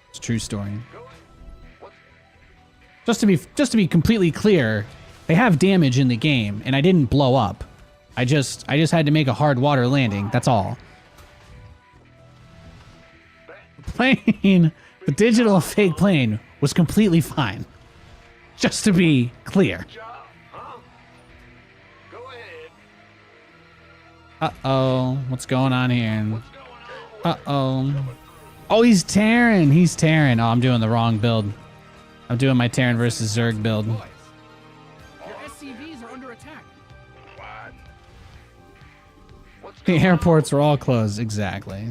It's a true story. Just to be completely clear, they have damage in the game, and I didn't blow up. I just had to make a hard water landing. That's all. Plane, the digital fake plane was completely fine. Just to be clear. Go ahead. Uh-oh. What's going on here? Uh-oh. Oh, he's Terran. He's Terran. Oh, I'm doing the wrong build. I'm doing my Terran versus Zerg build. Your SCVs are under attack. The airports are all closed. Exactly.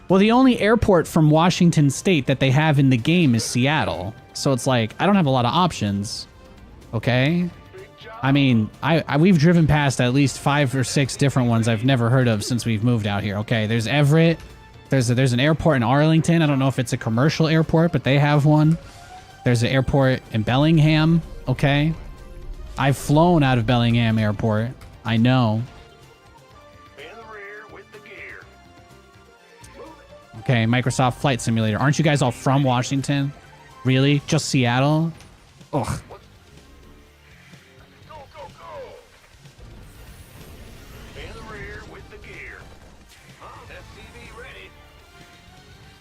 Well, the only airport from Washington State that they have in the game is Seattle. So it's like, I don't have a lot of options. Okay? I mean, we've driven past at least 5 or 6 different ones I've never heard of since we've moved out here. Okay, there's Everett. There's an airport in Arlington. I don't know if it's a commercial airport, but they have one. There's an airport in Bellingham. Okay? I've flown out of Bellingham Airport. I know. Okay, Microsoft Flight Simulator. Aren't you guys all from Washington? Really? Just Seattle? Ugh. Go. In the rear with the gear. SCV ready.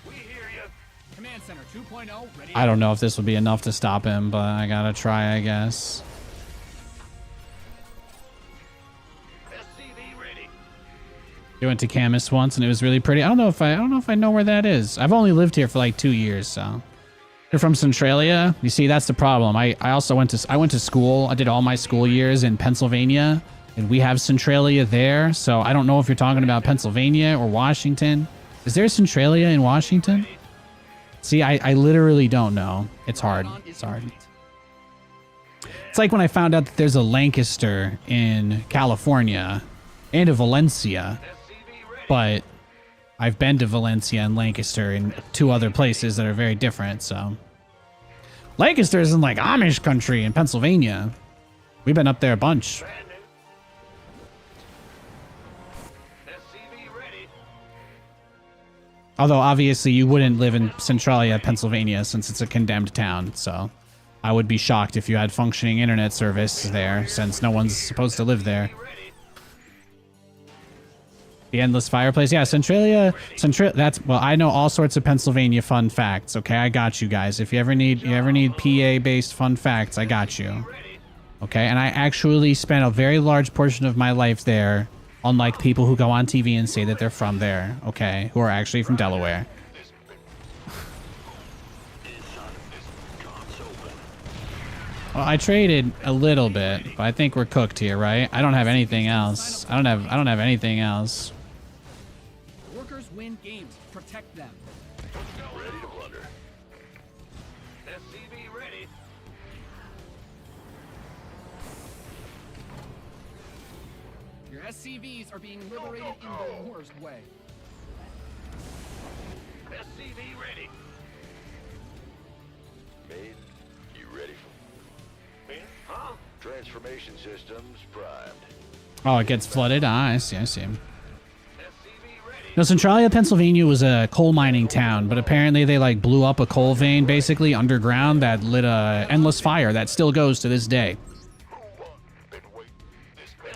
We hear you. Command Center 2.0 ready. I don't know if this would be enough to stop him, but I gotta try, I guess. SCV ready. I went to Camas once and it was really pretty. I don't know if I know where that is. I've only lived here for like 2 years, so. You're from Centralia? You see, that's the problem. I also went to school. I did all my school years in Pennsylvania, and we have Centralia there. So I don't know if you're talking about Pennsylvania or Washington. Is there Centralia in Washington? See, I literally don't know. It's hard. It's hard. It's like when I found out that there's a Lancaster in California and a Valencia, but I've been to Valencia and Lancaster and 2 other places that are very different, so. Lancaster is in like Amish country in Pennsylvania. We've been up there a bunch. SCV ready. Although obviously you wouldn't live in Centralia, Pennsylvania, since it's a condemned town, so. I would be shocked if you had functioning internet service there, since no one's supposed to live there. The endless fireplace. Yeah, Centralia. That's, well, I know all sorts of Pennsylvania fun facts. Okay, I got you guys. If you ever need PA based fun facts, I got you. Okay, and I actually spent a very large portion of my life there, unlike people who go on TV and say that they're from there. Okay, who are actually from Delaware. Well, I traded a little bit, but I think we're cooked here, right? I don't have anything else. I don't have anything else. Workers win games. Protect them. Ready to blunder. SCV ready. Your SCVs are being liberated in the worst way. SCV ready. Mate, you ready for Huh? transformation systems primed? Oh, it gets flooded? Ah, I see. SCV ready. No, Centralia, Pennsylvania was a coal mining town, but apparently they like blew up a coal vein basically underground that lit a endless fire that still goes to this day.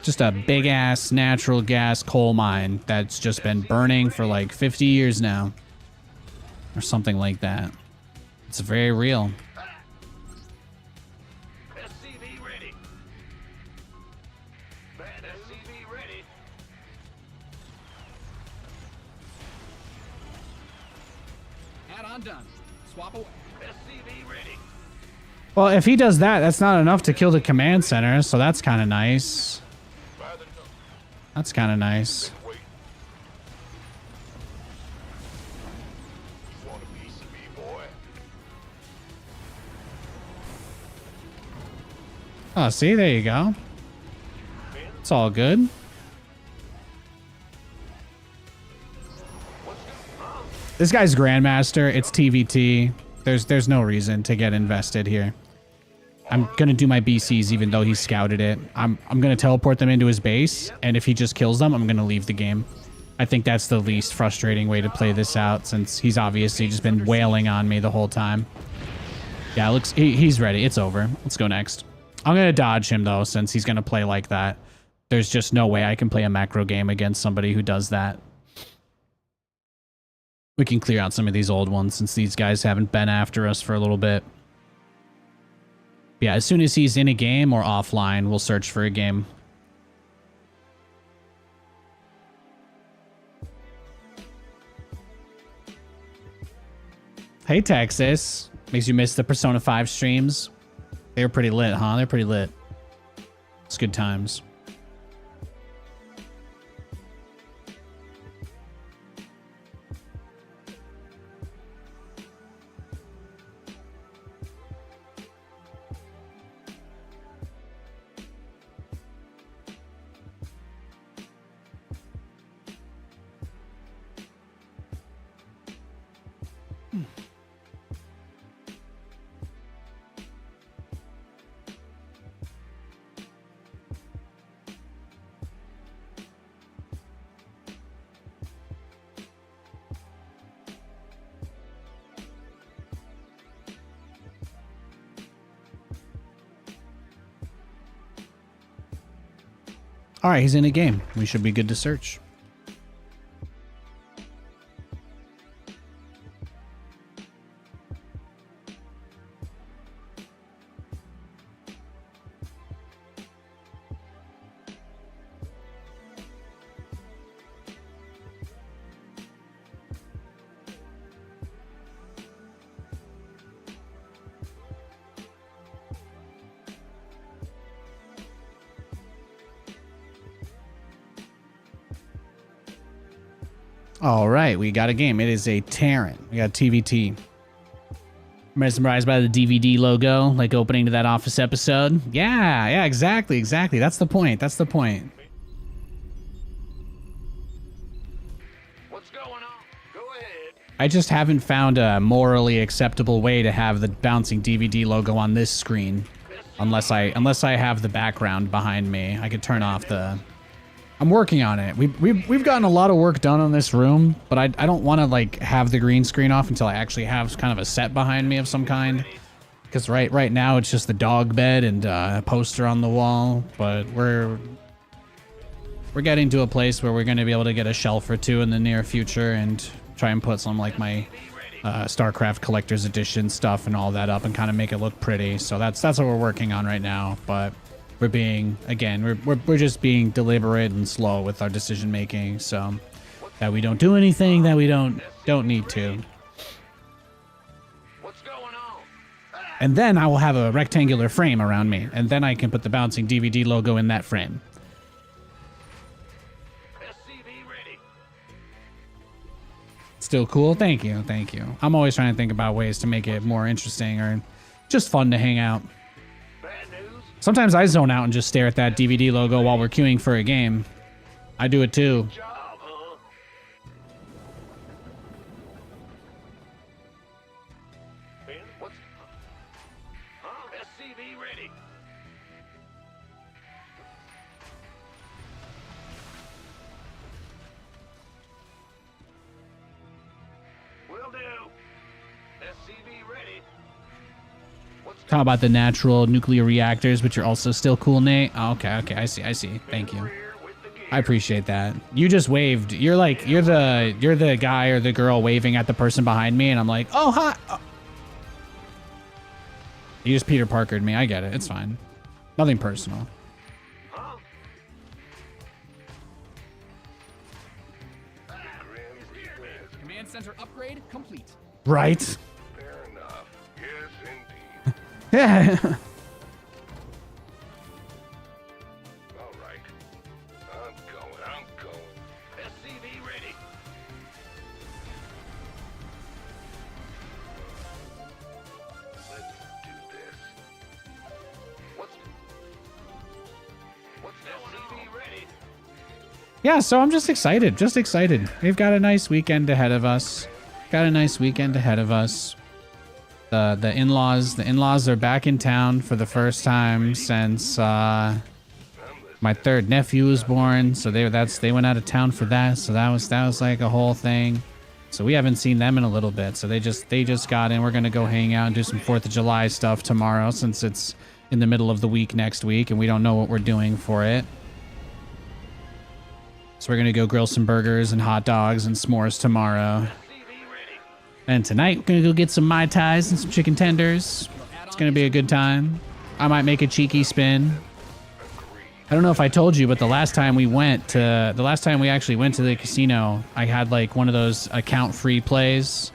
Just a big ass natural gas coal mine that's just been burning for like 50 years now. Or something like that. It's very real. SCV ready. SCV ready. on done. Swap away. SCV ready. Well, if he does that, that's not enough to kill the command center, so that's kind of nice. Fire the tunnel. That's kind of nice. Wait. Want a piece of me, boy? Oh, see, there you go. It's all good. This guy's Grandmaster. It's TVT. There's no reason to get invested here. I'm gonna do my BCs even though he scouted it. I'm gonna teleport them into his base, and if he just kills them, I'm gonna leave the game. I think that's the least frustrating way to play this out, since he's obviously just been wailing on me the whole time. Yeah, it looks he's ready. It's over. Let's go next. I'm gonna dodge him though, since he's gonna play like that. There's just no way I can play a macro game against somebody who does that. We can clear out some of these old ones since these guys haven't been after us for a little bit. Yeah, as soon as he's in a game or offline, we'll search for a game. Hey, Texas. Makes you miss the Persona 5 streams. They were pretty lit, huh? They're pretty lit. It's good times. All right, he's in a game. We should be good to search. All right, we got a game. It is a Terran. We got TVT. Mesmerized by the DVD logo, like opening to that Office episode. Yeah, exactly. That's the point. That's the point. What's going on? Go ahead. I just haven't found a morally acceptable way to have the bouncing DVD logo on this screen, unless I have the background behind me. I could turn off the. I'm working on it. We've gotten a lot of work done on this room, but I don't want to like have the green screen off until I actually have kind of a set behind me of some kind. Because right now it's just the dog bed and a poster on the wall, but we're getting to a place where we're going to be able to get a shelf or two in the near future and try and put some like my StarCraft Collector's Edition stuff and all that up and kind of make it look pretty. So that's what we're working on right now, but. We're being, again, we're just being deliberate and slow with our decision making, so that we don't do anything that we don't need to. What's going on? And then I will have a rectangular frame around me, and then I can put the bouncing DVD logo in that frame. SCV ready. Still cool? Thank you. I'm always trying to think about ways to make it more interesting or just fun to hang out. Bad news. Sometimes I zone out and just stare at that DVD logo while we're queuing for a game. I do it too. Job, huh? Ben, what's... Huh? SCV ready. Will do. SCV ready. How about the natural nuclear reactors, which are also still cool, Nate? Oh, okay, I see. Thank you. I appreciate that. You just waved. You're the guy or the girl waving at the person behind me, and I'm like, oh, hi. Oh. You just Peter Parkered me. I get it. It's fine. Nothing personal. Huh? Command center upgrade complete. Right? Fair enough. Yes, indeed. Yeah. All right. I'm going. SCV ready. Let's do this. What's SCV ready? Yeah, so I'm just excited. Just excited. We've got a nice weekend ahead of us. The in-laws are back in town for the first time since my third nephew was born. So they went out of town for that. So that was like a whole thing. So we haven't seen them in a little bit. So they just got in. We're gonna go hang out and do some 4th of July stuff tomorrow since it's in the middle of the week next week and we don't know what we're doing for it. So we're gonna go grill some burgers and hot dogs and s'mores tomorrow. And tonight we're gonna go get some Mai Tais and some chicken tenders. It's gonna be a good time. I might make a cheeky spin. I don't know if I told you, but the last time we actually went to the casino, I had like one of those account free plays,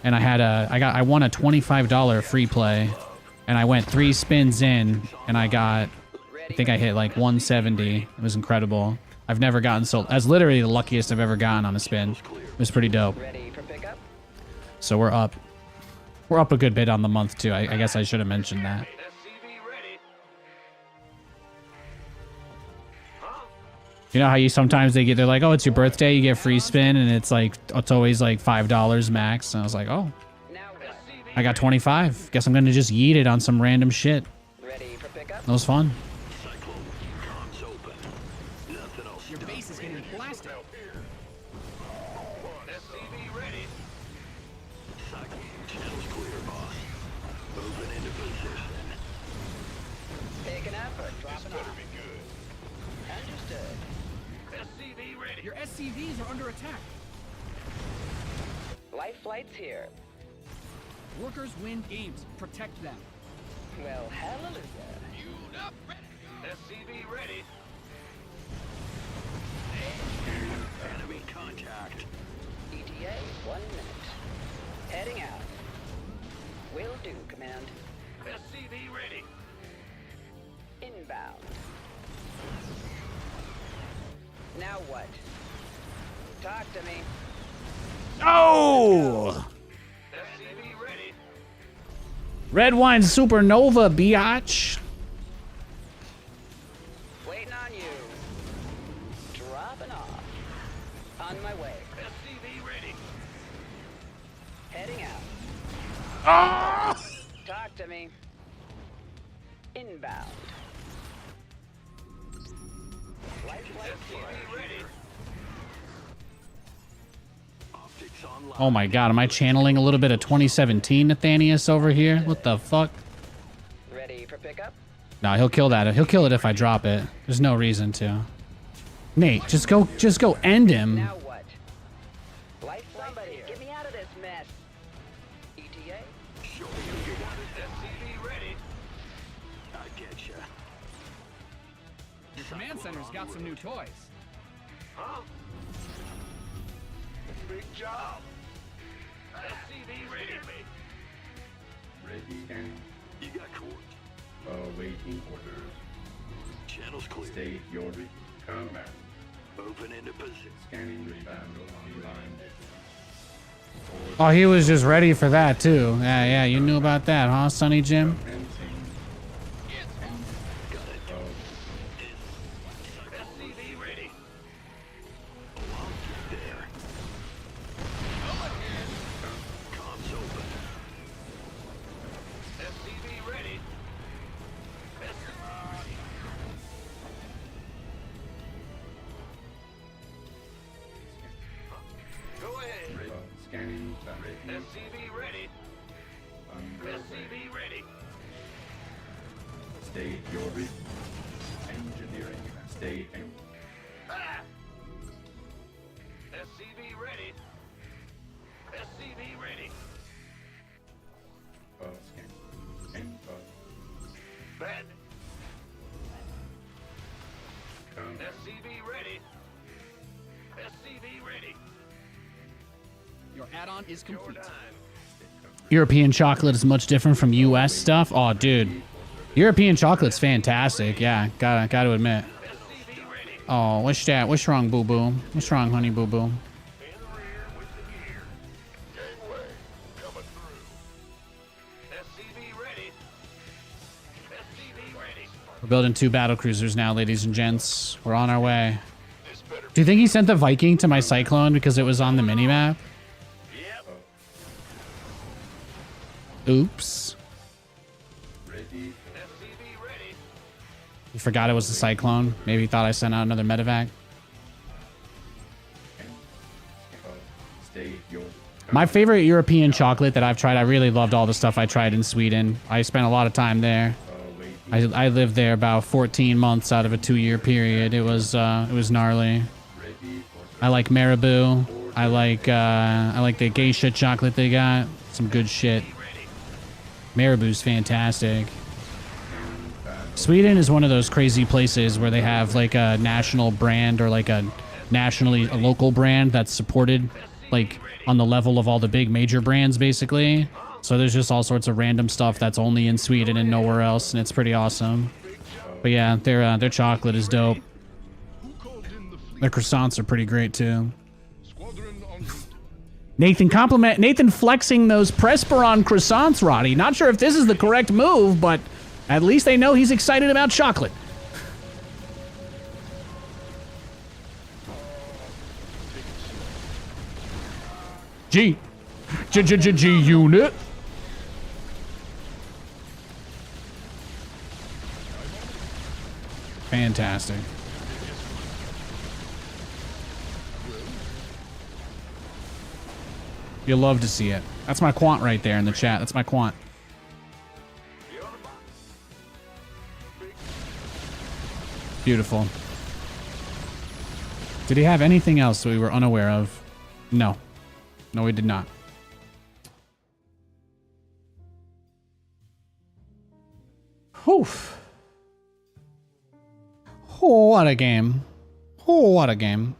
and I won a $25 free play, and I went 3 spins in, and I think I hit like 170. It was incredible. I've never gotten so. That's literally the luckiest I've ever gotten on a spin. It was pretty dope. Ready for pickup? So we're up. We're up a good bit on the month too. I guess I should have mentioned that. SCV ready. You know how you sometimes they're like, oh, it's your birthday, you get free spin, and it's always like $5 max. And I was like, oh, Now what? I got 25. Guess I'm gonna just yeet it on some random shit. Ready for pickup? That was fun. Your base is getting blasted. SCV ready. Picking up or dropping off? Understood. SCV ready. Your SCVs are under attack. Life flight's here. Workers win games. Protect them. Well, hallelujah. SCV ready. Enemy contact. ETA, 1 minute. Heading out. Will do, Command. SCV ready. Inbound. Now what? Talk to me. Oh! SCV ready. Red wine supernova, biatch. Waiting on you. Dropping off. On my way. SCV ready. Heading out. Ah! Talk to me. Inbound. Life flight SCV ready. Optics online. Oh my god, am I channeling a little bit of 2017 Nathanias over here? What the fuck? ready for pickup? No, he'll kill that. He'll kill it if I drop it. There's no reason to. Nate, just go end him. Now what? Life flight here. Get me out of this mess. ETA? Show me who you want it. SCV ready. I get ya. Your command center's got some new toys. Huh? Big job. SCV ready. Ready and You got court. awaiting orders. Channel's clear. State your command. Moving into position. Scanning the battle line. Oh, he was just ready for that too. Yeah, you knew about that, huh, Sonny Jim? SCV ready. There. Comms open. SCV ready. Go ahead. Scanning battle. SCV ready. SCV ready. State your engineering. State and Ah! SCV ready. SCV ready. scan. And Ben. command. SCV ready. SCV ready. Your add-on is Your complete. time. European chocolate is much different from US stuff. Oh, dude. European chocolate's fantastic. Yeah, gotta admit. Oh, what's that? What's wrong, boo-boo? What's wrong, honey boo-boo? Gangway coming through. SCV ready. SCV ready. We're building 2 battle cruisers now, ladies and gents. We're on our way. This better Do you think he sent the Viking to my Cyclone because it was on the minimap? Yep. Oops. Ready. SCV ready. He forgot it was the Cyclone. Maybe he thought I sent out another medevac. State your My favorite European chocolate that I've tried, I really loved all the stuff I tried in Sweden. I spent a lot of time there. I lived there about 14 months out of a 2-year period. It was gnarly. I like Marabou. I like the geisha chocolate they got. Some good shit. Marabou's fantastic. Sweden is one of those crazy places where they have like a national brand or like a local brand that's supported like on the level of all the big major brands basically. So there's just all sorts of random stuff that's only in Sweden and nowhere else, and it's pretty awesome. But yeah, their chocolate is dope. Who called in the fleet? Their croissants are pretty great too. Squadron en route. Nathan flexing those Presperon croissants, Roddy. Not sure if this is the correct move, but at least they know he's excited about chocolate. G unit. Fantastic. You'll love to see it. That's my quant right there in the chat. That's my quant. Beautiful. Did he have anything else that we were unaware of? No. No, he did not. Whew. Oh, what a game. Oh, what a game.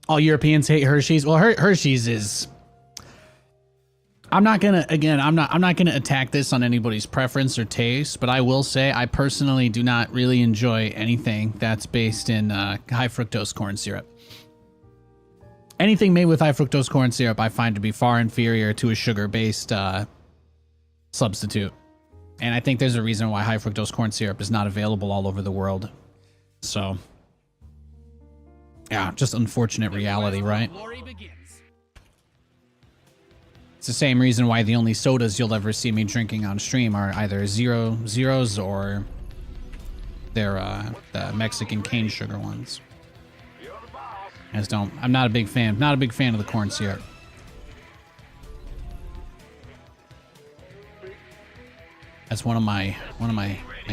All Europeans hate Hershey's. Well, Hershey's is. I'm not gonna attack this on anybody's preference or taste, but I will say I personally do not really enjoy anything that's based in high fructose corn syrup. Anything made with high fructose corn syrup I find to be far inferior to a sugar-based substitute. And I think there's a reason why high fructose corn syrup is not available all over the world. So, yeah, just unfortunate reality, right? Glory begins. It's the same reason why the only sodas you'll ever see me drinking on stream are either zeros or they're the Mexican cane sugar ones. I'm not a big fan. Not a big fan of the corn syrup. That's one of my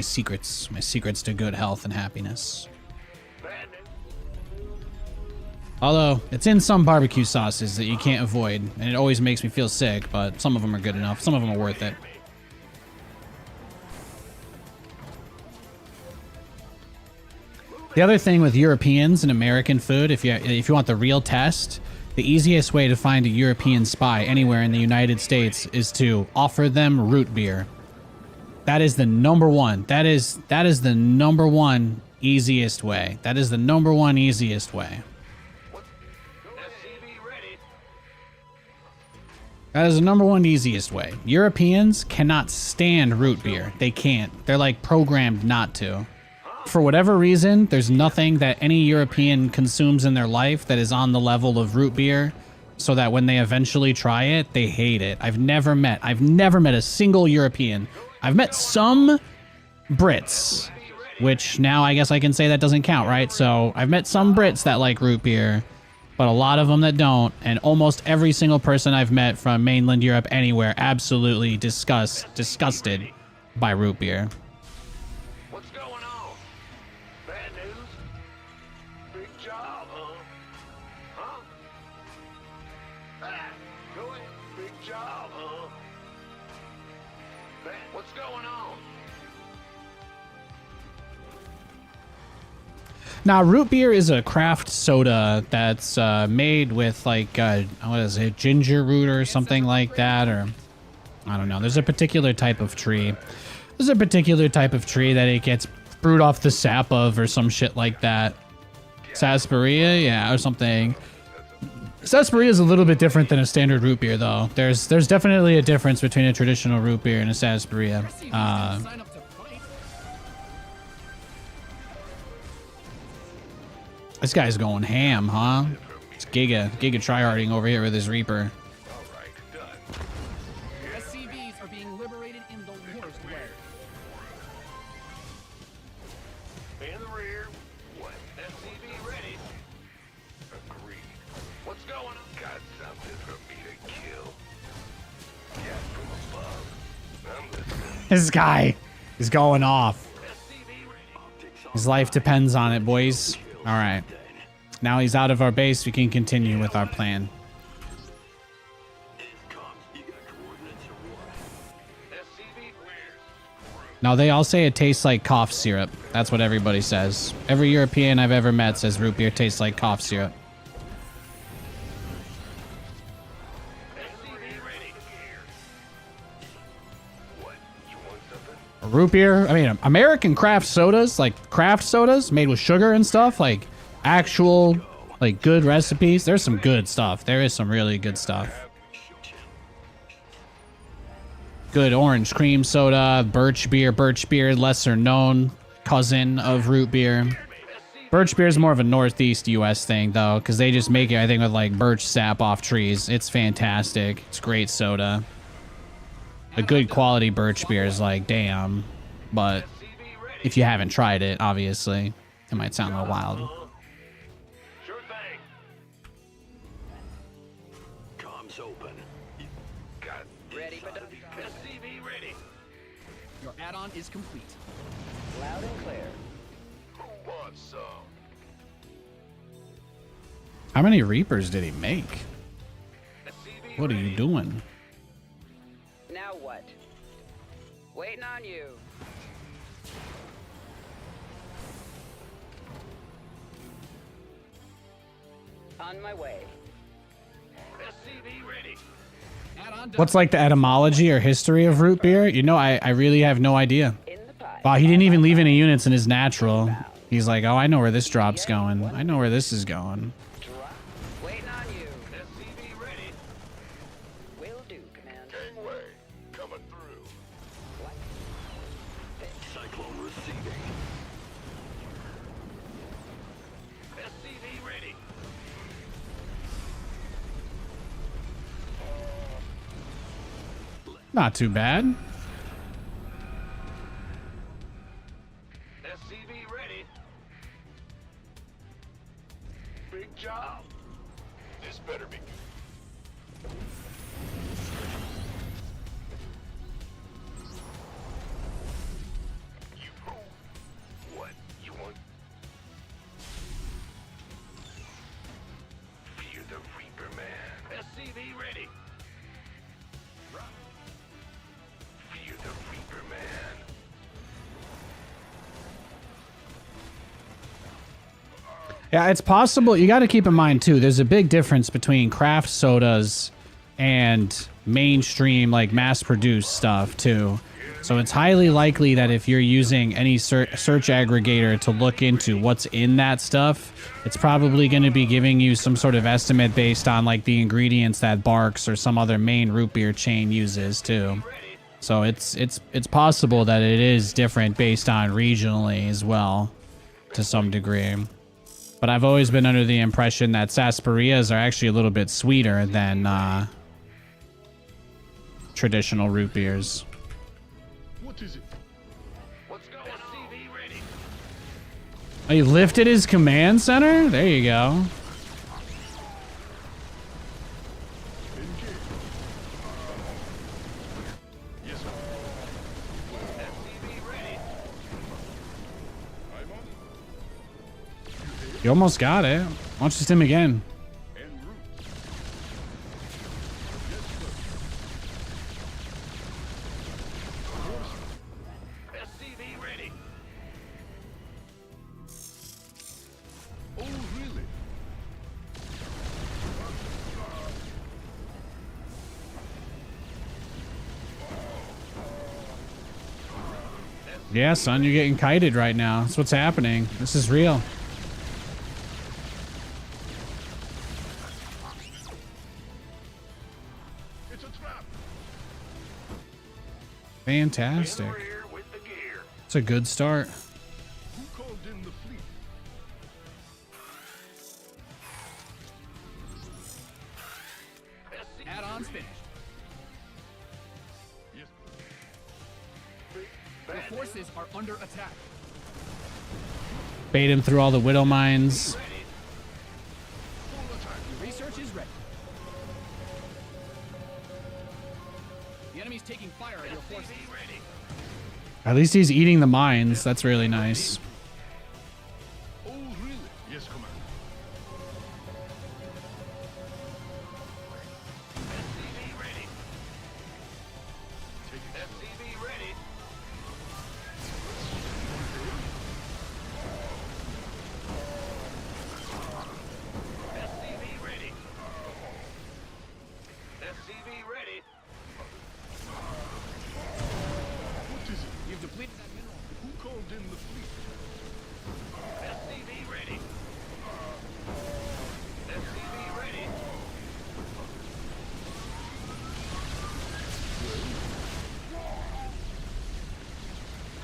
secrets. My secrets to good health and happiness. Although, it's in some barbecue sauces that you can't avoid, and it always makes me feel sick, but some of them are good enough. Some of them are worth it. The other thing with Europeans and American food, if you want the real test, the easiest way to find a European spy anywhere in the United States is to offer them root beer. That is the number one. That is the number one easiest way. That is the number one easiest way. That is the number one easiest way. Europeans cannot stand root beer. They can't. They're like programmed not to. For whatever reason, there's nothing that any European consumes in their life that is on the level of root beer, so that when they eventually try it, they hate it. I've never met a single European. I've met some Brits, which now I guess I can say that doesn't count, right? So I've met some Brits that like root beer, but a lot of them that don't, and almost every single person I've met from mainland Europe anywhere absolutely disgusted by root beer. What's going on? huh? Huh? Ah, go ahead. Big job, huh? Man, what's going on? Now, root beer is a craft soda that's made with like what is it, ginger root or something like that, or I don't know. There's a particular type of tree. There's a particular type of tree that it gets brewed off the sap of, or some shit like that. Sarsaparilla, yeah, or something. Sarsaparilla is a little bit different than a standard root beer, though. There's definitely a difference between a traditional root beer and a sarsaparilla. Sign up to fight. This guy's going ham, huh? It's Giga tryharding over here with his Reaper. All right, done. SCVs are being liberated in the worst way. In the rear. What? SCV ready. Agreed. What's going on? Got something for me to kill. Gas from above. I'm listening. This guy is going off. SCV ready. His life depends on it, boys. All right. Now he's out of our base. We can continue with our plan. You got coordinates or what? SCV clear. Now, they all say it tastes like cough syrup. That's what everybody says. Every European I've ever met says root beer tastes like cough syrup. SCV ready. What? You want something? Root beer, I mean, American craft sodas, like craft sodas made with sugar and stuff, like actual, like good recipes. There's some good stuff. There is some really good stuff. Good orange cream soda, birch beer, lesser known cousin of root beer. Birch beer is more of a Northeast US thing though, because they just make it, I think, with like birch sap off trees. It's fantastic. It's great soda. A good quality birch beer is like, damn. But if you haven't tried it, obviously, it might sound a little wild. Sure thing. Comms open. Got Ready for done. SCV ready. Your add-on is complete. Loud and clear. Who wants some? How many Reapers did he make? SCV What are ready. you doing? Now what? Waiting on you. On my way. SCV ready. Add-on done. What's like the etymology or history of root beer? You know, I really have no idea. In the pipe. Wow, he didn't even leave any units in his natural. He's like, oh, I know where this drop's going. I know where this is going. Drop. Waiting on you. SCV ready. Will do, Commander. Gangway. Coming through. Cyclone receiving. SCV ready. Not too bad. SCV ready. Big job. This better be good. You who? What? You want? Fear the Reaper Man. SCV ready. Fear the Reaper Man. Yeah, it's possible. You got to keep in mind, too, there's a big difference between craft sodas and mainstream, like, mass-produced stuff, too. So it's highly likely that if you're using any search aggregator to look into what's in that stuff, it's probably going to be giving you some sort of estimate based on, like, the ingredients that Barks or some other main root beer chain uses, too. So it's possible that it is different based on regionally as well, to some degree. But I've always been under the impression that sarsaparillas are actually a little bit sweeter than traditional root beers. What is it? What's going on? SCV ready. Oh, you lifted his command center? There you go. Engage. Yes, sir. SCV ready. I'm on. You almost got it. Launch system again. En route. Yes, sir. SCV ready. Oh, really? Yeah, son, you're getting kited right now. That's what's happening. This is real. It's a trap. Fantastic. In the rear with the gear. It's a good start. Who called in the fleet? SCV Add-ons finished. Yes. Your forces are under attack. Bait him through all the widow mines. ready. Full attack. Your research is ready. The enemy's taking fire at your forces. SCV ready. At least he's eating the mines. That's really nice. Oh, really? Yes, Commander. SCV ready. Take it. SCV ready. SCV ready. SCV ready. What is it? You've depleted that mineral. Who called in the fleet? SCV ready. SCV ready.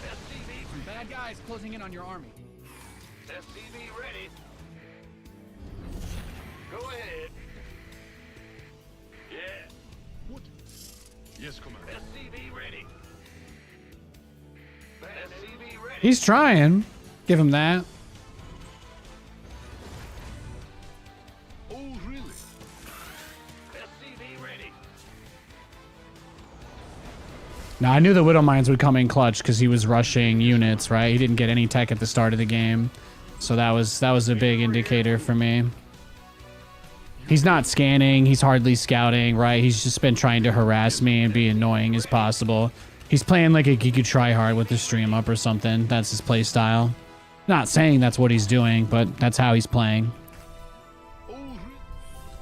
SCV Some bad guys closing in on your army. SCV ready. Go ahead. Yeah. What? Yes, Commander. SCV ready. SCV ready. He's trying. Give him that. Oh, really? SCV ready. Now, I knew the widow mines would come in clutch because he was rushing units, right? He didn't get any tech at the start of the game. So that was a big indicator for me. He's not scanning. He's hardly scouting, right? He's just been trying to harass me and be annoying as possible. He's playing like a Geeky tryhard with the stream up or something. That's his play style. Not saying that's what he's doing, but that's how he's playing. Oh, really?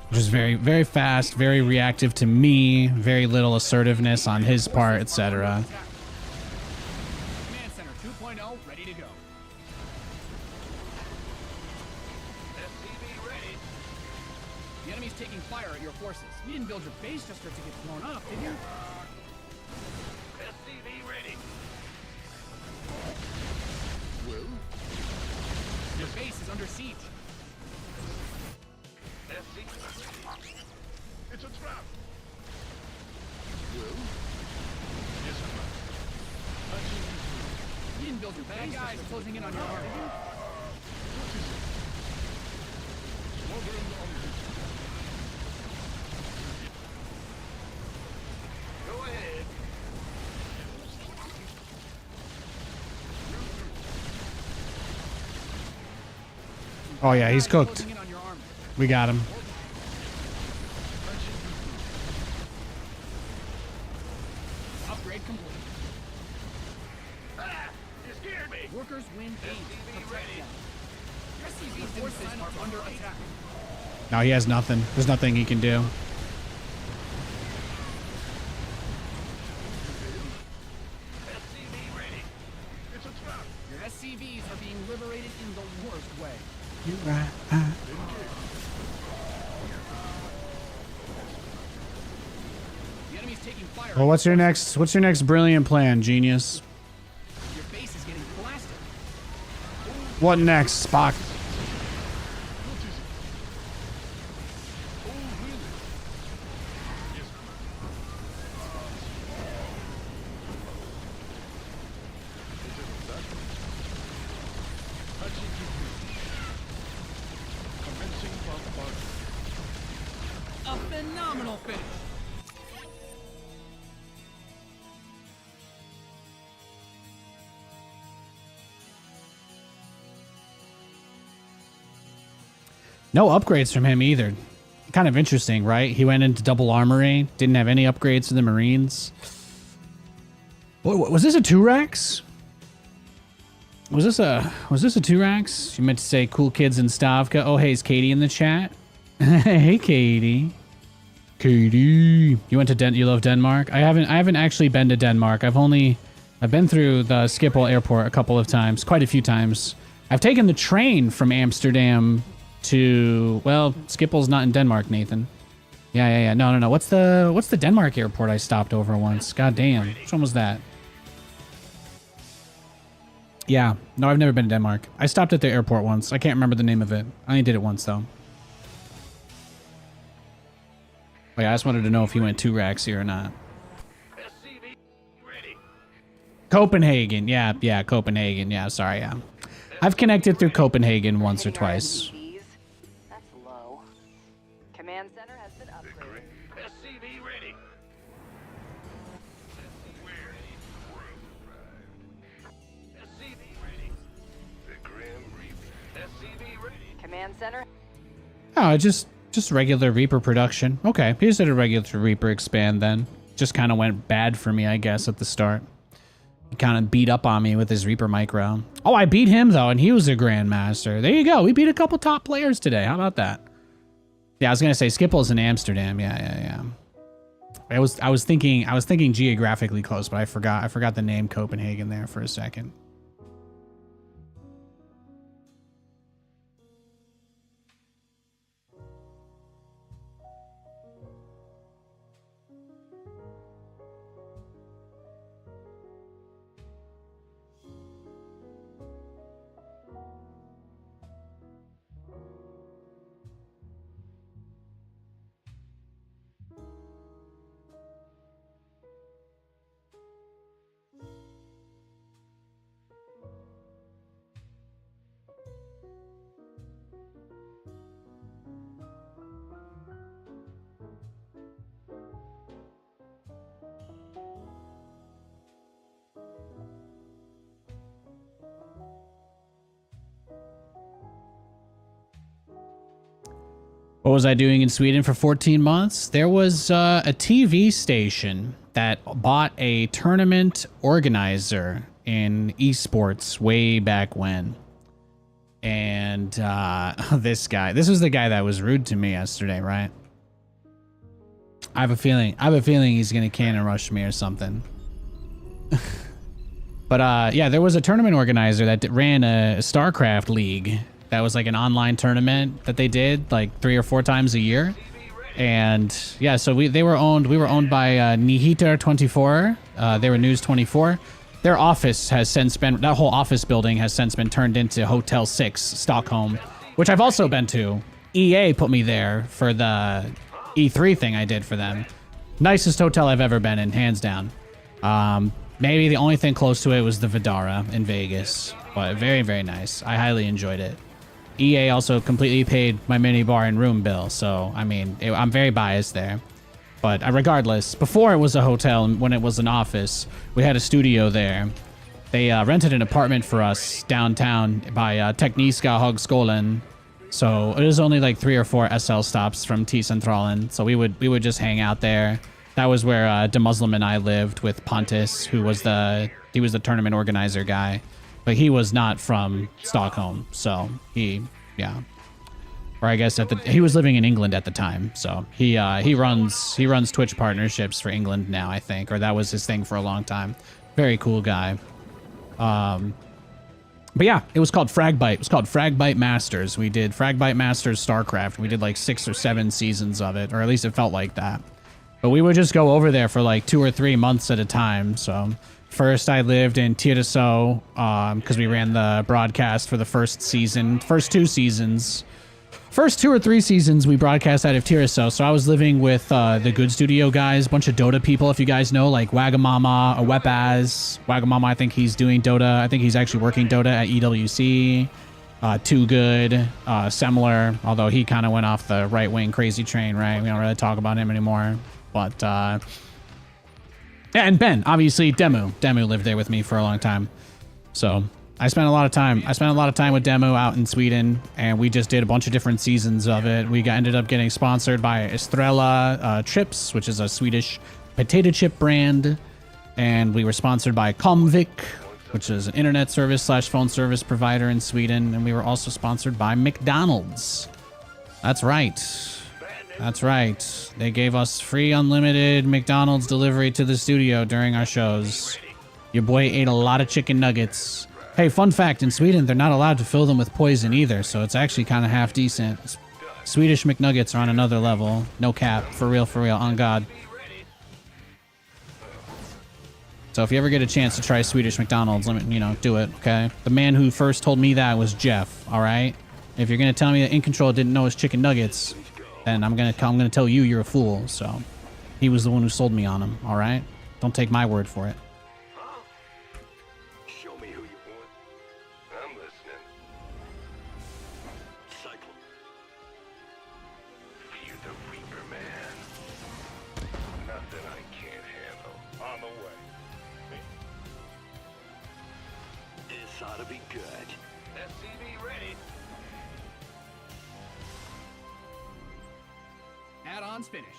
Which is very, very fast, very reactive to me, very little assertiveness on his part, etc. Command Center 2.0 ready to go. SCV ready. The enemy's taking fire at your forces. You didn't build your base just for it to get blown up, did you? SCV ready. Well, Your base is under siege. SCV ready. it's a trap. Well, yes, Commander. Patching you through. You didn't build your bad guys closing in on your army. What is it? Squadron on duty. Go ahead. Oh yeah, he's cooked. Closing in on your army. We got him. Upgrade complete. Ah! You scared me. Workers win games. SCV Protect ready. them. Your SCV forces are under attack. No, he has nothing. There's nothing he can do. SCV ready. It's a trap. Your SCVs are being liberated in the worst way. The enemy's taking fire. Well, what's your next brilliant plan, genius? Your base is getting blasted. What next, Spock? What is it? Oh, really? Yes, Commander. Patching you through. Commencing bombardment. A phenomenal finish. No upgrades from him either. Kind of interesting, right? He went into double armory, didn't have any upgrades to the Marines. Was this a 2-Rex? Was this a 2-Rex? You meant to say cool kids in Stavka. Oh, hey, is Katie in the chat? Hey, Katie. Katie. You went to you love Denmark? I haven't actually been to Denmark. I've been through the Schiphol airport a couple of times, quite a few times. I've taken the train from Amsterdam to, well, Schiphol's not in Denmark, Nathan. Yeah. No. What's the Denmark airport I stopped over once? God damn. Which one was that? Yeah. No, I've never been to Denmark. I stopped at the airport once. I can't remember the name of it. I only did it once, though. Oh, yeah, I just wanted to know if he went 2-Rex here or not. SCV ready. Copenhagen. Yeah, Copenhagen. Yeah, sorry, yeah. I've connected through Copenhagen once or twice. That's low. Command center has been upgraded. SCV ready. SCV ready. The Grim Reaper. SCV ready. Command center. Oh, just regular Reaper production. Okay, he just did a regular Reaper expand then. Just kind of went bad for me, I guess, at the start. He kind of beat up on me with his Reaper micro. Oh, I beat him, though, and he was a Grandmaster. There you go. We beat a couple top players today. How about that? Yeah, I was going to say Schiphol's in Amsterdam. Yeah. I was thinking geographically close, but I forgot the name Copenhagen there for a second. What was I doing in Sweden for 14 months? There was a TV station that bought a tournament organizer in esports way back when. And this was the guy that was rude to me yesterday, right? I have a feeling he's gonna cannon rush me or something. But yeah, there was a tournament organizer that ran a StarCraft league. That was like an online tournament that they did like 3 or 4 times a year. And yeah, so we were owned by Nyheter24. They were News 24. Their office has since been, that whole office building has since been turned into Hotel 6 Stockholm, which I've also been to. EA put me there for the E3 thing I did for them. Nicest hotel I've ever been in, hands down. Maybe the only thing close to it was the Vidara in Vegas, but very, very nice. I highly enjoyed it. EA also completely paid my minibar and room bill, so I mean, I'm very biased there. But regardless, before it was a hotel and when it was an office, we had a studio there. They rented an apartment for us downtown by Tekniska Högskolan. So it was only like 3 or 4 SL stops from T-Centralen. So we would just hang out there. That was where De Muslim and I lived with Pontus, who was the tournament organizer guy. But he was not from Stockholm, so yeah. Or I guess he was living in England at the time, so he runs Twitch partnerships for England now, I think, or that was his thing for a long time. Very cool guy. But yeah, it was called Fragbite. It was called Fragbite Masters. We did Fragbite Masters StarCraft. We did like 6 or 7 seasons of it, or at least it felt like that. But we would just go over there for like 2 or 3 months at a time, so... First, I lived in Tyresö because we ran the broadcast for the first 2 seasons. First 2 or 3 seasons, we broadcast out of Tyresö. So I was living with the Good Studio guys, a bunch of Dota people, if you guys know, like Wagamama, Wepaz. Wagamama, I think he's doing Dota. I think he's actually working Dota at EWC. Too Good, Semler, although he kind of went off the right-wing crazy train, right? We don't really talk about him anymore. But... yeah, and Ben, obviously, Demu. Demu lived there with me for a long time. So, I spent a lot of time. I spent a lot of time with Demo out in Sweden, and we just did a bunch of different seasons of it. We ended up getting sponsored by Estrella Chips, which is a Swedish potato chip brand, and we were sponsored by Comvik, which is an internet service / phone service provider in Sweden, and we were also sponsored by McDonald's. That's right. That's right. They gave us free unlimited McDonald's delivery to the studio during our shows. Your boy ate a lot of chicken nuggets. Hey, fun fact, in Sweden, they're not allowed to fill them with poison either, so it's actually kind of half decent. Swedish McNuggets are on another level. No cap. For real, on God. So if you ever get a chance to try Swedish McDonald's, let me, do it, okay? The man who first told me that was Jeff, all right? If you're going to tell me that In Control didn't know his chicken nuggets, then I'm going to tell you you're a fool, so. He was the one who sold me on them, all right? Don't take my word for it. Show me who you want. I'm listening. Cyclone. Fear the Reaper, man. Nothing I can't handle. On the way. This ought to be good. SCV ready. Add-ons finished.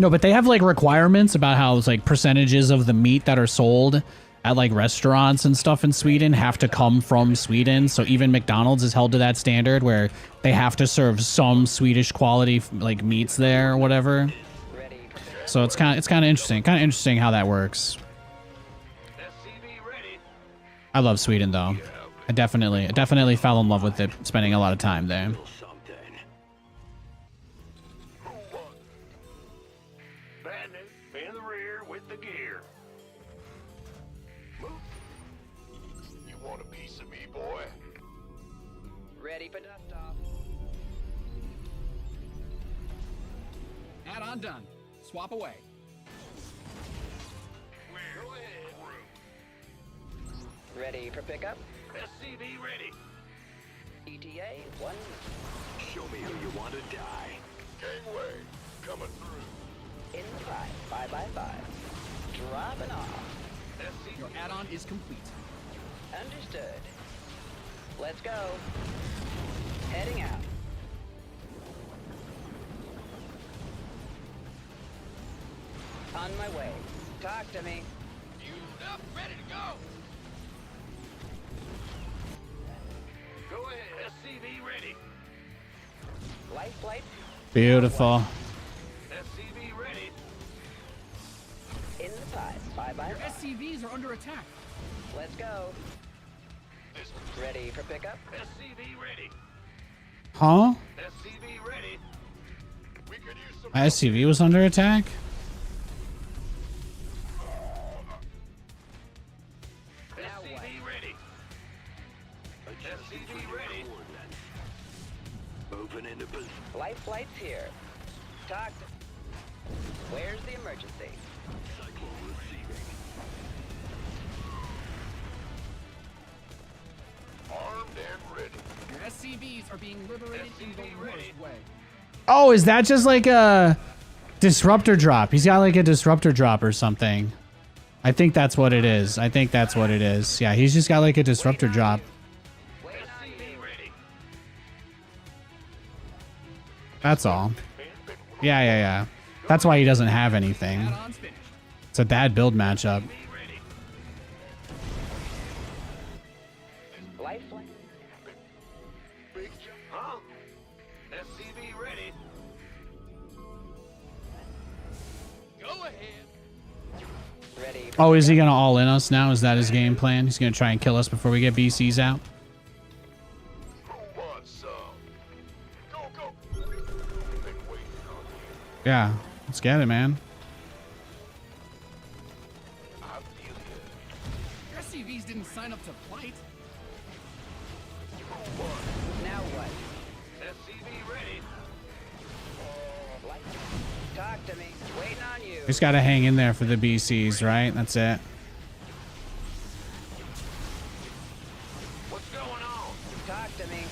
No, but they have like requirements about how it's like percentages of the meat that are sold at like restaurants and stuff in Sweden have to come from Sweden. So even McDonald's is held to that standard where they have to serve some Swedish quality like meats there or whatever. So it's kind of interesting. Kind of interesting how that works. SCV ready. I love Sweden though. I definitely fell in love with it spending a lot of time there. Little something. Who won? Bandit in the rear with the gear. Move. You want a piece of me, boy? Ready for dust off. Add-on done. Swap away. Go ahead. Ready for pickup. SCV ready. ETA 1. Show me who you want to die. Gangway coming through. In the 5x5. Dropping off. SCV. Your add-on is complete. Understood. Let's go. Heading out. On my way. Talk to me. Fueled up, ready to go. Go ahead. SCV ready. Light flight. Beautiful. SCV ready. In the 5x5. Your SCVs are under attack. Let's go. This Ready for pickup. SCV ready. Huh? SCV ready. We could use some My SCV was under attack? Now SCV what? ready. Adjusting for SCV your ready. coordinates. Moving into position. Light flight's here. Talk to... Where's the emergency? Cyclone receiving. Armed and ready. Your SCVs are being liberated in the SCV ready. worst way. Oh, is that just like a disruptor drop? He's got like a disruptor drop or something. I think that's what it is. Yeah, he's just got like a disruptor drop. Waiting on you. SCV ready. That's all. Yeah. That's why he doesn't have anything. Add-ons finished. It's a bad build matchup. SCV ready. Light flight. Big jump. Huh? SCV ready. Go ahead. Ready for Oh, is he gonna all in us now? Is that his game plan? He's gonna try and kill us before we get BCs out? Who wants some? Go, go. Been waiting on you. Yeah, let's get it, man. I feel you. Your SCVs didn't sign up to fight. Now what? SCV ready. Light. Talk to me. Waiting on you. Just gotta hang in there for the BCs, right? That's it. What's going on? Talk to me.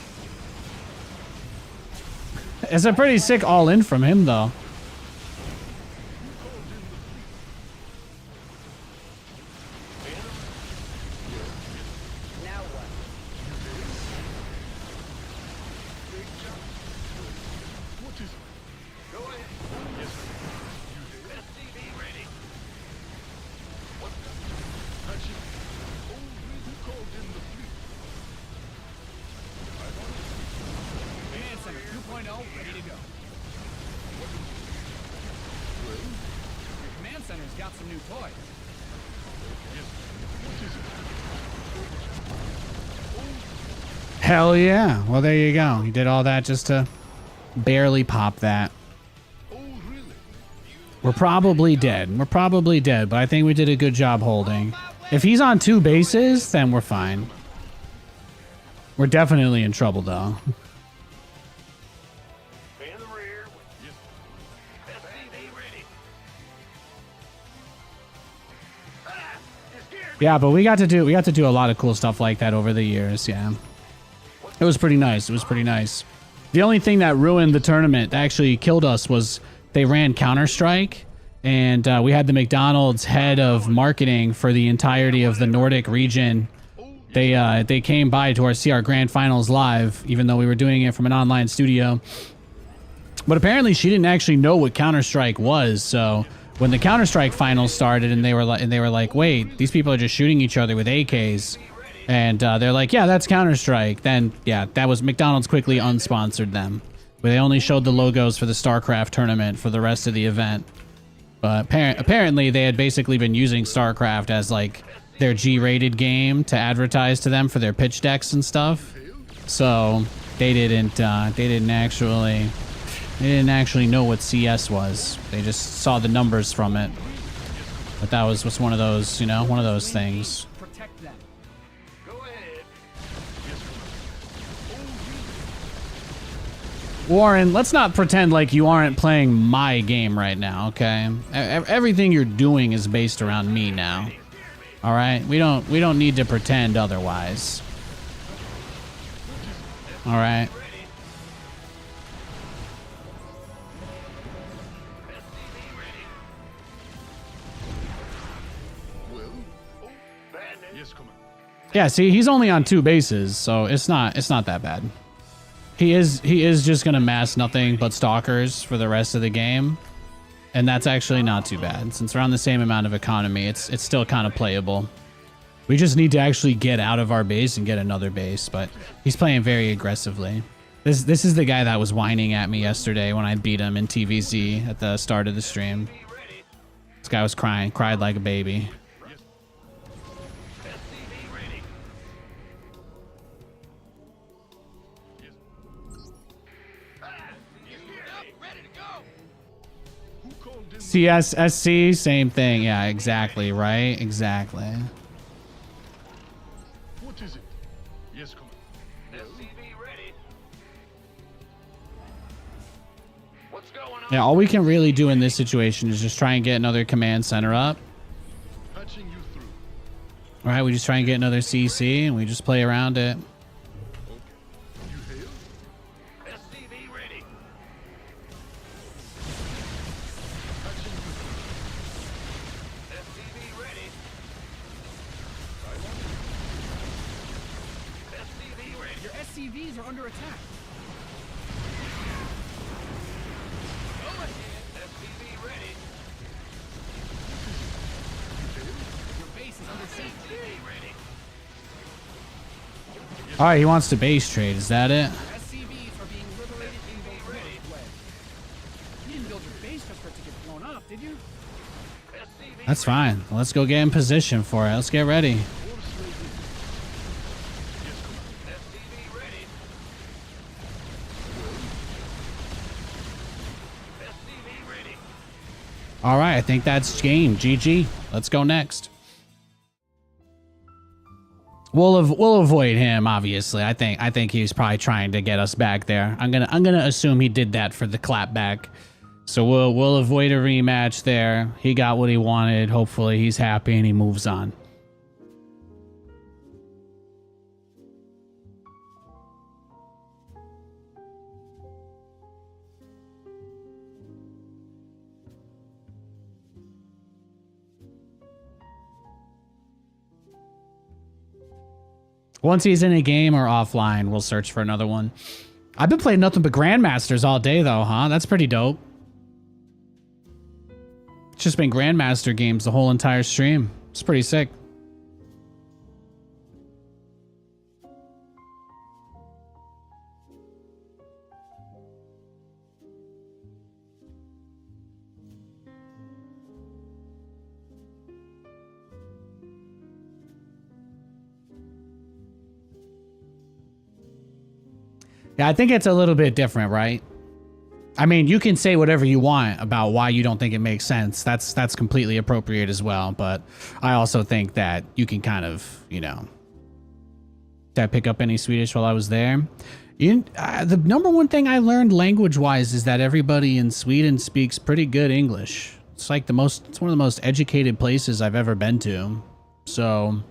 It's a pretty sick all in from him, though. is it? Go ahead. Yes, sir. SCV ready. Patching. Oh, who called in the fleet? I'm on it. Command Center 2.0 ready to go. Well, Your command center's got some new toys. yes. What is it? Hell yeah. Well, there you go. You did all that just to barely pop that. Oh, really? We're probably dead. We're probably dead, but I think we did a good job holding. If he's on 2 bases, then we're fine. We're definitely in trouble, though. In the rear. SCV ready. Ah! You scared me. Yeah, but we got to do a lot of cool stuff like that over the years. Yeah, it was pretty nice. It was pretty nice. The only thing that ruined the tournament, that actually killed us, was they ran Counter-Strike, and we had the McDonald's head of marketing for the entirety of the Nordic region. They came by to see our grand finals live, even though we were doing it from an online studio. But apparently, she didn't actually know what Counter-Strike was. So when the Counter-Strike finals started, and they were like, "Wait, these people are just shooting each other with AKs," and they're like, "Yeah, that's Counter-Strike." Then yeah, that was McDonald's quickly unsponsored them. But they only showed the logos for the StarCraft tournament for the rest of the event. But apparently, they had basically been using StarCraft as like their G-rated game to advertise to them for their pitch decks and stuff. So they didn't actually know what CS was. They just saw the numbers from it. But that was one of those, you know, one of those things. Protect them. Go ahead. Warren, let's not pretend like you aren't playing my game right now, okay? Everything you're doing is based around me now. All right? We don't need to pretend otherwise. All right? Well, Bandit. yes, Commander. Yeah, see, he's only on 2 bases, so it's not that bad. He is just gonna mass nothing but stalkers for the rest of the game, and that's actually not too bad. Since we're on the same amount of economy, it's still kind of playable. We just need to actually get out of our base and get another base, but he's playing very aggressively. This is the guy that was whining at me yesterday when I beat him in TVZ at the start of the stream. This guy was cried like a baby. SCV ready. Ready to go. Who called in? CSSC, same thing. Yeah, exactly, right? Exactly. What is it? Yes, Commander. SCV ready. What's going on? Yeah, all we can really do in this situation is just try and get another command center up. Patching you through. All right, we just try and get another CC, and we just play around it. You hail? SCV ready. Patching you through. SCV ready. SCV ready. Your SCVs are under attack. Go ahead. SCV ready. Your base is under siege. SCV ready. All right, he wants to base trade. Is that it? SCVs are being liberated in the Nordic way. You didn't build your base just for it to get blown up, did you? SCV That's fine. Let's go get in position for it. Let's get ready. SCV ready. SCV ready. All right, I think that's game. GG. Let's go next. We'll avoid him, obviously. I think he's probably trying to get us back there. I'm gonna assume he did that for the clapback. So we'll avoid a rematch there. He got what he wanted. Hopefully he's happy and he moves on. Once he's in a game or offline, we'll search for another one. I've been playing nothing but Grandmasters all day, though, huh? That's pretty dope. It's just been Grandmaster games the whole entire stream. It's pretty sick. Yeah, I think it's a little bit different, right? I mean, you can say whatever you want about why you don't think it makes sense. That's completely appropriate as well. But I also think that you can kind of, you know, did I pick up any Swedish while I was there? The number one thing I learned language-wise is that everybody in Sweden speaks pretty good English. It's like it's one of the most educated places I've ever been to. So,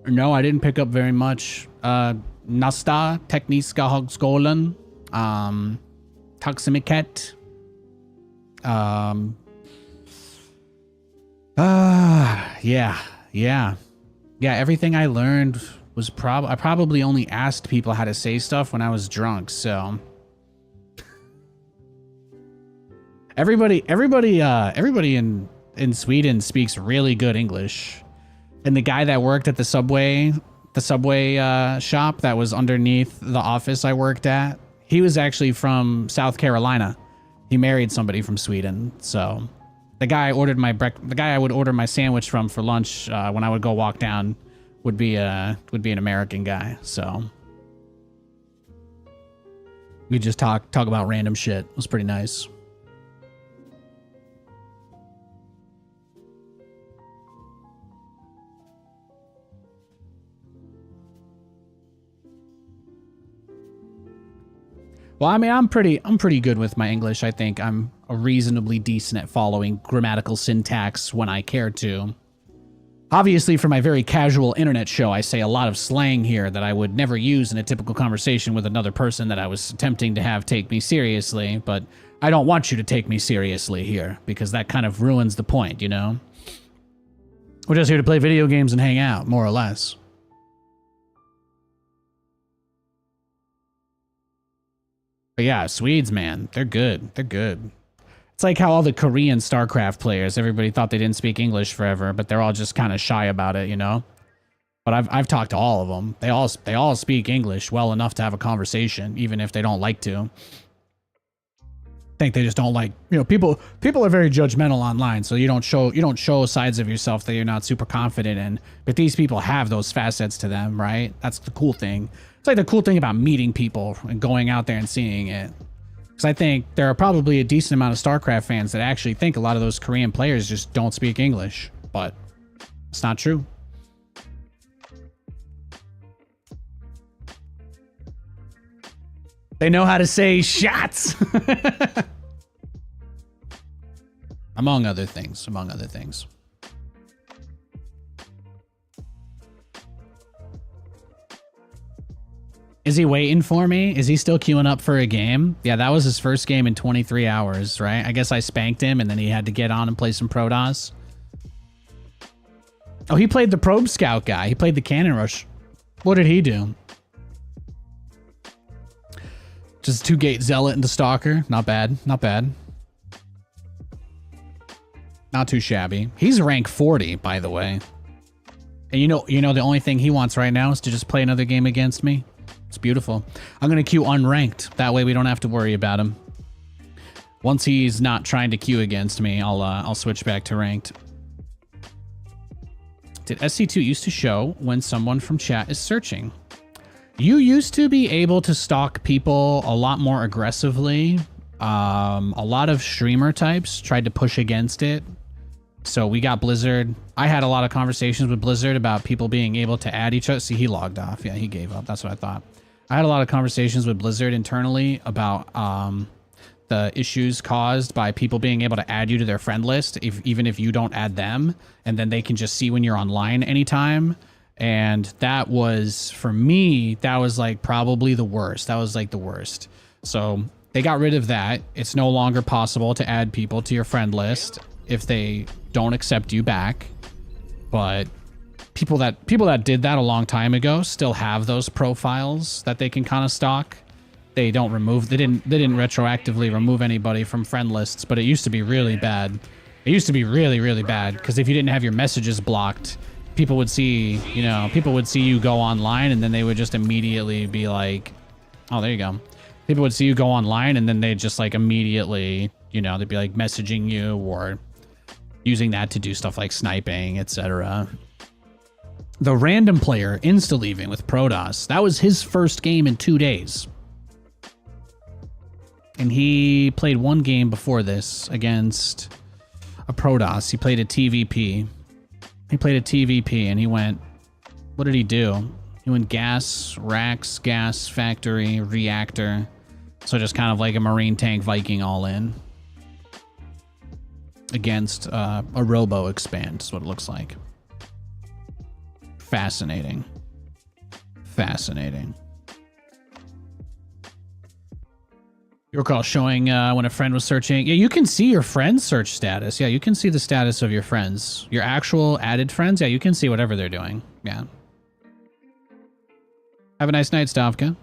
no, I didn't pick up very much. Nästa Tekniska högskolan. Tack så mycket. Yeah, everything I learned was I probably only asked people how to say stuff when I was drunk, so everybody in Sweden speaks really good English. And the guy that worked at the subway shop that was underneath the office I worked at, he was actually from South Carolina. He married somebody from Sweden. So the guy I would order my sandwich from for lunch when I would go walk down would be an American guy. So we just talk about random shit. It was pretty nice. Well, I mean, I'm pretty good with my English. I think I'm a reasonably decent at following grammatical syntax when I care to. Obviously, for my very casual internet show, I say a lot of slang here that I would never use in a typical conversation with another person that I was attempting to have take me seriously, but I don't want you to take me seriously here, because that kind of ruins the point, you know? We're just here to play video games and hang out, more or less. But yeah, Swedes, man, they're good. They're good. It's like how all the Korean StarCraft players, everybody thought they didn't speak English forever, but they're all just kind of shy about it, you know? But I've talked to all of them. They all speak English well enough to have a conversation, even if they don't like to. I think they just don't like, you know, people are very judgmental online, so you don't show sides of yourself that you're not super confident in. But these people have those facets to them, right? That's the cool thing. It's like the cool thing about meeting people and going out there and seeing it. Because I think there are probably a decent amount of StarCraft fans that actually think a lot of those Korean players just don't speak English. But it's not true. They know how to say shots. Among other things. Is he waiting for me? Is he still queuing up for a game? Yeah, that was his first game in 23 hours, right? I guess I spanked him and then he had to get on and play some Protoss. Oh, he played the Probe Scout guy. He played the Cannon Rush. What did he do? Just 2-gate Zealot and the Stalker. Not bad. Not bad. Not too shabby. He's rank 40, by the way. And you know the only thing he wants right now is to just play another game against me. It's beautiful. I'm going to queue unranked. That way we don't have to worry about him. Once he's not trying to queue against me, I'll switch back to ranked. Did SC2 used to show when someone from chat is searching? You used to be able to stalk people a lot more aggressively. A lot of streamer types tried to push against it. So we got Blizzard. I had a lot of conversations with Blizzard about people being able to add each other. See, he logged off. Yeah, he gave up. That's what I thought. I had a lot of conversations with Blizzard internally about the issues caused by people being able to add you to their friend list, even if you don't add them, and then they can just see when you're online anytime. And that was, for me, that was like probably the worst. That was like the worst. So they got rid of that. It's no longer possible to add people to your friend list if they don't accept you back. But people that did that a long time ago still have those profiles that they can kind of stalk. they don't remove, they didn't retroactively remove anybody from friend lists, but it used to be really bad. It used to be really, really bad, because if you didn't have your messages blocked, people would see, you know, people would see you go online, and then they would just immediately be like, oh, there you go. People would see you go online, and then they'd just like immediately, you know, they'd be like messaging you or using that to do stuff like sniping, etc. The random player insta-leaving with Protoss, that was his first game in 2 days. And he played one game before this against a Protoss. He played a TVP. He played a TVP and he went, what did he do? He went gas, racks, gas, factory, reactor. So just kind of like a Marine tank Viking all in. Against a robo expand is what it looks like. Fascinating. Fascinating. You recall showing when a friend was searching. Yeah, you can see your friend's search status. Yeah, you can see the status of your friends. Your actual added friends. Yeah, you can see whatever they're doing. Yeah. Have a nice night, Stavka.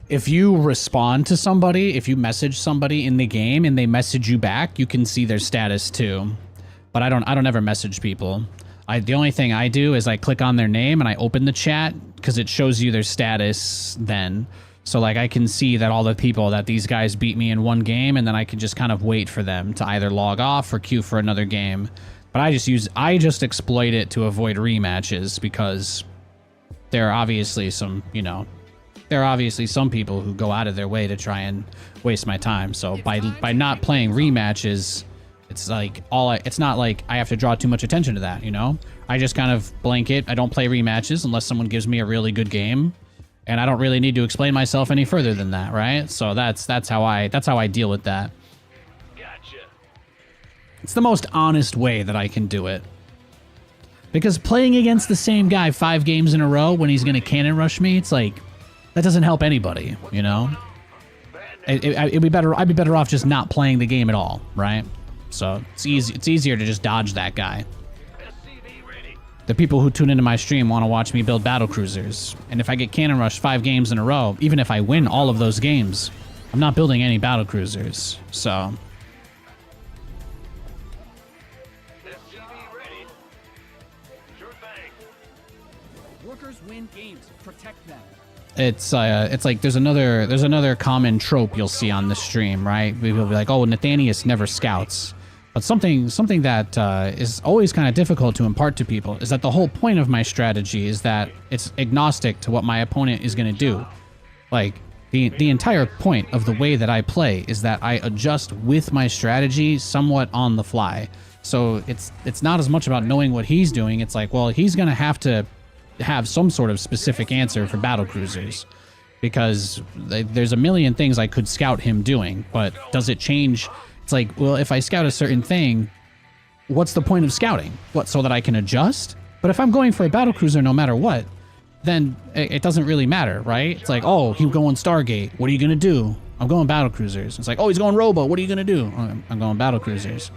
If you respond to somebody, if you message somebody in the game and they message you back, you can see their status too. But I don't ever message people. The only thing I do is I click on their name and I open the chat because it shows you their status then. So like I can see that all the people that these guys beat me in one game, and then I can just kind of wait for them to either log off or queue for another game. But I just exploit it to avoid rematches, because there are obviously some, you know, there are obviously some people who go out of their way to try and waste my time. So by not playing rematches, it's like it's not like I have to draw too much attention to that, you know? I just kind of blanket. I don't play rematches unless someone gives me a really good game, and I don't really need to explain myself any further than that, right? So that's how I deal with that. Gotcha. It's the most honest way that I can do it. Because playing against the same guy 5 games in a row when he's gonna cannon rush me, it's like, that doesn't help anybody, you know? I'd be better off just not playing the game at all, right? So it's easier to just dodge that guy. SCV ready. The people who tune into my stream want to watch me build battle cruisers, and if I get cannon rushed 5 games in a row, even if I win all of those games, I'm not building any battle cruisers. So SCV ready. Sure thing. Workers win games. Protect them. it's like there's another common trope you'll see on the stream, right? People will be like, oh, Nathanias never scouts. But something that is always kind of difficult to impart to people is that the whole point of my strategy is that it's agnostic to what my opponent is going to do. Like, the entire point of the way that I play is that I adjust with my strategy somewhat on the fly. So it's not as much about knowing what he's doing. It's like, well, he's going to have some sort of specific answer for battle cruisers, because there's a million things I could scout him doing, but does it change? It's like, well, if I scout a certain thing, what's the point of scouting? What, so that I can adjust? But if I'm going for a battle cruiser no matter what, then it doesn't really matter, right? It's like, oh, he's going Stargate. What are you going to do? I'm going battle cruisers. It's like, oh, he's going Robo. What are you going to do? I'm going battle cruisers.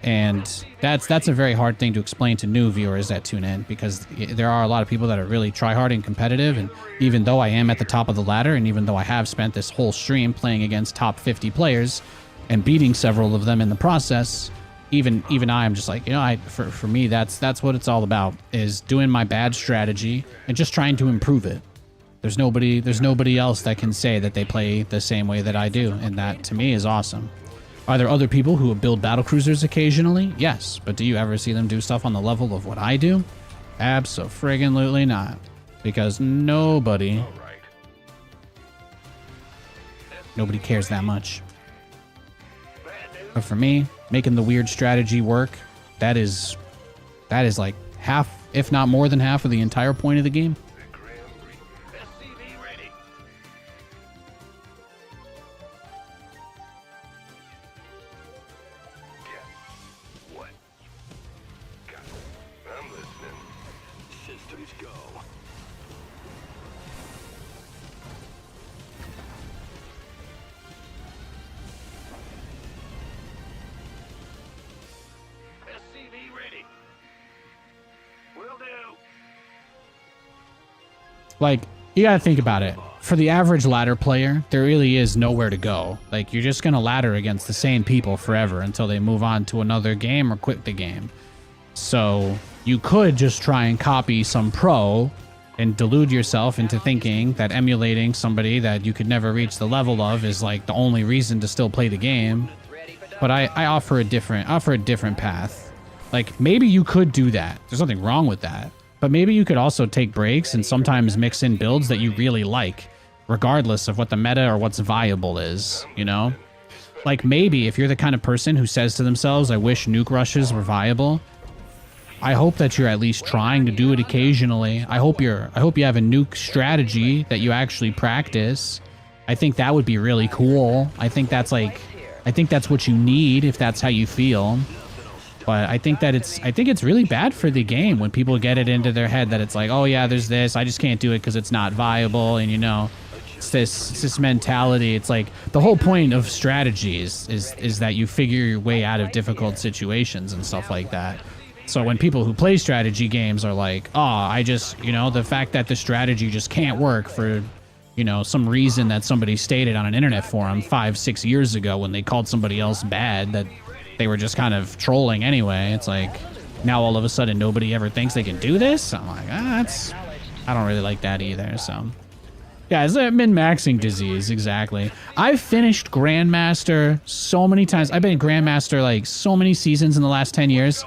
And that's a very hard thing to explain to new viewers that tune in, because there are a lot of people that are really try-hard and competitive, and even though I am at the top of the ladder, and even though I have spent this whole stream playing against top 50 players and beating several of them in the process, even I am just like, you know, for me, that's what it's all about, is doing my bad strategy and just trying to improve it. There's nobody else that can say that they play the same way that I do, and that to me is awesome. Are there other people who build battle cruisers occasionally? Yes, but do you ever see them do stuff on the level of what I do? Abso-friggin-lutely not. Because nobody cares that much. But for me, making the weird strategy work, that is like half, if not more than half, of the entire point of the game. SCV ready. Yeah. What? Got it. I'm listening. Systems go. SCV ready. Will do. Like, you gotta think about it. For the average ladder player, there really is nowhere to go. Like, you're just gonna ladder against the same people forever until they move on to another game or quit the game. So you could just try and copy some pro and delude yourself into thinking that emulating somebody that you could never reach the level of is like the only reason to still play the game. But I offer a different path. Like, maybe you could do that. There's nothing wrong with that. But maybe you could also take breaks and sometimes mix in builds that you really like, regardless of what the meta or what's viable is, you know? Like, maybe if you're the kind of person who says to themselves, I wish nuke rushes were viable, I hope that you're at least trying to do it occasionally. I hope you have a nuke strategy that you actually practice. I think that would be really cool. I think that's what you need if that's how you feel. But I think it's really bad for the game when people get it into their head that it's like, oh yeah, there's this, I just can't do it because it's not viable, and you know, it's this mentality. It's like the whole point of strategies is that you figure your way out of difficult situations and stuff like that. So when people who play strategy games are like, oh, I just, you know, the fact that the strategy just can't work for, you know, some reason that somebody stated on an internet forum 5-6 years ago when they called somebody else bad, that they were just kind of trolling anyway. It's like, now all of a sudden nobody ever thinks they can do this? I'm like, I don't really like that either, so. Yeah, it's a min-maxing disease, exactly. I've finished Grandmaster so many times. I've been Grandmaster like so many seasons in the last 10 years.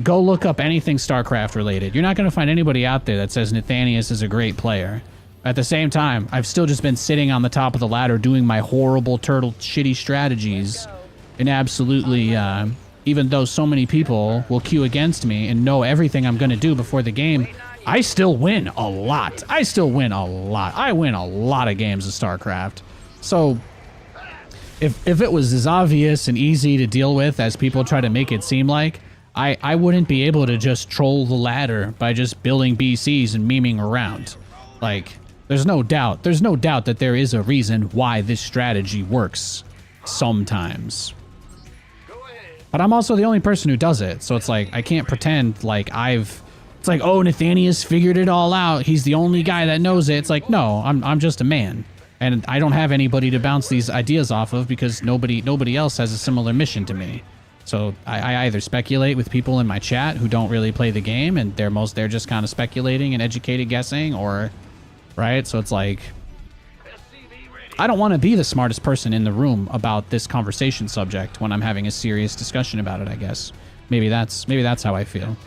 Go look up anything StarCraft related. You're not going to find anybody out there that says Nathanias is a great player. At the same time, I've still just been sitting on the top of the ladder doing my horrible turtle shitty strategies. And absolutely, even though so many people will queue against me and know everything I'm going to do before the game, I still win a lot. I win a lot of games of StarCraft. So if it was as obvious and easy to deal with as people try to make it seem like, I wouldn't be able to just troll the ladder by just building BCs and memeing around. Like, there's no doubt that there is a reason why this strategy works sometimes. But I'm also the only person who does it, so it's like, I can't pretend like it's like, oh, Nathanias figured it all out, he's the only guy that knows it. It's like, no, I'm just a man. And I don't have anybody to bounce these ideas off of because nobody else has a similar mission to me. So I either speculate with people in my chat who don't really play the game and they're just kind of speculating and educated guessing, or, right? So it's like, I don't want to be the smartest person in the room about this conversation subject when I'm having a serious discussion about it, I guess. Maybe that's how I feel.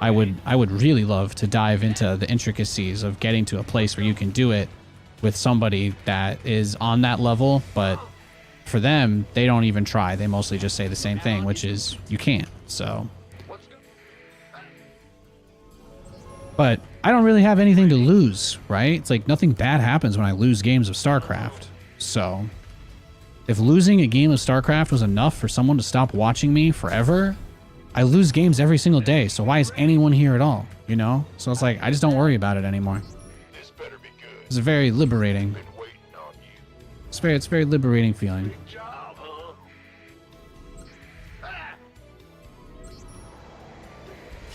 I would really love to dive into the intricacies of getting to a place where you can do it with somebody that is on that level, but for them, they don't even try. They mostly just say the same thing, which is, you can't, so. But I don't really have anything to lose, right? It's like nothing bad happens when I lose games of StarCraft. So if losing a game of StarCraft was enough for someone to stop watching me forever, I lose games every single day. So why is anyone here at all? You know? So it's like, I just don't worry about it anymore. This better be good. It's very liberating. Been waiting on you. It's very liberating feeling. Good job, huh? Ah.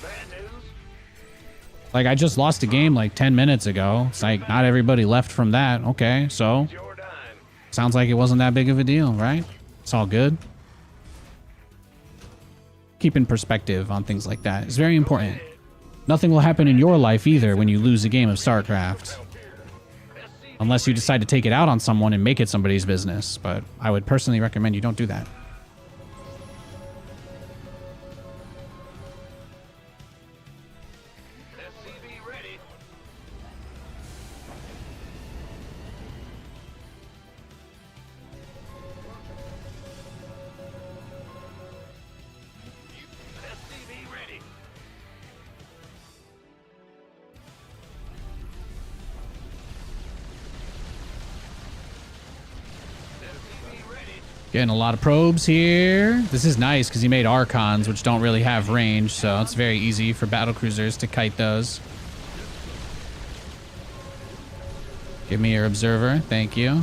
Bad news? Like, I just lost a game like 10 minutes ago. It's like, not everybody left from that. Okay, so Your dime. sounds like it wasn't that big of a deal, right? It's all good. Keeping perspective on things like that is very important. Nothing will happen in your life either when you lose a game of StarCraft. Unless you decide to take it out on someone and make it somebody's business. But I would personally recommend you don't do that. SCV ready. SCV ready. SCV ready. Getting a lot of probes here. This is nice because he made Archons, which don't really have range, so it's very easy for battlecruisers to kite those. Give me your observer. Thank you.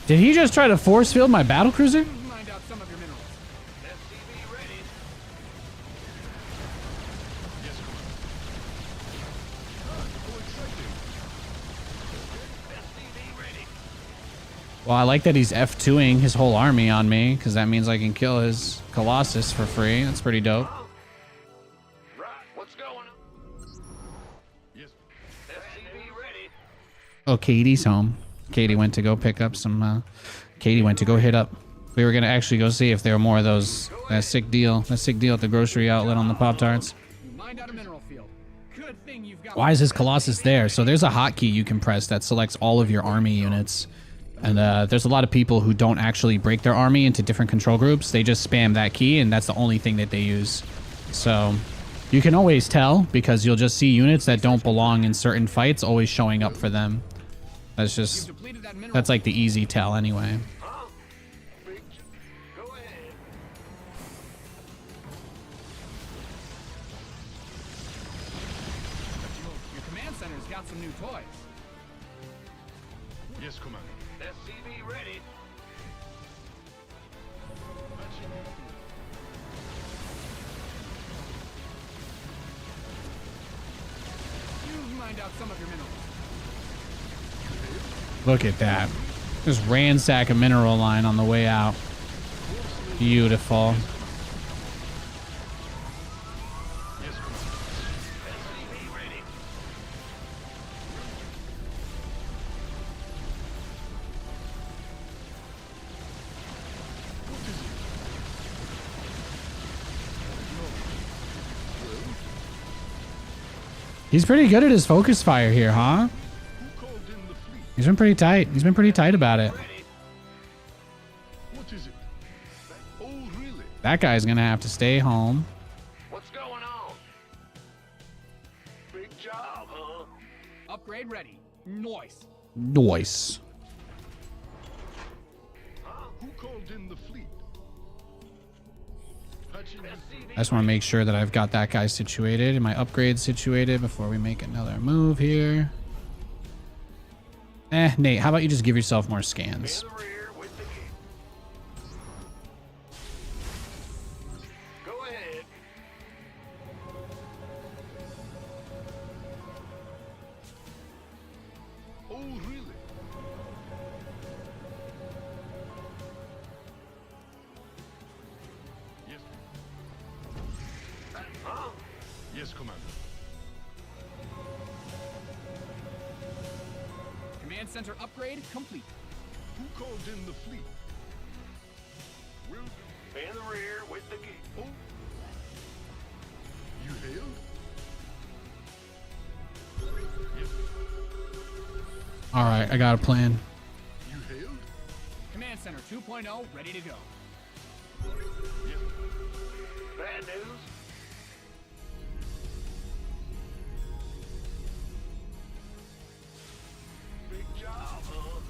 Did he just try to force field my battlecruiser? Mine out some of your minerals. SCV ready. Well, I like that he's F2ing his whole army on me, because that means I can kill his Colossus for free. That's pretty dope. Right, what's going on? Yes. SCV ready. Oh, Katie's home. Katie went to go pick up some, Katie went to go hit up. We were going to actually go see if there were more of those, that sick deal at the grocery outlet on the Pop-Tarts. You mined out a mineral field. Good thing you've got. Why is his Colossus there? So there's a hotkey you can press that selects all of your army units. And there's a lot of people who don't actually break their army into different control groups. They just spam that key, and that's the only thing that they use. So you can always tell, because you'll just see units that don't belong in certain fights always showing up for them. That's just, that's like the easy tell anyway. Big J- Go ahead. Your command center's got some new toys. Yes, Commander. SCV ready. You've mined out some of your minerals. Look at that. Just ransack a mineral line on the way out. Beautiful. Yes, Commander. SCV ready. What is it? He's pretty good at his focus fire here, huh? Who called in the fleet? He's been pretty tight. He's been pretty tight about it. Ready. What is it? Oh, really? That guy's gonna have to stay home. What's going on? Big job, huh? Upgrade ready. Nice. Nice. Who called in the fleet? Patching you through. I just want to make sure that I've got that guy situated and my upgrades situated before we make another move here. Nate, how about you just give yourself more scans? In the rear with the key. Go ahead. Oh, really? Yes. Huh? Yes, Commander. Command center upgrade complete. Who called in the fleet? Will In the rear with the key. Oh. You hailed? Yes. All right, I got a plan. You hailed? Command center 2.0 ready to go. Yes. Bad news. Big job, huh?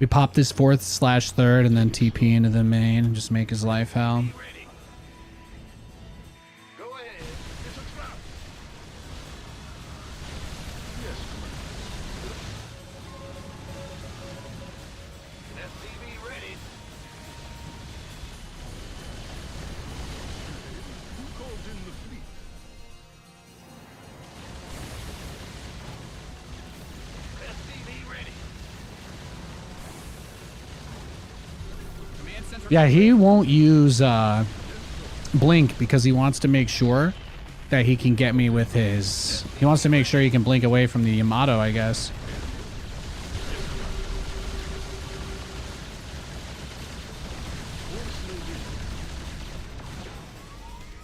We pop this 4th/3rd and then TP into the main and just make his life hell. Ready. Go ahead. It's a trap. Yes, Commander. SCV ready. Who called in the fleet? SCV ready. Command center. Yeah, he won't use blink because he wants to make sure that he can get me with his... He wants to make sure he can blink away from the Yamato, I guess.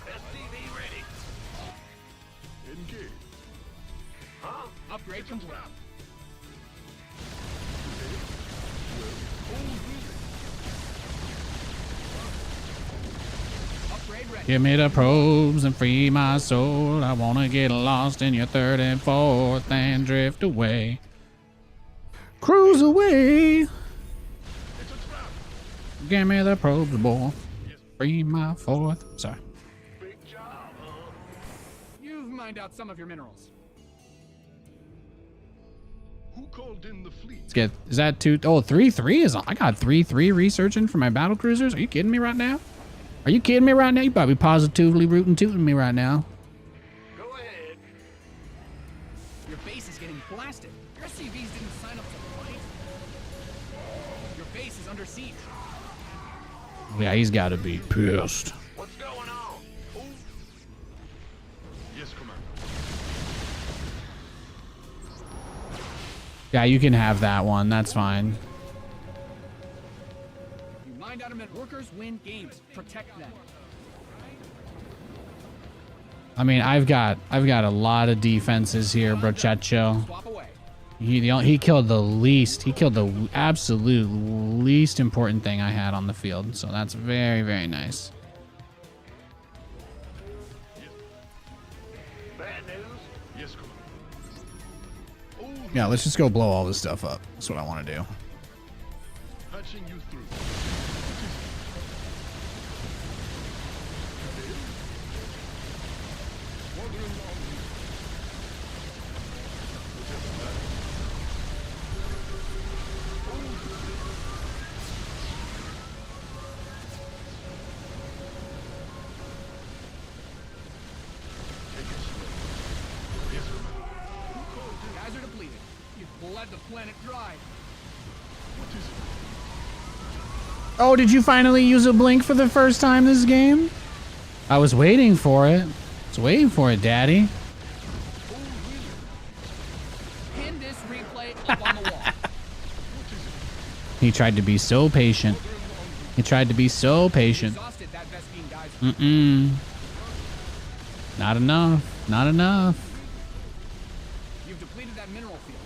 SCV ready. Engage. Huh? Upgrade complete. Upgrade ready. Give me the probes and free my soul. I want to get lost in your 3rd and 4th and drift away. Cruise away. It's a trap. Give me the probes, boy. Free my 4th. Sorry. Big job, huh? You've mined out some of your minerals. Who called in the fleet? Let's get... Is that 2... Oh, 3-3 is... I got 3-3 researching for my battle cruisers. Are you kidding me right now? Are you kidding me right now? You probably positively rootin' tootin' me right now. Go ahead. Your base is getting blasted. Your SCVs didn't sign up to fight. base is under siege. Yeah, he's got to be pissed. What's going on? Yes, Commander. Yeah, you can have that one. That's fine. You mind adamant workers win games. Protect them. I mean, I've got a lot of defenses here, brochacho. Swap away. He killed the least. He killed the absolute least important thing I had on the field. So that's very, very nice. Bad news? Yes, Commander. Yeah, let's just go blow all this stuff up. That's what I want to do. Patching you through. Squadron on route. Yes, Commander. Guys are depleted. You've bled the planet dry. What is it? Oh, did you finally use a blink for the first time this game? I was waiting for it. I was waiting for it, Daddy. Pin this replay up on the wall. He tried to be so patient. He tried to be so patient. Exhausted that Vespine guy's Mm-mm. Not enough. Not enough. You've depleted that mineral field.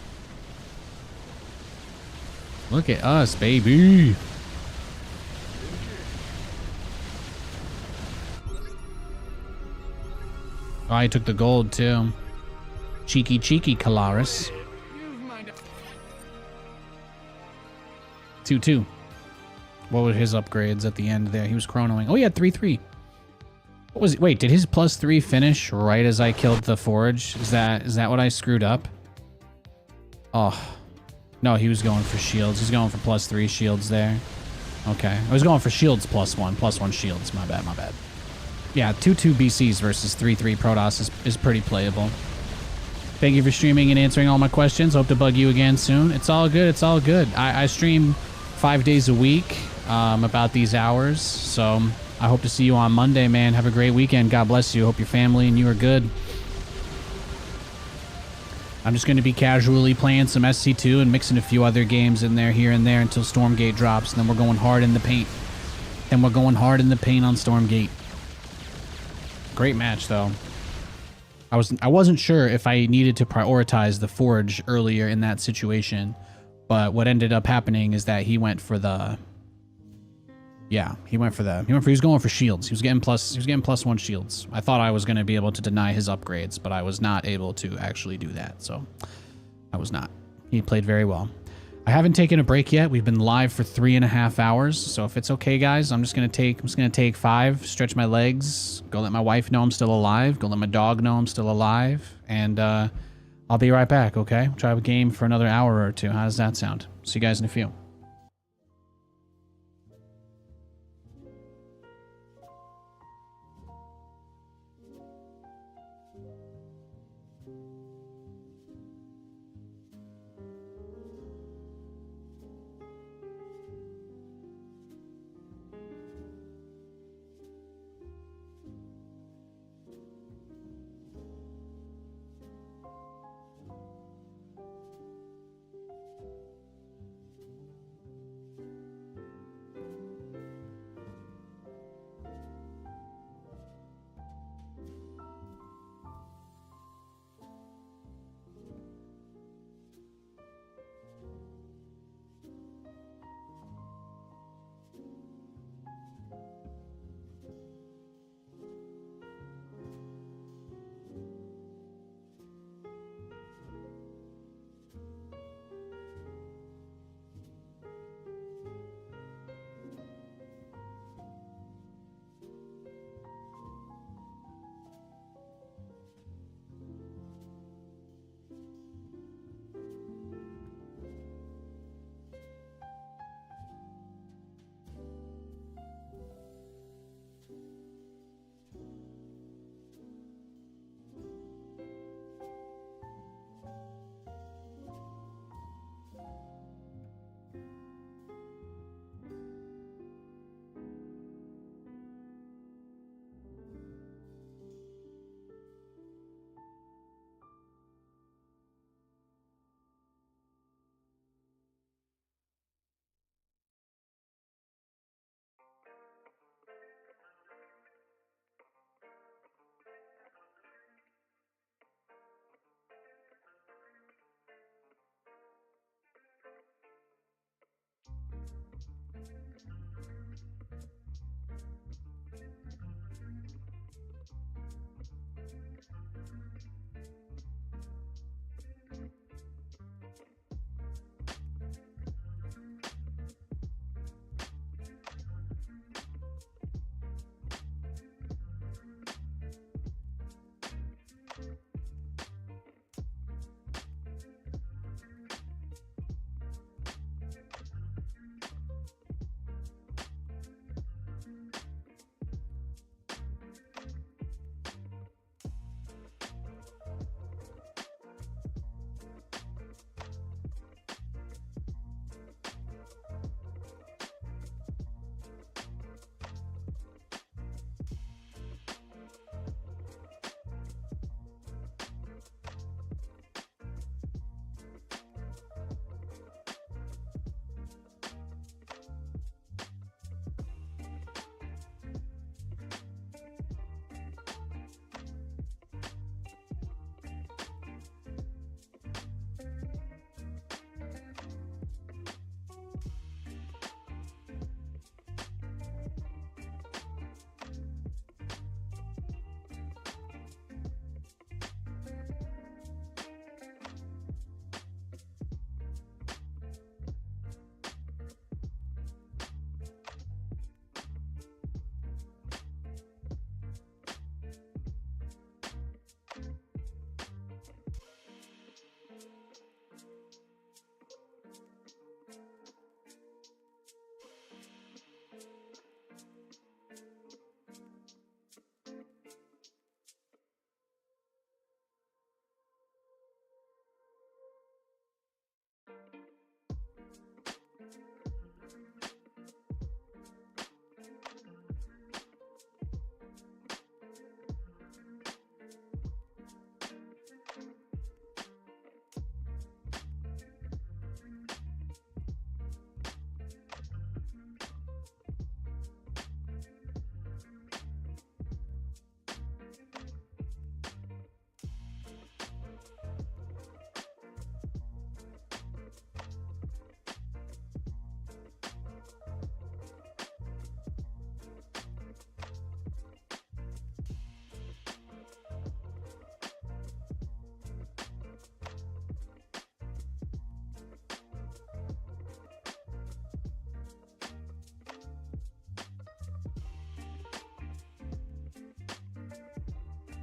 Look at us, baby. Oh, I took the gold too. Cheeky, cheeky, Calaris. You've mind 2-2. What were his upgrades at the end there? He was chronoing. Oh, he had 3-3. What was it? Wait, did his +3 finish right as I killed the forge? Is that what I screwed up? Oh. No, he was going for shields. He's going for +3 shields there. Okay. I was going for shields +1 shields. My bad, my bad. Yeah, 2-2 BCs versus 3-3 Protoss is pretty playable. Thank you for streaming and answering all my questions. Hope to bug you again soon. It's all good. It's all good. I stream 5 days a week about these hours. So I hope to see you on Monday, man. Have a great weekend. God bless you. Hope your family and you are good. I'm just going to be casually playing some SC2 and mixing a few other games in there here and there until Stormgate drops. And then we're going hard in the paint. Then we're going hard in the paint on Stormgate. Great match, though. I wasn't sure if I needed to prioritize the Forge earlier in that situation, but what ended up happening is that he went for the... Yeah, he was going for shields. He was getting +1 shields. I thought I was going to be able to deny his upgrades, but I was not able to actually do that, so I was not. He played very well. I haven't taken a break yet. We've been live for 3.5 hours, so if it's okay, guys, I'm just gonna take 5, stretch my legs, go let my wife know I'm still alive, go let my dog know I'm still alive, and I'll be right back. Okay? Try a game for another hour or two. How does that sound? See you guys in a few.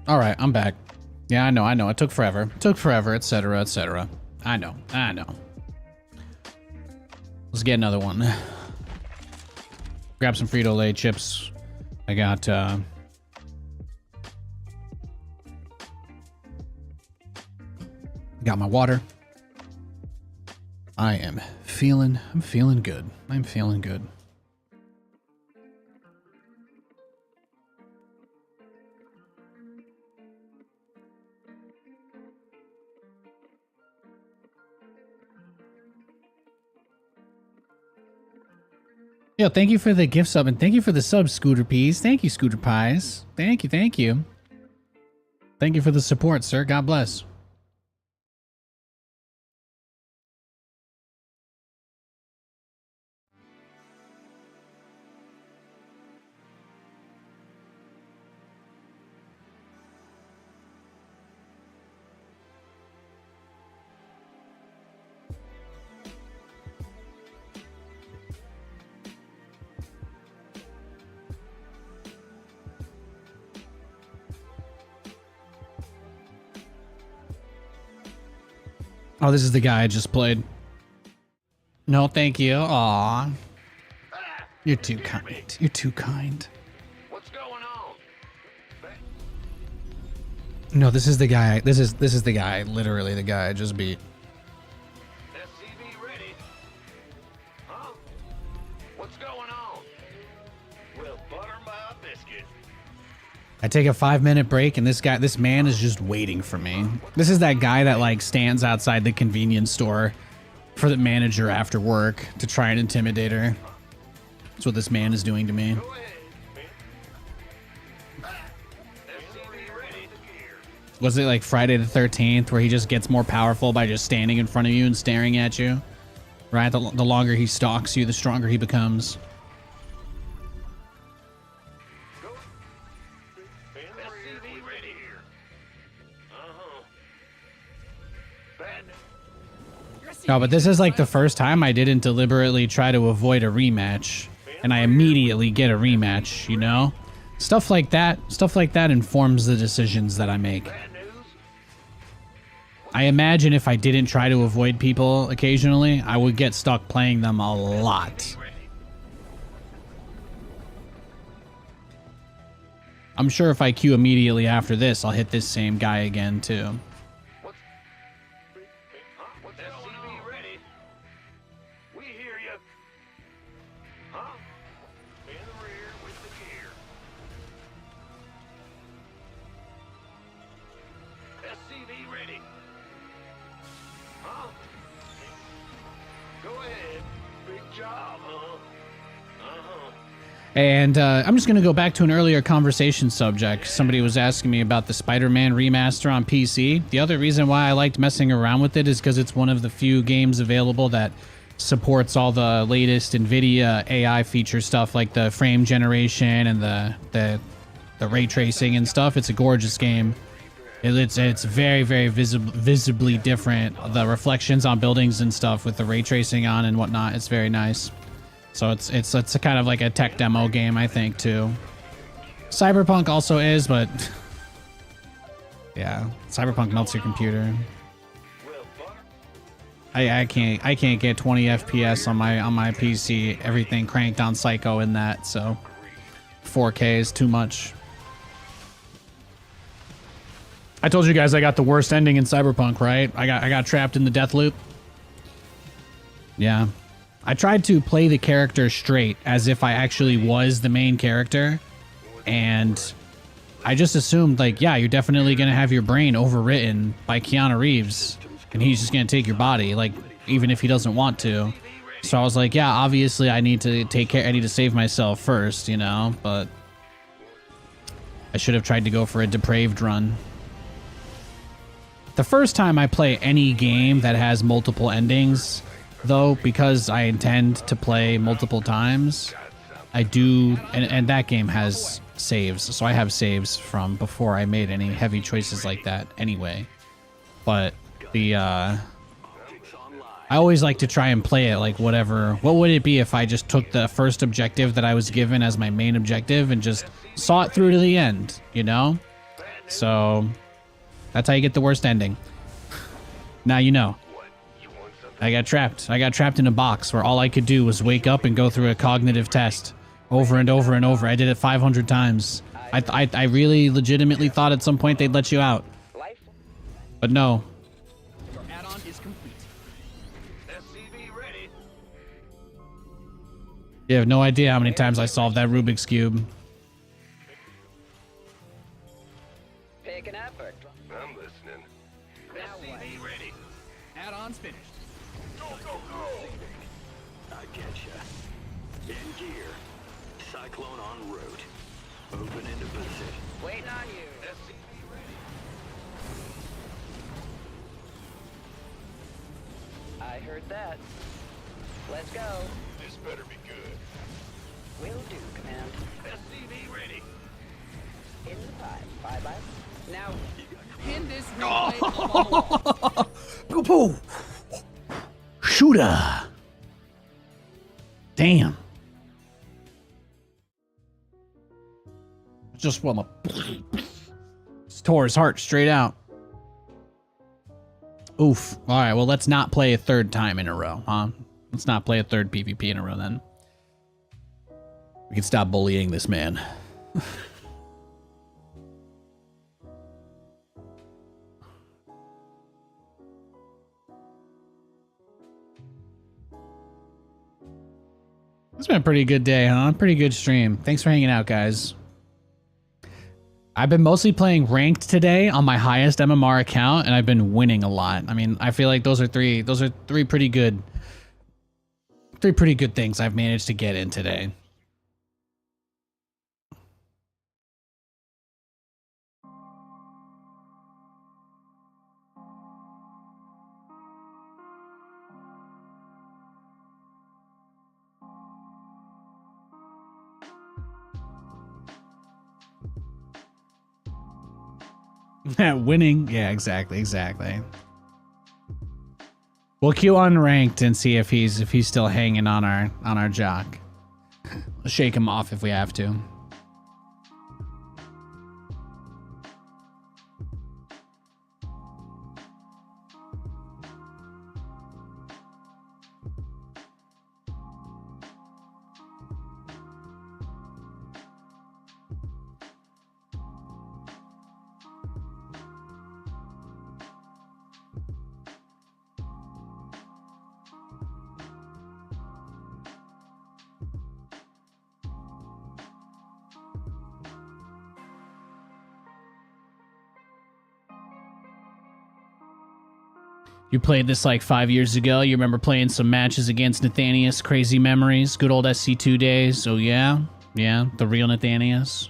Alright, I'm back. Yeah, I know. It took forever. It took forever, etc., etc. I know. Let's get another one. Grab some Frito-Lay chips. I got, got my water. I'm feeling good. I'm feeling good. Yo, thank you for the gift sub and thank you for the sub, Scooter Peas. Thank you, Scooter Pies. Thank you, thank you. Thank you for the support, sir. God bless. Oh, this is the guy I just played. No, thank you. Aw. You're too kind. You're too kind. What's going on? No, this is the guy. This is the guy. Literally the guy I just beat. SCV ready? Huh? What's going on? Well, butter my biscuit. I take a 5-minute break and this man is just waiting for me. This is that guy that like stands outside the convenience store for the manager after work to try and intimidate her. That's what this man is doing to me. Go ahead. SCV ready? Was it like Friday the 13th where he just gets more powerful by just standing in front of you and staring at you? Right? The longer he stalks you, the stronger he becomes. SCV ready here. Bad news. No, but this is like the first time I didn't deliberately try to avoid a rematch, and I immediately get a rematch, you know? Stuff like that informs the decisions that I make. Bad news. I imagine if I didn't try to avoid people occasionally, I would get stuck playing them a lot. Ready. I'm sure if I queue immediately after this, I'll hit this same guy again too. What's SCV ready? We hear you. Huh? In the rear with the gear. SCV ready. Huh? Go ahead. Big job, huh? Uh-huh. And I'm just going to go back to an earlier conversation subject. Somebody was asking me about the Spider-Man remaster on PC. The other reason why I liked messing around with it is because it's one of the few games available that supports all the latest NVIDIA AI feature stuff like the frame generation and the ray tracing and stuff. It's a gorgeous game. It's very, very visibly different. The reflections on buildings and stuff with the ray tracing on and whatnot. It's very nice. So it's a kind of like a tech demo game, I think, too. Cyberpunk also is, but yeah, Cyberpunk melts your computer. I can't get 20 FPS on my PC. Everything cranked on Psycho in that, so 4K is too much. I told you guys I got the worst ending in Cyberpunk, right? I got trapped in the death loop. Yeah. I tried to play the character straight as if I actually was the main character, and I just assumed, like, yeah, you're definitely going to have your brain overwritten by Keanu Reeves, and he's just going to take your body, like, even if he doesn't want to. So I was like, yeah, obviously I need to take care, I need to save myself first, you know, but I should have tried to go for a depraved run. The first time I play any game that has multiple endings, though, because I intend to play multiple times, I do, and that game has saves, so I have saves from before I made any heavy choices like that anyway. But the I always like to try and play it like whatever. What would it be if I just took the first objective that I was given as my main objective and just saw it through to the end, you know? So that's how you get the worst ending. Now you know. What? You want something? I got trapped. I got trapped in a box where all I could do was wake up and go through a cognitive test over and over and over. I did it 500 times. I really legitimately thought at some point they'd let you out. Life. But no. Your add-on is complete. SCV ready. You have no idea how many times I solved that Rubik's Cube. Picking up or I'm listening. Now what? SCV ready. Add-on's finished. Go, go, go. I getcha. In gear. Cyclone en route. Open into position. Waiting on you. SCV ready. I heard that. Let's go. This better be good. Will do, Command. SCV ready. In the pipe. Bye-bye. Now, Pin this replay up on the wall. Poo poo. Shooter. Damn. Just wanna tore his heart straight out. Oof. All right. Well, let's not play a third time in a row, huh? Let's not play a third PvP in a row then. We can stop bullying this man. It's been a pretty good day, huh? Pretty good stream. Thanks for hanging out, guys. I've been mostly playing ranked today on my highest MMR account, and I've been winning a lot. I mean, I feel like those are three pretty good things I've managed to get in today. Winning, yeah, exactly. We'll queue unranked and see if he's still hanging on our jock. Shake him off if we have to. You played this like 5 years ago. You remember playing some matches against Nathanias. Crazy memories. Good old SC2 days. Oh, yeah? Yeah, the real Nathanias.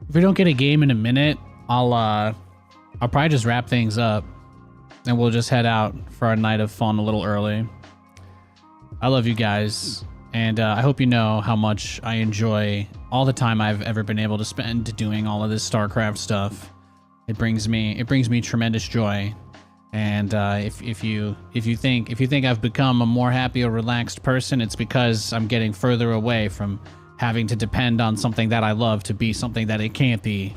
If we don't get a game in a minute, I'll probably just wrap things up and we'll just head out for our night of fun a little early. I love you guys, and I hope you know how much I enjoy all the time I've ever been able to spend doing all of this StarCraft stuff. It brings me tremendous joy. And if you think I've become a more happy or relaxed person, it's because I'm getting further away from having to depend on something that I love to be something that it can't be.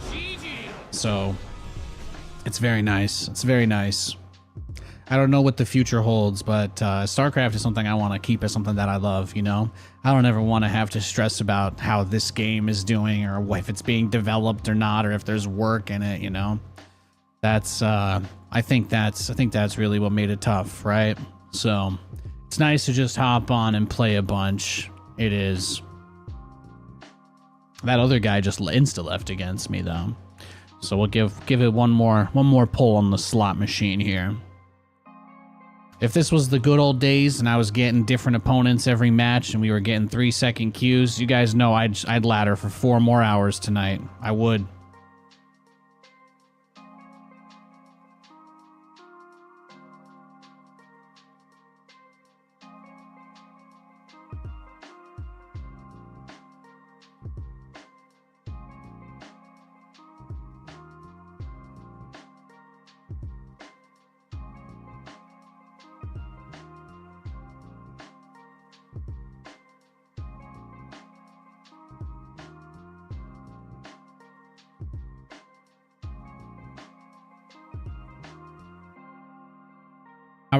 So it's very nice. It's very nice. I don't know what the future holds, but StarCraft is something I want to keep as something that I love, you know? I don't ever want to have to stress about how this game is doing or if it's being developed or not, or if there's work in it, you know? That's I think that's really what made it tough, right? So it's nice to just hop on and play a bunch. It is. That other guy just insta left against me though. So we'll give it one more pull on the slot machine here. If this was the good old days and I was getting different opponents every match and we were getting 3-second queues, you guys know I'd ladder for 4 more hours tonight. I would.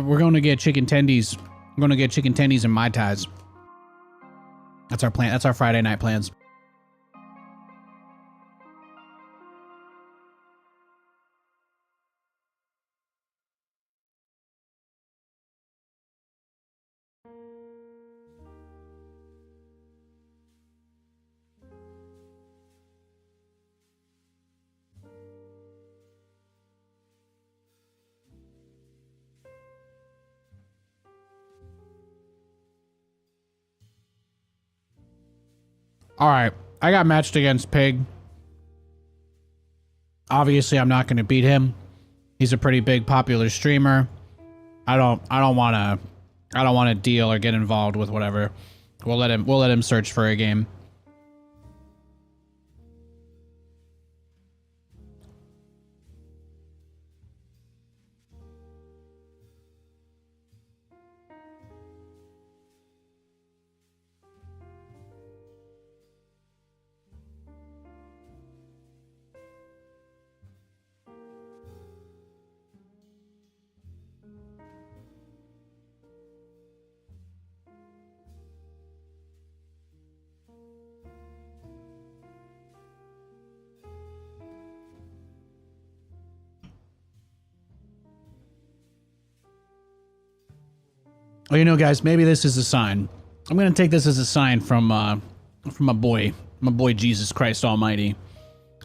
We're going to get chicken tendies. We're going to get chicken tendies and Mai Tais. That's our plan. That's our Friday night plans. All right, I got matched against Pig. Obviously, I'm not going to beat him. He's a pretty big, popular streamer. I don't want to deal or get involved with whatever. We'll let him search for a game. Well, you know, guys, maybe this is a sign. I'm gonna take this as a sign from my boy Jesus Christ Almighty.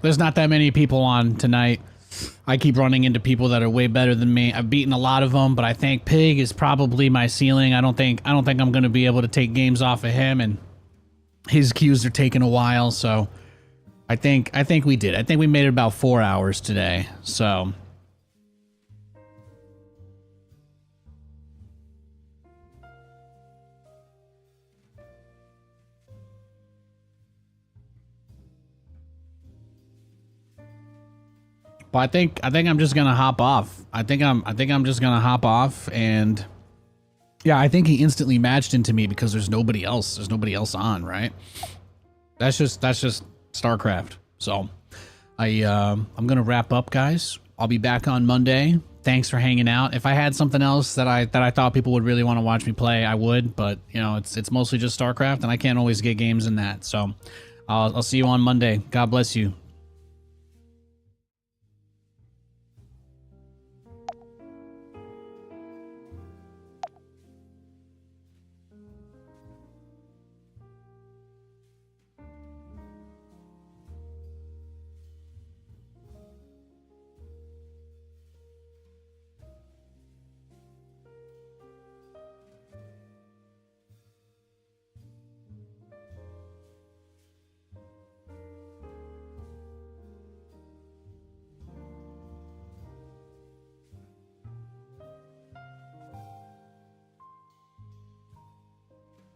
There's not that many people on tonight. I keep running into people that are way better than me. I've beaten a lot of them, but I think Pig is probably my ceiling. I don't think I'm gonna be able to take games off of him, and his queues are taking a while. So I think we did. I think we made it about 4 hours today. So. But I think I'm just gonna hop off. I think I'm just gonna hop off, and yeah, I think he instantly matched into me because there's nobody else. There's nobody else on, right? That's just StarCraft. So I'm gonna wrap up, guys. I'll be back on Monday. Thanks for hanging out. If I had something else that I thought people would really want to watch me play, I would. But you know, it's mostly just StarCraft, and I can't always get games in that. So I'll see you on Monday. God bless you.